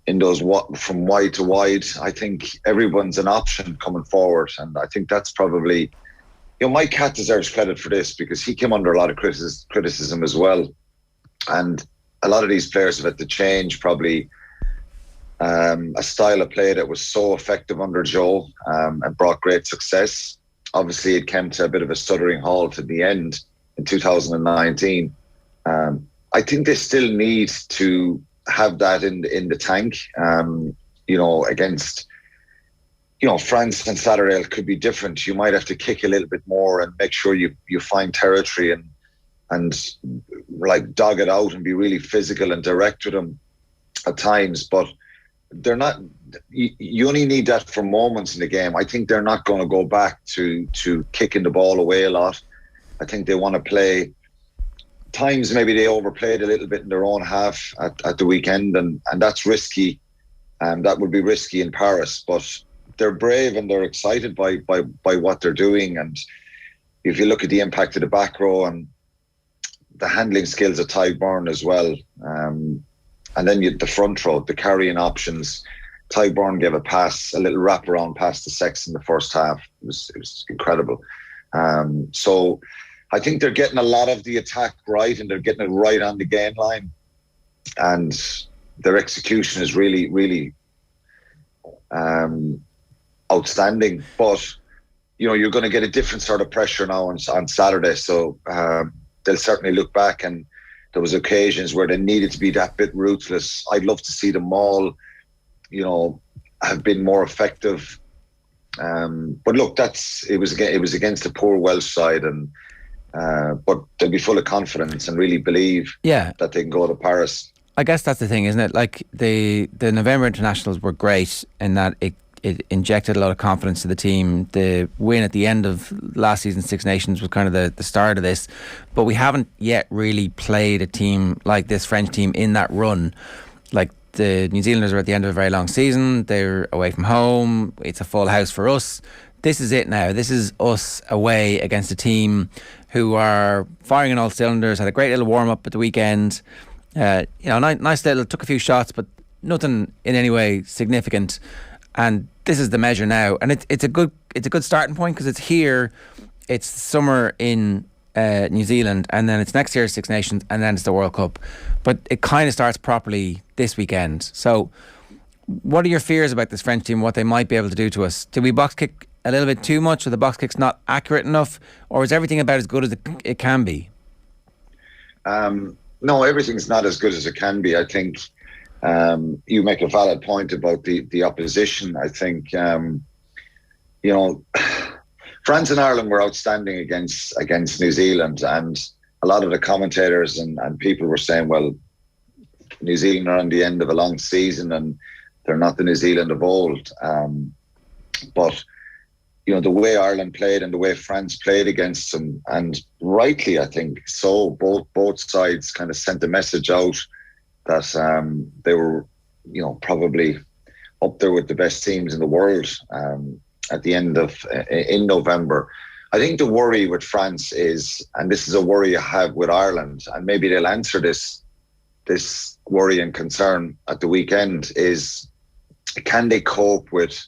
wide to wide, I think everyone's an option coming forward. And I think that's probably, Mike Catt deserves credit for this, because he came under a lot of criticism as well. And a lot of these players have had to change probably a style of play that was so effective under Joe and brought great success. Obviously, it came to a bit of a stuttering halt at the end in 2019. I think they still need to have that in the tank. Against France on Saturday, it could be different. You might have to kick a little bit more and make sure you find territory and like dog it out and be really physical and direct with them at times. But they're not. You only need that for moments in the game. I think they're not going to go back to kicking the ball away a lot. I think they want to play. Times maybe they overplayed a little bit in their own half at the weekend, and that's risky. That would be risky in Paris. But they're brave and they're excited by what they're doing. And if you look at the impact of the back row and the handling skills of Tadhg Byrne as well, and then the front row, the carrying options. Tadhg Byrne gave a little wraparound pass to Sexton in the first half. It was incredible. So I think they're getting a lot of the attack right, and they're getting it right on the game line, and their execution is really, really outstanding. But you're going to get a different sort of pressure now on Saturday, so they'll certainly look back, and there was occasions where they needed to be that bit ruthless. I'd love to see them all have been more effective. But look, it was against a poor Welsh side, and but they'll be full of confidence and really believe that they can go to Paris. I guess that's the thing, isn't it? Like the November internationals were great in that it injected a lot of confidence to the team. The win at the end of last season's Six Nations was kind of the start of this, but we haven't yet really played a team like this French team in that run. Like the New Zealanders are at the end of a very long season. They're away from home. It's a full house for us. This is it now. This is us away against a team who are firing on all cylinders. Had a great little warm up at the weekend. Nice little, took a few shots, but nothing in any way significant. And this is the measure now, and it's a good starting point, because it's here. It's summer in New Zealand, and then it's next year's Six Nations, and then it's the World Cup. But it kind of starts properly this weekend. So, what are your fears about this French team? What they might be able to do to us? Did we box kick a little bit too much, or the box kick's not accurate enough, or is everything about as good as it can be? No, everything's not as good as it can be. I think you make a valid point about the opposition. I think France and Ireland were outstanding against New Zealand, and a lot of the commentators and people were saying, well, New Zealand are on the end of a long season and they're not the New Zealand of old. But the way Ireland played and the way France played against them, and rightly, I think, so both sides kind of sent a message out that they were, probably up there with the best teams in the world at the end of in November. I think the worry with France is, and this is a worry I have with Ireland, and maybe they'll answer this worry and concern at the weekend, is can they cope with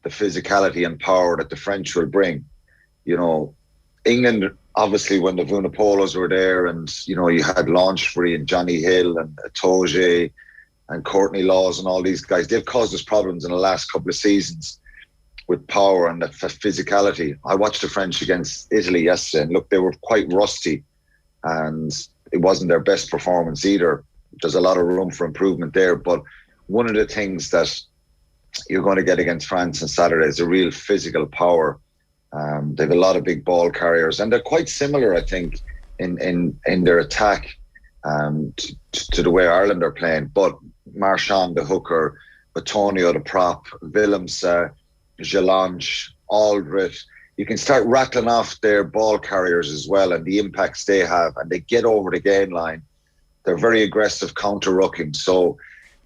the physicality and power that the French will bring? England obviously when the Vunapolos were there, and you know, you had Launchbury and Johnny Hill and Itoje and Courtney Laws and all these guys, they've caused us problems in the last couple of seasons with power and the physicality. I watched the French against Italy yesterday, and look, they were quite rusty, and it wasn't their best performance either. There's a lot of room for improvement there, but one of the things that you're going to get against France on Saturday is a real physical power. They have a lot of big ball carriers, and they're quite similar, I think, in their attack to the way Ireland are playing. But Marchand, the hooker, Antonio, the prop, Willems, Gelange, Aldred, you can start rattling off their ball carriers as well and the impacts they have, and they get over the gain line. They're very aggressive counter-rucking. So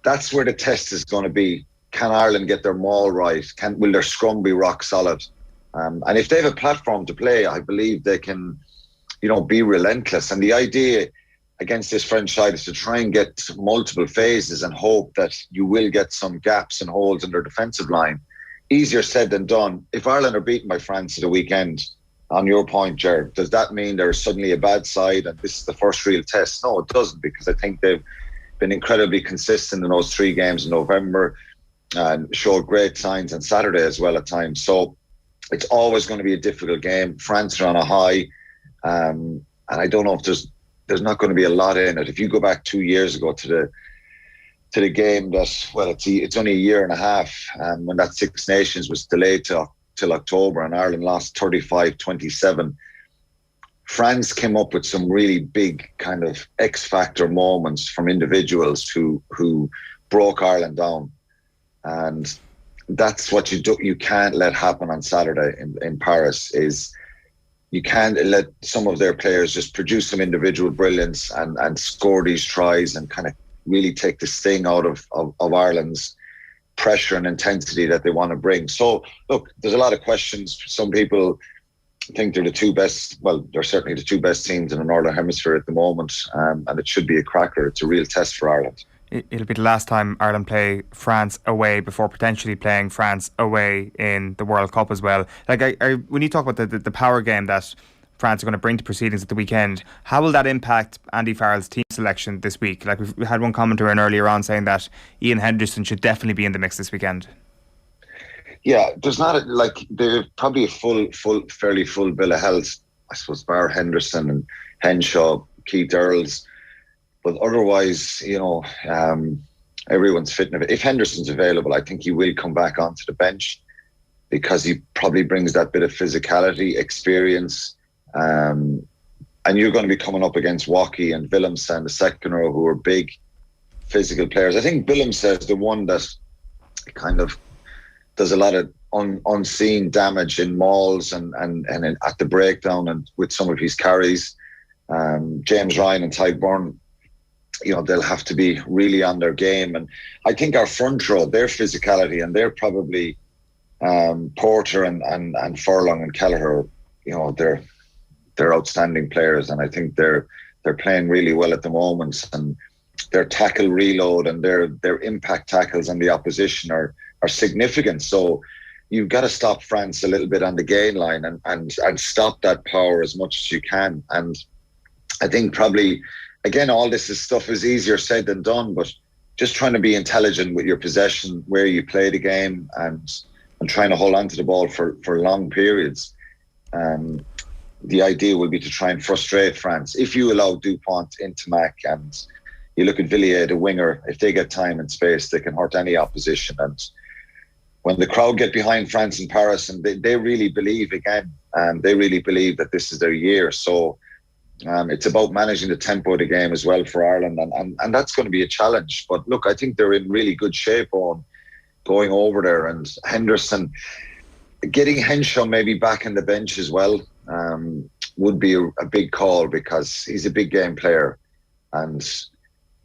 that's where the test is going to be. Can Ireland get their maul right? Will their scrum be rock solid? And if they have a platform to play, I believe they can, you know, be relentless. And the idea against this French side is to try and get multiple phases and hope that you will get some gaps and holes in their defensive line. Easier said than done. If Ireland are beaten by France at the weekend, on your point, Jared, does that mean they're suddenly a bad side and this is the first real test? No, it doesn't, because I think they've been incredibly consistent in those 3 games in November and showed great signs on Saturday as well at times. So it's always going to be a difficult game. France are on a high, and I don't know if there's not going to be a lot in it. If you go back 2 years ago to the game that, well, it's only a year and a half, when that Six Nations was delayed till October and Ireland lost 35-27. France came up with some really big kind of X-factor moments from individuals who broke Ireland down. And that's what you can't let happen on Saturday in Paris. Is you can't let some of their players just produce some individual brilliance and score these tries and kind of really take the sting out of Ireland's pressure and intensity that they want to bring. So, look, there's a lot of questions. Some people think they're the 2 best, well, they're certainly the 2 best teams in the Northern Hemisphere at the moment, and it should be a cracker. It's a real test for Ireland. It'll be the last time Ireland play France away before potentially playing France away in the World Cup as well. Like, when you talk about the power game that France are going to bring to proceedings at the weekend, how will that impact Andy Farrell's team selection this week? Like, we had one commenter in earlier on saying that Ian Henderson should definitely be in the mix this weekend. Yeah, there's not they're probably a fairly full bill of health, I suppose, bar Henderson and Henshaw, Keith Earls. But otherwise, you know, everyone's fit. If Henderson's available, I think he will come back onto the bench because he probably brings that bit of physicality, experience. And you're going to be coming up against Waukee and Willems and the second row, who are big physical players. I think Willems is the one that kind of does a lot of unseen damage in mauls and at the breakdown and with some of his carries. James Ryan and Ty Byrne, you know, they'll have to be really on their game. And I think our front row, their physicality, and they're probably Porter and Furlong and Kelleher, you know, they're outstanding players, and I think they're playing really well at the moment. And their tackle reload and their impact tackles on the opposition are significant. So you've got to stop France a little bit on the gain line and stop that power as much as you can. And I think probably, again, all this stuff is easier said than done, but just trying to be intelligent with your possession, where you play the game, and trying to hold on to the ball for long periods. The idea will be to try and frustrate France. If you allow Dupont into Mac and you look at Villiers, the winger, if they get time and space, they can hurt any opposition. And when the crowd get behind France in Paris, and they really believe again, they really believe that this is their year. So it's about managing the tempo of the game as well for Ireland, and that's going to be a challenge. But look, I think they're in really good shape on going over there. And Henderson, getting Henshaw maybe back in the bench as well would be a big call, because he's a big game player and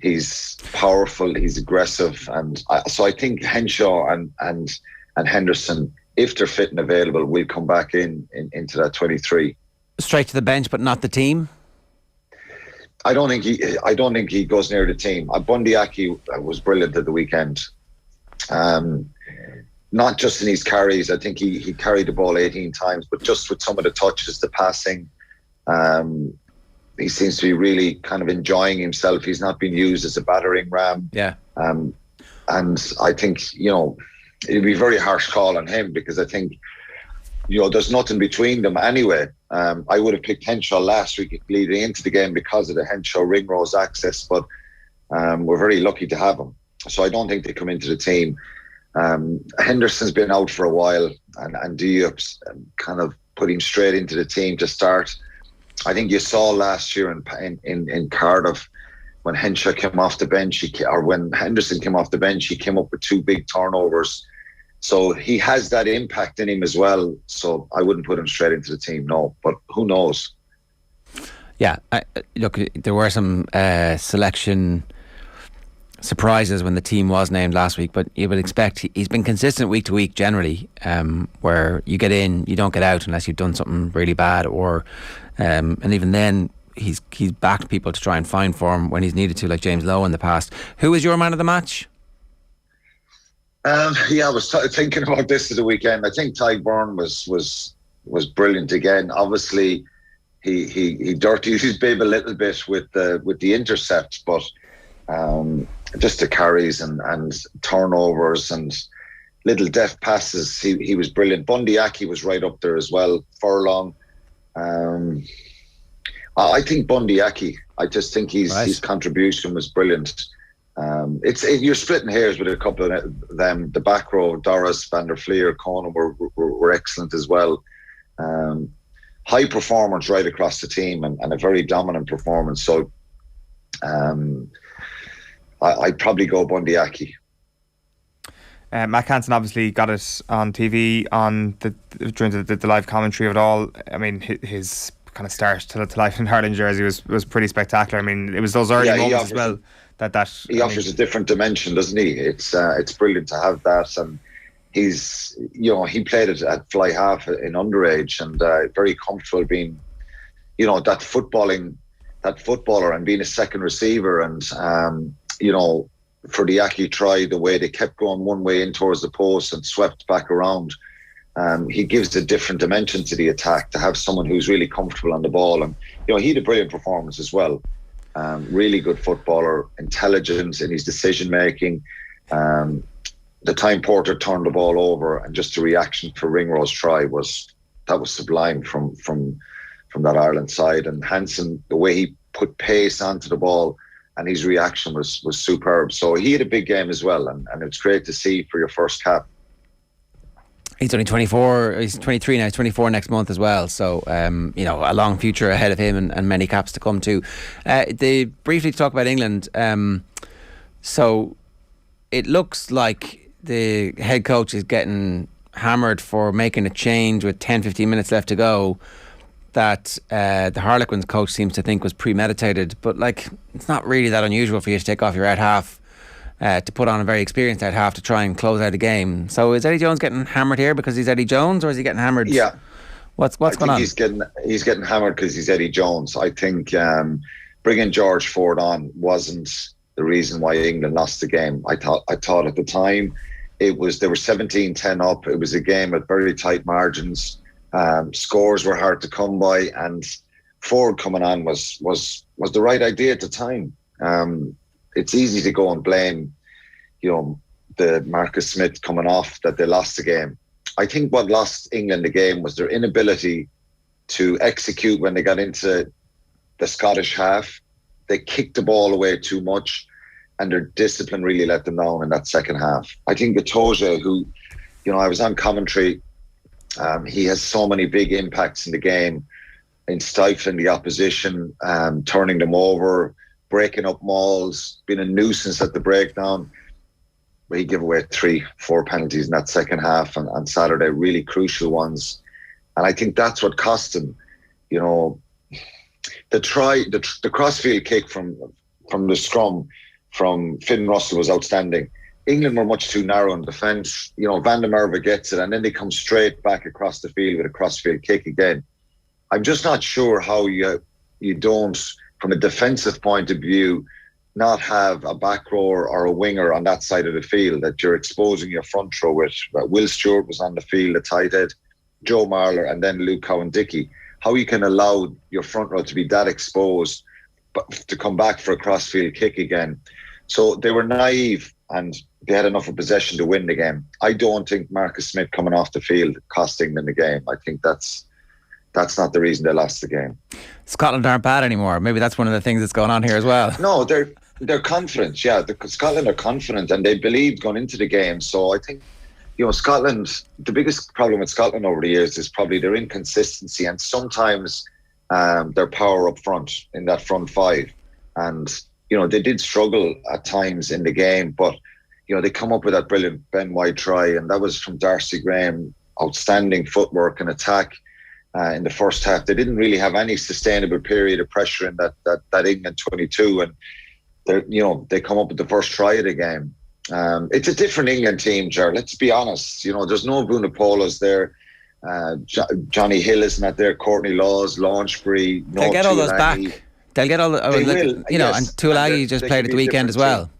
he's powerful, he's aggressive, and so I think Henshaw and Henderson, if they're fit and available, will come back into that 23. Straight to the bench, but not the team. I don't think he goes near the team. Bundyaki was brilliant at the weekend. Not just in his carries. I think he carried the ball 18 times, but just with some of the touches, the passing, He seems to be really kind of enjoying himself. He's not being used as a battering ram. Yeah. And I think, it'd be a very harsh call on him, because I think, there's nothing between them anyway. I would have picked Henshaw last week leading into the game because of the Henshaw Ringrose access, but we're very lucky to have him. So I don't think they come into the team. Henderson's been out for a while, and Diop's kind of put him straight into the team to start. I think you saw last year in Cardiff, when Henshaw came off the bench, when Henderson came off the bench, he came up with 2 big turnovers. So he has that impact in him as well. So I wouldn't put him straight into the team, no. But who knows? Yeah, look, there were some selection surprises when the team was named last week, but you would expect he's been consistent week to week generally, where you get in, you don't get out unless you've done something really bad, or and even then he's backed people to try and find form when he's needed to, like James Lowe in the past. Who was your man of the match? I was thinking about this at the weekend. I think Ty Byrne was brilliant again. Obviously, he dirtied his bib a little bit with the intercepts, but just the carries and turnovers and little deft passes, he was brilliant. Bundy Aki was right up there as well. Furlong. I think Bundy Aki. I just think his contribution was brilliant. You're splitting hairs with a couple of them. The back row, Doris, Van der Fleer, Conan were excellent as well. High performance right across the team, and a very dominant performance. So I'd probably go Bundy Aki. Matt Hansen obviously got it on TV during the live commentary of it all. I mean, his kind of start to life in Hurling jersey was pretty spectacular. I mean, it was those early moments as well that he offers a different dimension, doesn't he? It's brilliant to have that, and he's he played it at fly half in underage, and very comfortable being that footballer and being a second receiver, and for the Aki try, the way they kept going one way in towards the post and swept back around. He gives a different dimension to the attack, to have someone who's really comfortable on the ball. And he had a brilliant performance as well. Really good footballer, intelligence in his decision making. The time Porter turned the ball over, and just the reaction for Ringrose try was sublime from that Ireland side. And Hansen, the way he put pace onto the ball and his reaction was superb. So he had a big game as well, and it's great to see for your first cap. He's only 24. He's 23 now. He's 24 next month as well. So, a long future ahead of him, and many caps to come too. Briefly to talk about England. So, it looks like the head coach is getting hammered for making a change with 10-15 minutes left to go, that the Harlequins coach seems to think was premeditated. But, it's not really that unusual for you to take off your out half to put on a very experienced out half to try and close out a game. So is Eddie Jones getting hammered here because he's Eddie Jones, or is he getting hammered? Yeah. What's going on? He's getting hammered because he's Eddie Jones. I think bringing George Ford on wasn't the reason why England lost the game. I thought at the time they were 17-10 up. It was a game at very tight margins. Scores were hard to come by, and Ford coming on was the right idea at the time. It's easy to go and blame, the Marcus Smith coming off, that they lost the game. I think what lost England the game was their inability to execute when they got into the Scottish half. They kicked the ball away too much, and their discipline really let them down in that second half. I think Itoje, who, I was on commentary, he has so many big impacts in the game, in stifling the opposition, turning them over, breaking up mauls, being a nuisance at the breakdown. But he gave away 3-4 penalties in that second half on Saturday, really crucial ones. And I think that's what cost him. The crossfield kick from the scrum from Finn Russell was outstanding. England were much too narrow in defence. Van der Merwe gets it, and then they come straight back across the field with a crossfield kick again. I'm just not sure how you don't, from a defensive point of view, not have a back rower or a winger on that side of the field that you're exposing your front row with. Will Stewart was on the field, the tight head, Joe Marler, and then Luke Cowan-Dickey. how you can allow your front row to be that exposed, but to come back for a crossfield kick again. So they were naive and they had enough of possession to win the game. I don't think Marcus Smith coming off the field cost England the game. I think that's not the reason they lost the game. Scotland aren't bad anymore. Maybe that's one of the things that's going on here as well. No, they're confident. Yeah, Scotland are confident and they believed going into the game. So I think, Scotland, the biggest problem with Scotland over the years is probably their inconsistency and sometimes their power up front in that front five. And, they did struggle at times in the game, but, they come up with that brilliant Ben White try, and that was from Darcy Graham. Outstanding footwork and attack in the first half. They didn't really have any sustainable period of pressure in that England 22, and they come up with the first try of the game. It's a different England team, Ger. Let's be honest. there's no Vunipolas there. Johnny Hill isn't at there. Courtney Laws, Launchbury. They'll get all those back. They'll get all the... and Tuilagi just played at the weekend as well.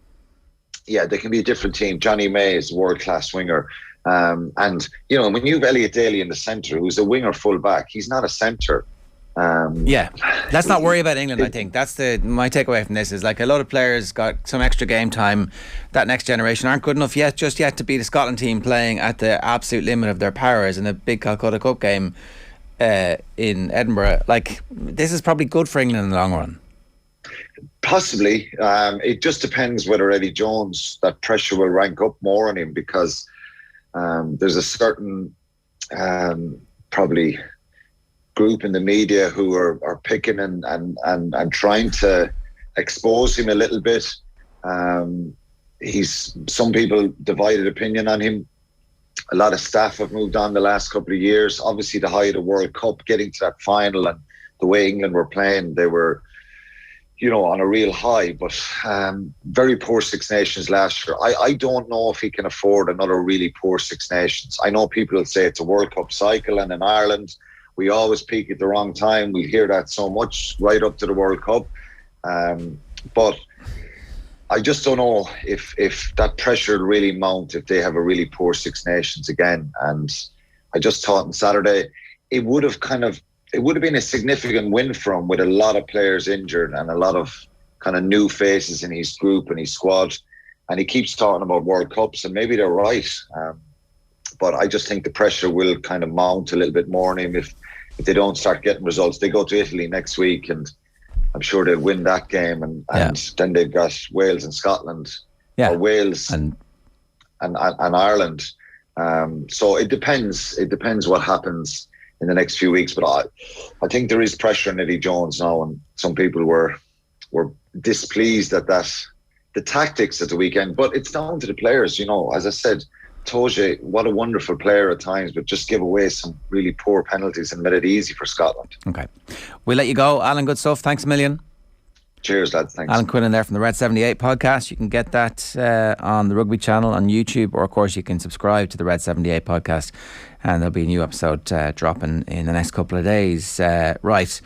Yeah, they can be a different team. Johnny May is a world-class winger. And, when you have Elliot Daly in the centre, who's a winger full-back, he's not a centre. Let's not worry about England. I think that's my takeaway from this is a lot of players got some extra game time. That next generation aren't good enough yet to beat a Scotland team playing at the absolute limit of their powers in a big Calcutta Cup game in Edinburgh. This is probably good for England in the long run. Possibly. It just depends whether Eddie Jones, that pressure will rank up more on him, because there's a certain probably group in the media who are picking and trying to expose him a little bit. Some people divided opinion on him. A lot of staff have moved on the last couple of years. Obviously, the height of World Cup, getting to that final, and the way England were playing, they were, on a real high. But very poor Six Nations last year. I don't know if he can afford another really poor Six Nations. I know people will say it's a World Cup cycle, and in Ireland, we always peak at the wrong time. We hear that so much right up to the World Cup. But I just don't know if that pressure will really mount if they have a really poor Six Nations again. And I just thought on Saturday, it would have been a significant win for him, with a lot of players injured and a lot of kind of new faces in his group and his squad. And he keeps talking about World Cups, and maybe they're right. But I just think the pressure will kind of mount a little bit more on him if they don't start getting results. They go to Italy next week, and I'm sure they'll win that game. And then they've got Wales and Scotland, or Wales and Ireland. So it depends. It depends what happens in the next few weeks. But I think there is pressure on Eddie Jones now, and some people were displeased at the tactics at the weekend. But it's down to the players, as I said. Toje, what a wonderful player at times, but just give away some really poor penalties and made it easy for Scotland. Okay. We'll let you go. Alan, good stuff. Thanks a million. Cheers, lads. Thanks. Alan Quinlan there from the Red 78 podcast. You can get that on the Rugby channel on YouTube, or of course you can subscribe to the Red 78 podcast, and there'll be a new episode dropping in the next couple of days. Right.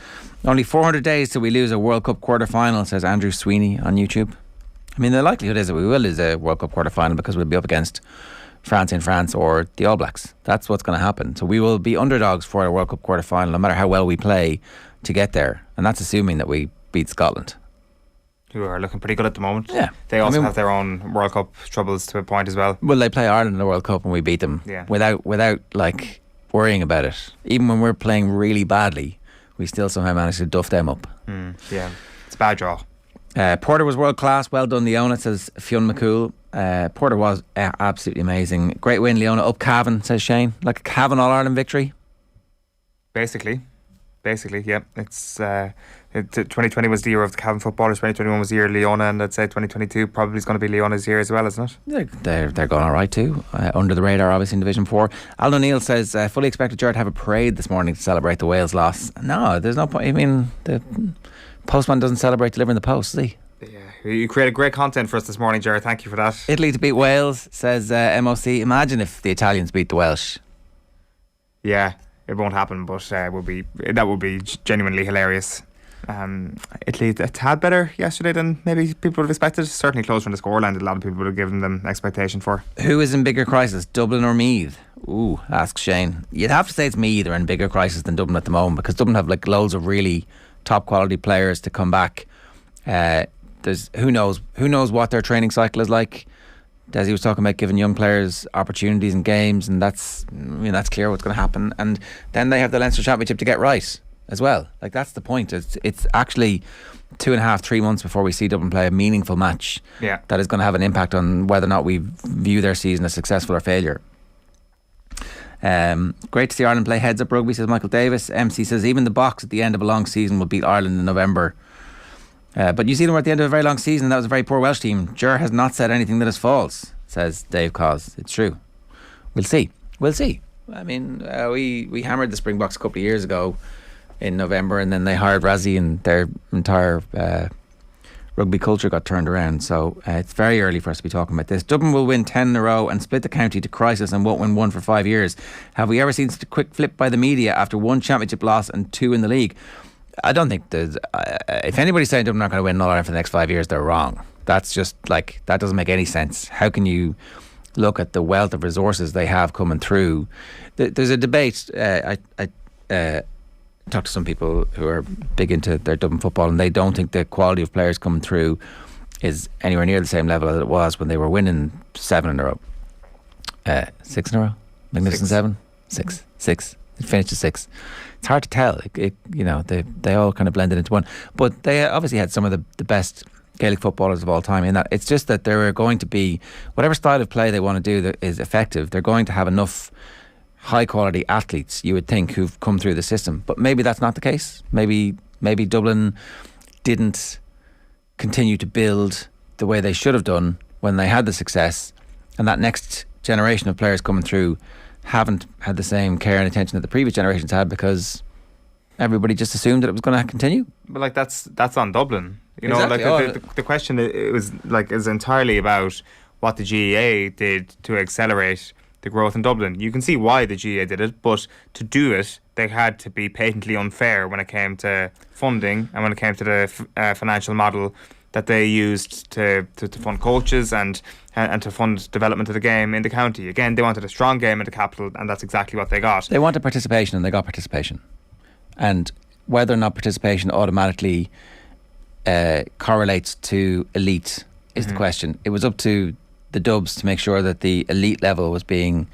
Only 400 days till we lose a World Cup quarter-final, says Andrew Sweeney on YouTube. I mean, the likelihood is that we will lose a World Cup quarter-final because we'll be up against France in France or the All Blacks. That's what's going to happen. So we will be underdogs for a World Cup quarter final, no matter how well we play to get there. And that's assuming that we beat Scotland, who are looking pretty good at the moment. Yeah. They also have their own World Cup troubles to a point as well. Well, they play Ireland in the World Cup and we beat them without worrying about it. Even when we're playing really badly, we still somehow manage to duff them up. Yeah, it's a bad draw. Porter was world class. Well done, Leona, says Fionn McCool. Porter was absolutely amazing. Great win, Leona. Up Cavan, says Shane. Like a Cavan All-Ireland victory. Basically, yeah. It's 2020 was the year of the Cavan footballers. 2021 was the year of Leona, and I'd say 2022 probably is going to be Leona's year as well, isn't it? They're going all right too. Under the radar, obviously, in Division 4. Alan O'Neill says, fully expected Jared to have a parade this morning to celebrate the Wales loss. No, there's no point. I mean, the postman doesn't celebrate delivering the post, does he? Yeah, you created great content for us this morning, Jared. Thank you for that. Italy to beat Wales, says MOC. Imagine if the Italians beat the Welsh. Yeah, it won't happen, but that would be genuinely hilarious. Italy a tad better yesterday than maybe people would have expected. Certainly closer in the scoreline than a lot of people would have given them expectation for. Who is in bigger crisis, Dublin or Meath? Ooh, asks Shane. You'd have to say it's Meath are in bigger crisis than Dublin at the moment, because Dublin have like loads of really top quality players to come back. There's who knows what their training cycle is like. Desi was talking about giving young players opportunities in games, and that's clear what's going to happen. And then they have the Leinster Championship to get right as well. Like, that's the point. It's actually 2.5-3 months before we see Dublin play a meaningful match. Yeah. That is going to have an impact on whether or not we view their season as successful or failure. Great to see Ireland play heads up rugby, says Michael Davis. MC says even the Box at the end of a long season will beat Ireland in November. But New Zealand were at the end of a very long season, and that was a very poor Welsh team. Ger has not said anything that is false, says Dave Cos. It's true. We'll see. I mean, we hammered the Springboks a couple of years ago in November, and then they hired Razzie, and their entire rugby culture got turned around. So it's very early for us to be talking about this. Dublin will win 10 in a row and split the county to crisis and won't win one for 5 years. Have we ever seen such a quick flip by the media after one championship loss and 2 in the league? I don't think there's... if anybody's saying Dublin are not going to win All Ireland for the next 5 years, they're wrong. That's just like... that doesn't make any sense. How can you look at the wealth of resources they have coming through? There's a debate. I talked to some people who are big into their Dublin football, and they don't think the quality of players coming through is anywhere near the same level as it was when they were winning 7 in a row. 6 in a row? Magnificent 7? 6. It finished at 6. It's hard to tell. They all kind of blended into one. But they obviously had some of the best Gaelic footballers of all time in that. It's just that there are going to be, whatever style of play they want to do that is effective, they're going to have enough high quality athletes, you would think, who've come through the system. But maybe that's not the case. Maybe Dublin didn't continue to build the way they should have done when they had the success, and that next generation of players coming through haven't had the same care and attention that the previous generations had, because everybody just assumed that it was going to continue. But like that's on Dublin, Exactly. The question is entirely about what the GAA did to accelerate the growth in Dublin. You can see why the GAA did it, but to do it, they had to be patently unfair when it came to funding and when it came to the financial model that they used to fund coaches and to fund development of the game in the county. Again, they wanted a strong game in the capital, and that's exactly what they got. They wanted participation, and they got participation. And whether or not participation automatically correlates to elite is the question. It was up to the Dubs to make sure that the elite level was being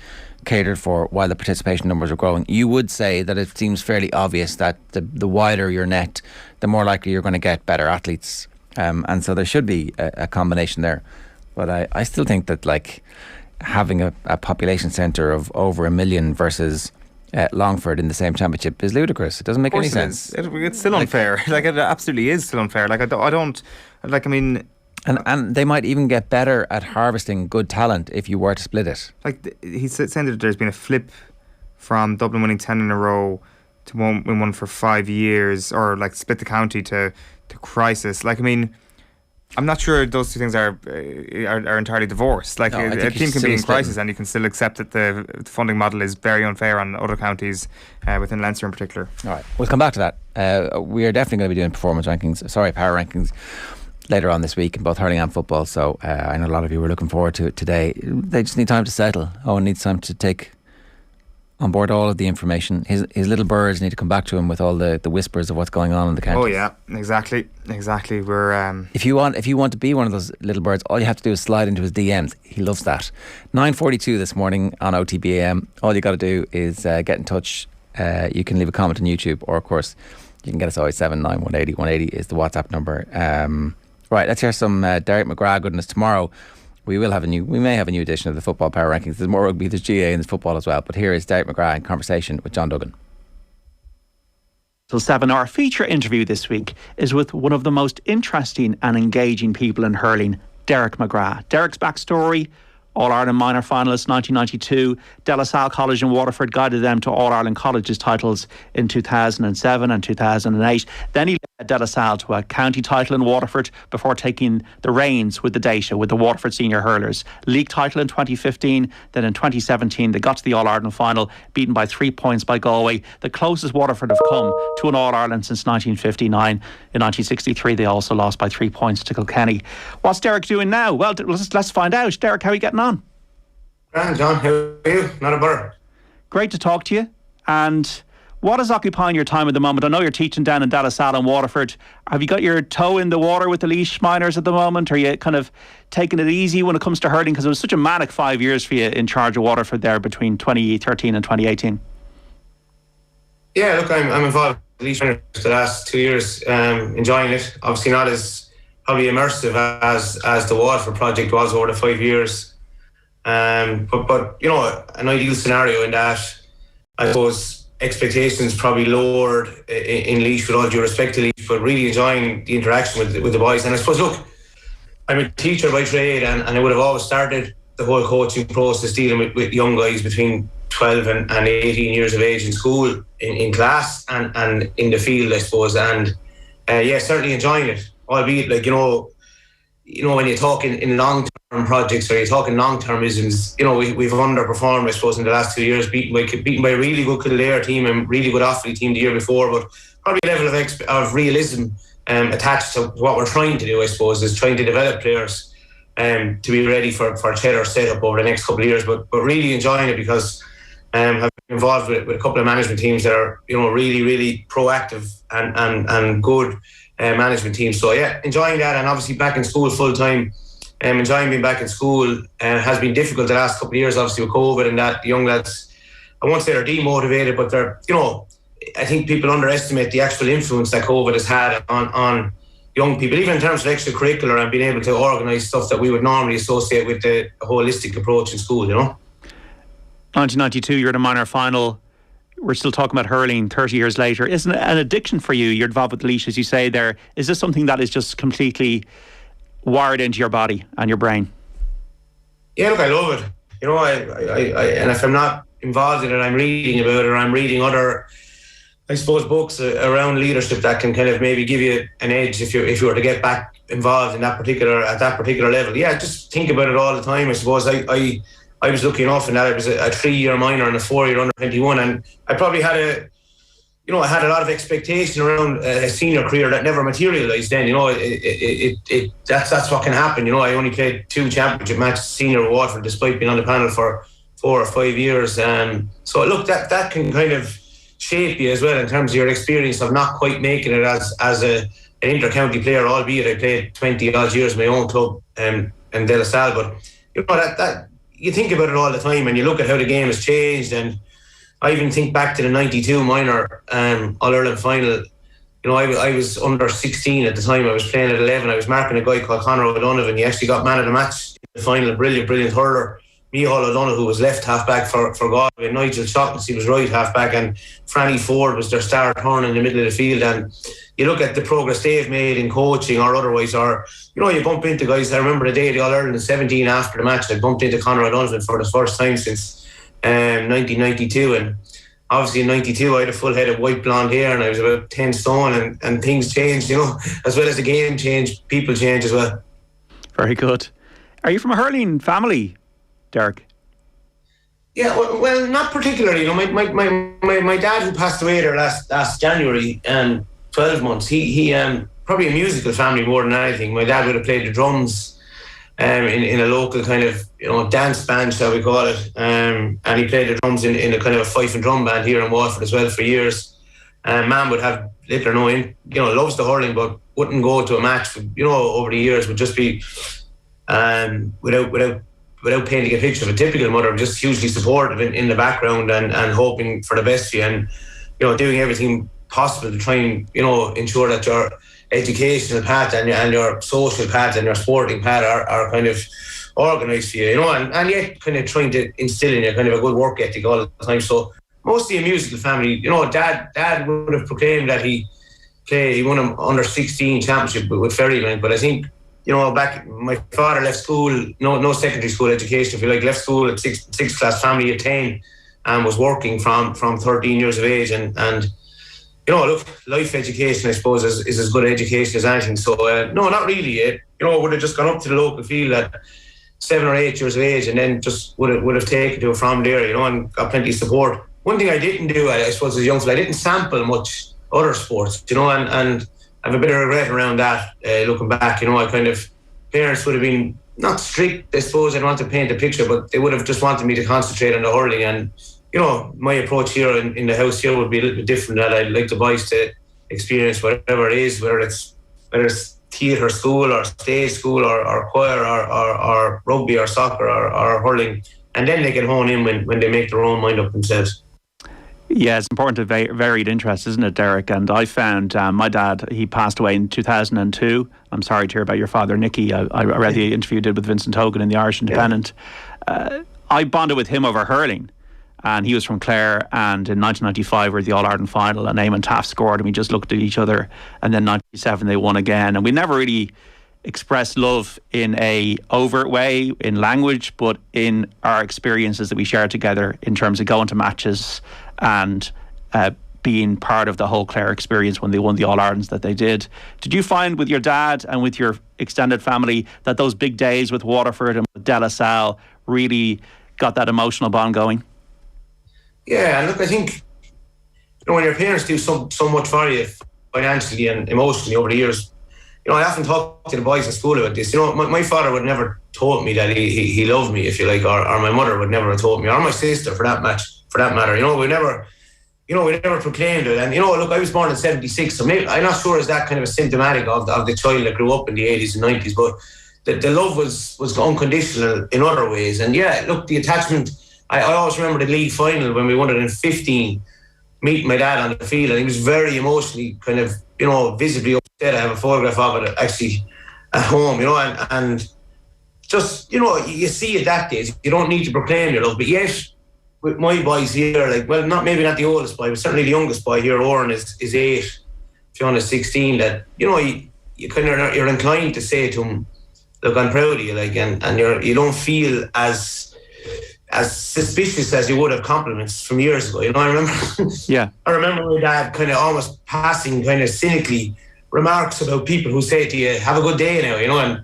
catered for while the participation numbers were growing. You would say that it seems fairly obvious that the wider your net, the more likely you're going to get better athletes. And so there should be a combination there. But I still think that like having a population centre of over 1 million versus Longford in the same championship is ludicrous. It doesn't make any sense. It's still unfair. Like it absolutely is still unfair. Like I don't like. I mean. And they might even get better at harvesting good talent if you were to split it. Like he's saying that there's been a flip from Dublin winning 10 in a row to win one for 5 years, or like split the county to crisis. Like, I mean, I'm not sure those two things are entirely divorced. Like a team can be in crisis and you can still accept that the funding model is very unfair on other counties within Leinster in particular. All right, we'll come back to that. We are definitely going to be doing power rankings later on this week in both hurling and football, so I know a lot of you were looking forward to it today. They just need time to settle. Owen needs time to take on board all of the information. His little birds need to come back to him with all the whispers of what's going on in the county. Oh yeah, exactly. We're if you want to be one of those little birds, all you have to do is slide into his DMs. He loves that. 9:42 this morning on OTB AM. All you got to do is get in touch. You can leave a comment on YouTube, or of course you can get us 087 9180 180 is the WhatsApp number. Right, let's hear some Derek McGrath goodness. Tomorrow we may have a new edition of the Football Power Rankings. There's more rugby, there's GAA and there's football as well. But here is Derek McGrath in conversation with John Duggan. So 7, our feature interview this week is with one of the most interesting and engaging people in hurling, Derek McGrath. Derek's backstory: All-Ireland minor finalist 1992, De La Salle College in Waterford guided them to All-Ireland Colleges titles in 2007 and 2008. Then he De La Salle to a county title in Waterford before taking the reins with the Data, with the Waterford senior hurlers. League title in 2015, then in 2017 they got to the All-Ireland final, beaten by 3 points by Galway, the closest Waterford have come to an All-Ireland since 1959. In 1963 they also lost by 3 points to Kilkenny. What's Derek doing now? Well, let's find out. Derek, how are you getting on? Grand, John, how are you? Not a bother. Great to talk to you. And what is occupying your time at the moment? I know you're teaching down in De La Salle and Waterford. Have you got your toe in the water with the Laois minors at the moment? Are you kind of taking it easy when it comes to hurling? Because it was such a manic 5 years for you in charge of Waterford there between 2013 and 2018. Yeah, look, I'm involved with Laois minors the last 2 years, enjoying it. Obviously not as probably immersive as the Waterford project was over the 5 years. But you know, an ideal scenario in that, I suppose, expectations probably lowered in Laois, with all due respect to Laois, but really enjoying the interaction with the boys. And I suppose, look, I'm a teacher by trade, and I would have always started the whole coaching process dealing with young guys between 12 and 18 years of age in school, in class and in the field, I suppose. And yeah, certainly enjoying it, albeit, like, you know, when you're talking in long-term projects or you're talking long-termisms, you know, we've underperformed, I suppose, in the last 2 years, beaten by a really good Kildare team and really good Offaly team the year before, but probably a level of realism attached to what we're trying to do, I suppose, is trying to develop players to be ready for Cheddar setup over the next couple of years, but really enjoying it because I've been involved with a couple of management teams that are, you know, really, really proactive and good management team. So yeah, enjoying that, and obviously back in school full time. Enjoying being back in school has been difficult the last couple of years, obviously with COVID and that. The young lads, I won't say they're demotivated, but they're, you know, I think people underestimate the actual influence that COVID has had on young people, even in terms of extracurricular and being able to organise stuff that we would normally associate with the holistic approach in school, you know. 1992, you're at a minor final. We're still talking about hurling 30 years later. Isn't it an addiction for you? You're involved with Laois, as you say there. Is this something that is just completely wired into your body and your brain? Yeah, look, I love it. You know, I and if I'm not involved in it, I'm reading about it, or I'm reading other, I suppose, books around leadership that can kind of maybe give you an edge if you were to get back involved in that particular level. Yeah, just think about it all the time. I suppose I was lucky enough in that it was a 3-year minor and a 4-year under 21, and I probably had a lot of expectation around a senior career that never materialised. Then, you know, that's what can happen. You know, I only played 2 championship matches senior with Waterford, despite being on the panel for 4 or 5 years. So look, that can kind of shape you as well in terms of your experience of not quite making it as an inter-county player, albeit I played 20 odd years in my own club in De La Salle. But you know, that you think about it all the time, and you look at how the game has changed. And I even think back to the 92 minor All-Ireland final. You know, I was under 16 at the time. I was playing at 11. I was marking a guy called Conor Whelan. He actually got man of the match in the final. Brilliant hurler. Micheál O'Donoghue was left half-back for Galway. Nigel Shaughnessy was right half-back, and Franny Ford was their star turner in the middle of the field. And you look at the progress they've made in coaching or otherwise, or, you know, you bump into guys. I remember the day the All-Ireland in 17 after the match, I bumped into Conor O'Donoghue for the first time since 1992. And obviously in 92 I had a full head of white blonde hair and I was about 10 stone, and things changed, you know, as well as the game changed, people change as well. Very good. Are you from a hurling family, Derek? Yeah, well, not particularly. You know, my dad, who passed away there last January, 12 months, he probably a musical family more than anything. My dad would have played the drums in a local kind of, you know, dance band, shall we call it, and he played the drums in a kind of a fife and drum band here in Waterford as well for years. Man would have little or no, you know, loves the hurling, but wouldn't go to a match, you know, over the years, would just be without painting a picture of a typical mother, just hugely supportive in the background and hoping for the best for you, and, you know, doing everything possible to try and, you know, ensure that your educational path and your social path and your sporting path are kind of organised for you, you know, and yet kind of trying to instill in you kind of a good work ethic all the time. So mostly a musical family. You know, dad would have proclaimed that he won an under 16 championship with Ferryland, but I think, you know, back, my father left school, no secondary school education, if you like, left school at sixth class, family at 10, and was working from 13 years of age, and look, life education, I suppose, is as good education as anything. So, no, not really. Would have just gone up to the local field at 7 or 8 years of age, and then just would have taken to it from there, and got plenty of support. One thing I didn't do, I suppose, as a young fella, I didn't sample much other sports, and I have a bit of regret around that, looking back. I kind of, parents would have been not strict, I suppose. I don't want to paint a picture, but they would have just wanted me to concentrate on the hurling. And my approach here in the house here would be a little bit different. That I'd like the boys to experience whatever it is, whether it's theatre school or stage school or choir or rugby or soccer or hurling, and then they can hone in when they make their own mind up themselves. Yeah, it's important to varied interest, isn't it, Derek? And I found my dad, he passed away in 2002. I'm sorry to hear about your father, Nicky. I read the interview you did with Vincent Hogan in the Irish Independent. I bonded with him over hurling. And he was from Clare, and in 1995 we were at the All-Ireland final, and Eamon Taft scored, and we just looked at each other, and then 97 they won again. And we never really expressed love in a overt way, in language, but in our experiences that we shared together in terms of going to matches and being part of the whole Clare experience when they won the All-Irelands that they did. Did you find with your dad and with your extended family that those big days with Waterford and with De La Salle really got that emotional bond going? Yeah, and look, I think when your parents do so much for you financially and emotionally over the years, I often talk to the boys in school about this. My father would never told me that he loved me, if you like, or my mother would never have told me, or my sister for that matter. We never proclaimed it. And look, I was born in 76, so maybe, I'm not sure is that kind of a symptomatic of the child that grew up in the 80s and 90s, but the love was unconditional in other ways. And yeah, look, the attachment. I always remember the league final when we won it in 15, meeting my dad on the field, and he was very emotionally kind of, visibly upset. I have a photograph of it actually at home, and just, you see it that day. You don't need to proclaim your love, but yet with my boys here, maybe not the oldest boy, but certainly the youngest boy here, Eoin is 8, Fionn is 16, that, you kind of, you're inclined to say to him, look, I'm proud of you, and you don't feel as suspicious as you would have compliments from years ago. I remember. Yeah. I remember my dad kind of almost passing, kind of cynically, remarks about people who say to you, "Have a good day now," and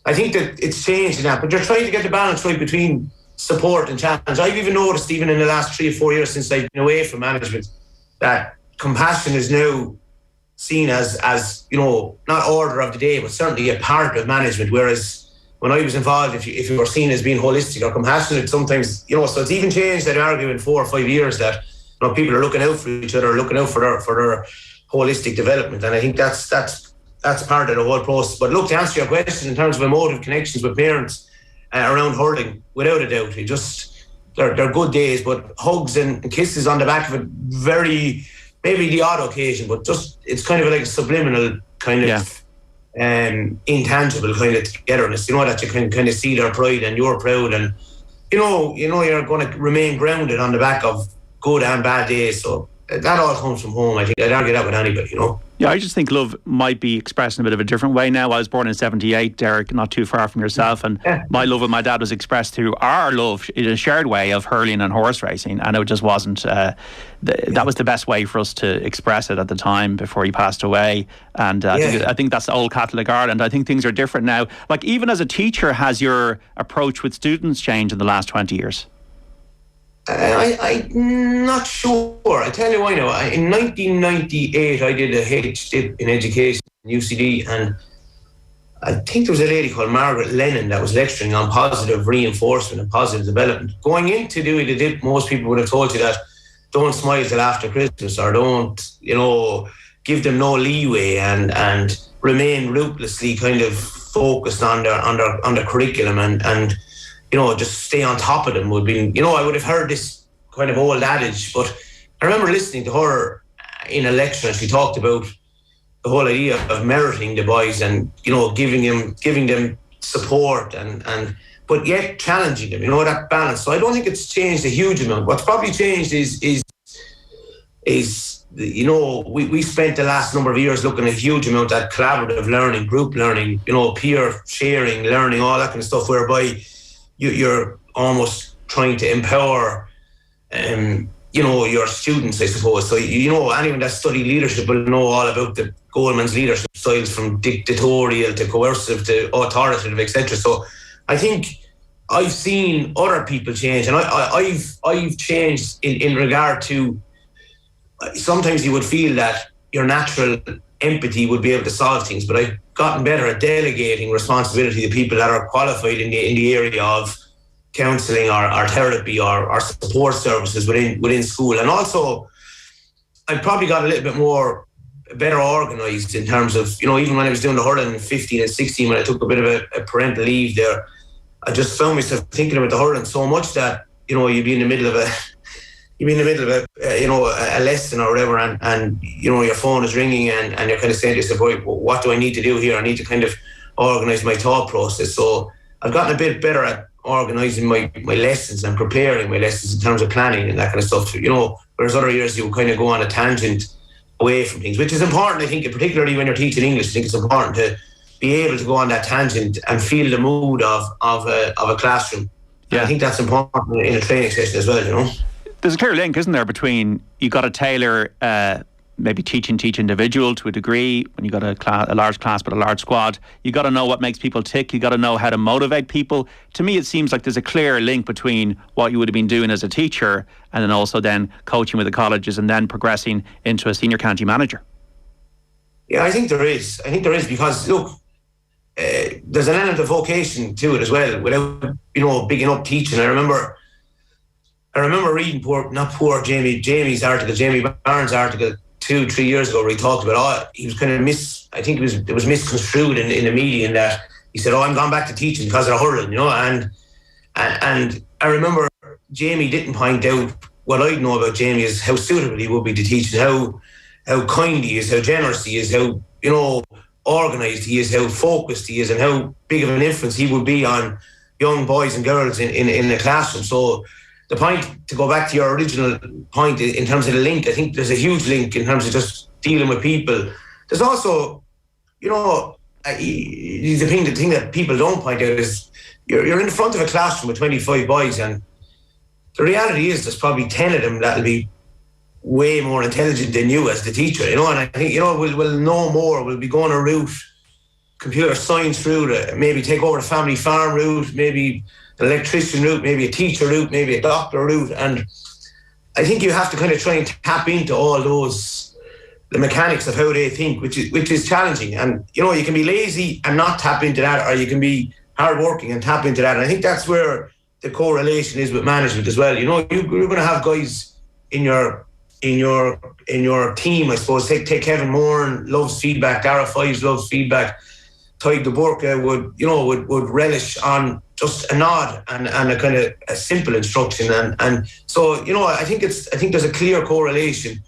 I think that it's changed in that. But you're trying to get the balance right between support and challenge. I've even noticed, even in the last 3 or 4 years since I've been away from management, that compassion is now seen as not order of the day, but certainly a part of management. Whereas when I was involved, if you were seen as being holistic or compassionate, sometimes, so it's even changed, I'd argue, in 4 or 5 years that people are looking out for each other, looking out for their holistic development. And I think that's part of the whole process. But look, to answer your question, in terms of emotive connections with parents around hurling, without a doubt, they're good days, but hugs and kisses on the back of it, very, maybe the odd occasion, but just, it's kind of like a subliminal kind of intangible kind of togetherness, that you can kind of see their pride and you're proud, and you're going to remain grounded on the back of good and bad days. So that all comes from home. I think I'd argue that with anybody, Yeah, I just think love might be expressed in a bit of a different way now. I was born in 78, Derek, not too far from yourself, and my love with my dad was expressed through our love in a shared way of hurling and horse racing, and it just wasn't that was the best way for us to express it at the time before he passed away. And I think that's the old Catholic Ireland. I think things are different now. Like, even as a teacher, has your approach with students changed in the last 20 years? I'm not sure. I tell you why now. In 1998, I did a HDip in education in UCD, and I think there was a lady called Margaret Lennon that was lecturing on positive reinforcement and positive development. Going into doing the dip, most people would have told you that don't smile till after Christmas, or don't, give them no leeway, and remain ruthlessly kind of focused on their curriculum and just stay on top of them would be, I would have heard this kind of old adage, but I remember listening to her in a lecture, and she talked about the whole idea of meriting the boys and, giving them support and but yet challenging them, that balance. So I don't think it's changed a huge amount. What's probably changed is we spent the last number of years looking a huge amount at collaborative learning, group learning, peer sharing, learning, all that kind of stuff, whereby you're almost trying to empower your students, I suppose. So, anyone that studied leadership will know all about the Goldman's leadership styles, from dictatorial to coercive to authoritative, etc. So I think I've seen other people change, and I've changed in regard to, sometimes you would feel that your natural empathy would be able to solve things, but I've gotten better at delegating responsibility to people that are qualified in the area of counselling or therapy or support services within school. And also, I've probably got a little bit better organised in terms of, even when I was doing the hurling in 15 and 16, when I took a bit of a parental leave there, I just found myself thinking about the hurling so much that, you'd be in the middle of a lesson or whatever, and your phone is ringing, and you're kind of saying to yourself, right, what do I need to do here? I need to kind of organise my thought process. So I've gotten a bit better at organising my lessons and preparing my lessons in terms of planning and that kind of stuff. Whereas other years you kind of go on a tangent away from things, which is important, I think, particularly when you're teaching English. I think it's important to be able to go on that tangent and feel the mood of a classroom. Yeah. I think that's important in a training session as well, There's a clear link, isn't there, between you got to tailor maybe teach individual to a degree. When you got a large class but a large squad, you got to know what makes people tick. You got to know how to motivate people. To me, it seems like there's a clear link between what you would have been doing as a teacher and then also then coaching with the colleges and then progressing into a senior county manager. Yeah, I think there is because, look, there's an element of vocation to it as well, without, bigging up teaching. I remember reading Jamie Barnes' article 2-3 years ago, where he talked about he was kind of it was misconstrued in the media, in that he said, I'm gone back to teaching because of hurling, and I remember Jamie didn't point out what I'd know about Jamie is how suitable he would be to teaching, how kind he is, how generous he is, how organised he is, how focused he is, and how big of an influence he would be on young boys and girls in the classroom. So the point, to go back to your original point in terms of the link, I think there's a huge link in terms of just dealing with people. There's also, the thing that people don't point out is you're in front of a classroom with 25 boys, and the reality is there's probably 10 of them that'll be way more intelligent than you as the teacher, and I think, we'll know more, we'll be going a route, computer science route, maybe take over the family farm route, maybe an electrician route, maybe a teacher route, maybe a doctor route. And I think you have to kind of try and tap into all those, the mechanics of how they think, which is challenging. And, you can be lazy and not tap into that, or you can be hardworking and tap into that. And I think that's where the correlation is with management as well. You're going to have guys in your team, I suppose. Take Kevin Moore, loves feedback. Dara Fives loves feedback. Tyg de Burke would relish on just a nod and a kind of a simple instruction, and so I think there's a clear correlation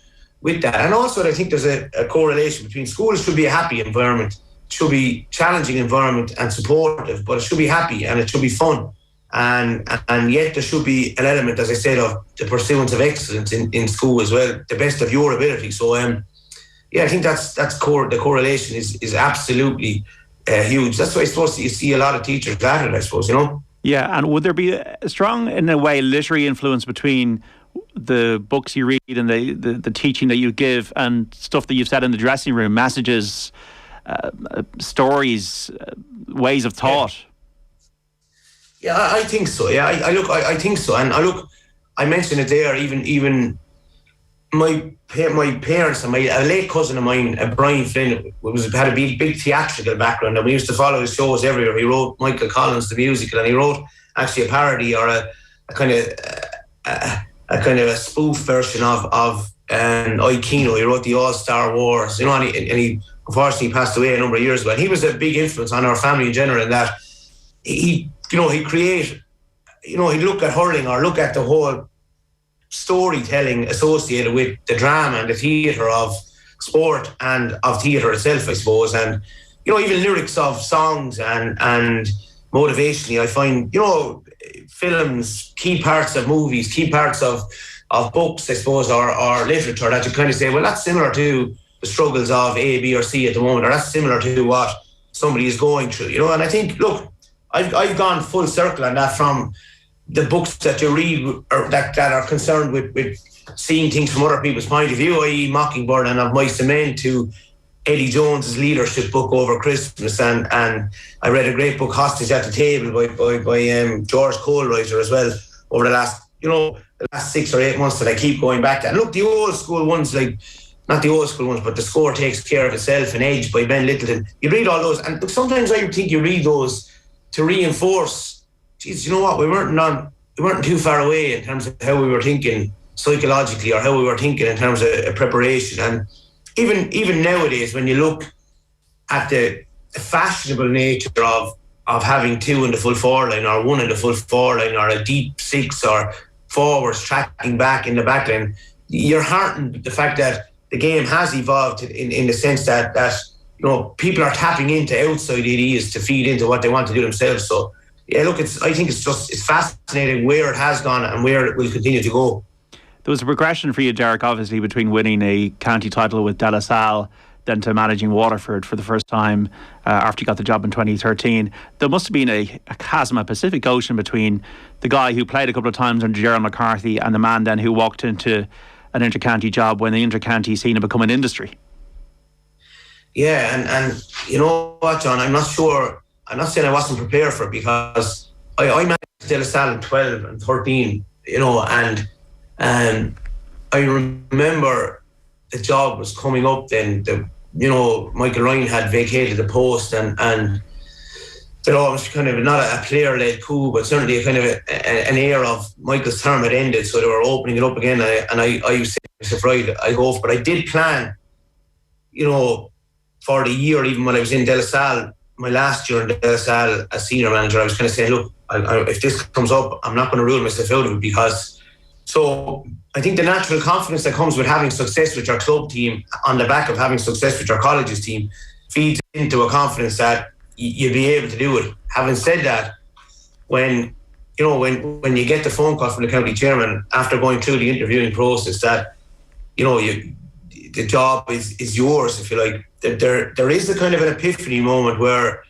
with that. And also I think there's a correlation between schools should be a happy environment, should be challenging environment and supportive, but it should be happy and it should be fun, and yet there should be an element, as I said, of the pursuance of excellence in school as well, the best of your ability. So I think that's the correlation is absolutely huge. That's why I suppose you see a lot of teachers at it, I suppose, Yeah, and would there be a strong, in a way, literary influence between the books you read and the teaching that you give and stuff that you've said in the dressing room, messages, stories, ways of thought? Yeah, I think so. Yeah, I think so. And I mentioned it there, even my parents and a late cousin of mine, Brian Flynn, had a big theatrical background, and we used to follow his shows everywhere. He wrote Michael Collins the musical, and he wrote actually a parody or a kind of a spoof version of Aikino. He wrote the All-Star Wars, and he unfortunately passed away a number of years ago. And he was a big influence on our family in general, in that he'd look at hurling or look at the whole storytelling associated with the drama and the theatre of sport and of theatre itself, I suppose. And even lyrics of songs and motivationally, I find films, key parts of movies, key parts of books, I suppose, or literature, that you kind of say, well, that's similar to the struggles of A, B or C at the moment, or that's similar to what somebody is going through, And I think, look, I've gone full circle on that from the books that you read or that are concerned with seeing things from other people's point of view, i.e. Mockingbird and Of Mice and Men, to Eddie Jones's leadership book over Christmas, and I read a great book, Hostage at the Table, by George Colwriter as well, over the last 6 or 8 months that I keep going back to. And look, the old school ones, like, not the old school ones, but The Score Takes Care of Itself and Edge by Ben Littleton, you read all those, and look, sometimes I think you read those to reinforce, geez, you know what, we weren't too far away in terms of how we were thinking psychologically, or how we were thinking in terms of preparation. And even nowadays, when you look at the fashionable nature of having 2 in the full forward line, or 1 in the full forward line, or a deep 6, or forwards tracking back in the back line, you're heartened with the fact that the game has evolved in the sense that people are tapping into outside ideas to feed into what they want to do themselves. So yeah, look, I think it's fascinating where it has gone and where it will continue to go. There was a progression for you, Derek, obviously, between winning a county title with De La Salle, then to managing Waterford for the first time after you got the job in 2013. There must have been a chasm, a Pacific Ocean, between the guy who played a couple of times under Gerald McCarthy and the man then who walked into an inter-county job when the inter-county scene had become an industry. Yeah, and you know what, John, I'm not saying I wasn't prepared for it, because I managed De La Salle in 12 and 13, and I remember the job was coming up then. Michael Ryan had vacated the post, and it was kind of not a player-led coup, but certainly a kind of an air of Michael's term had ended, so they were opening it up again. And I was saying, right, I go for it. But I did plan, for the year, even when I was in De La Salle, my last year in De La Salle as senior manager, I was kind of saying, look, if this comes up, I'm not going to rule myself out of it, because. So I think the natural confidence that comes with having success with your club team on the back of having success with your colleges team feeds into a confidence that you'll be able to do it. Having said that, when you get the phone call from the county chairman after going through the interviewing process that the job is yours, if you like, there is a kind of an epiphany moment where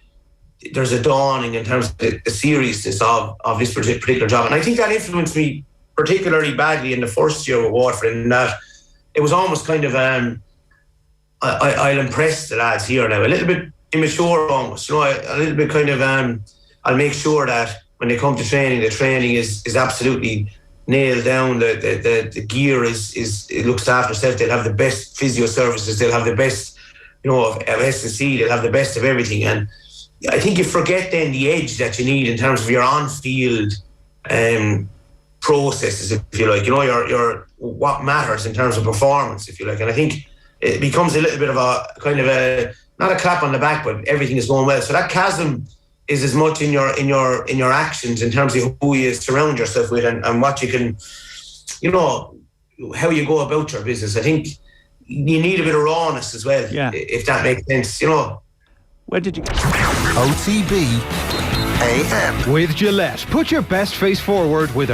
there's a dawning in terms of the seriousness of this particular job. And I think that influenced me particularly badly in the first year with Waterford, in that it was almost kind of I'll impress the lads here now, a little bit immature almost, a little bit kind of I'll make sure that when they come to training, the training is absolutely nailed down, the gear is it looks after itself, they'll have the best physio services, they'll have the best of S&C, they'll have the best of everything. And I think you forget then the edge that you need in terms of your on-field processes, if you like, your what matters in terms of performance, if you like. And I think it becomes a little bit of a kind of a, not a clap on the back, but everything is going well. So that chasm is as much in your actions in terms of who you surround yourself with and what you can, how you go about your business. I think you need a bit of rawness as well, if that makes sense, Where did you OTB AM with Gillette. Put your best face forward with our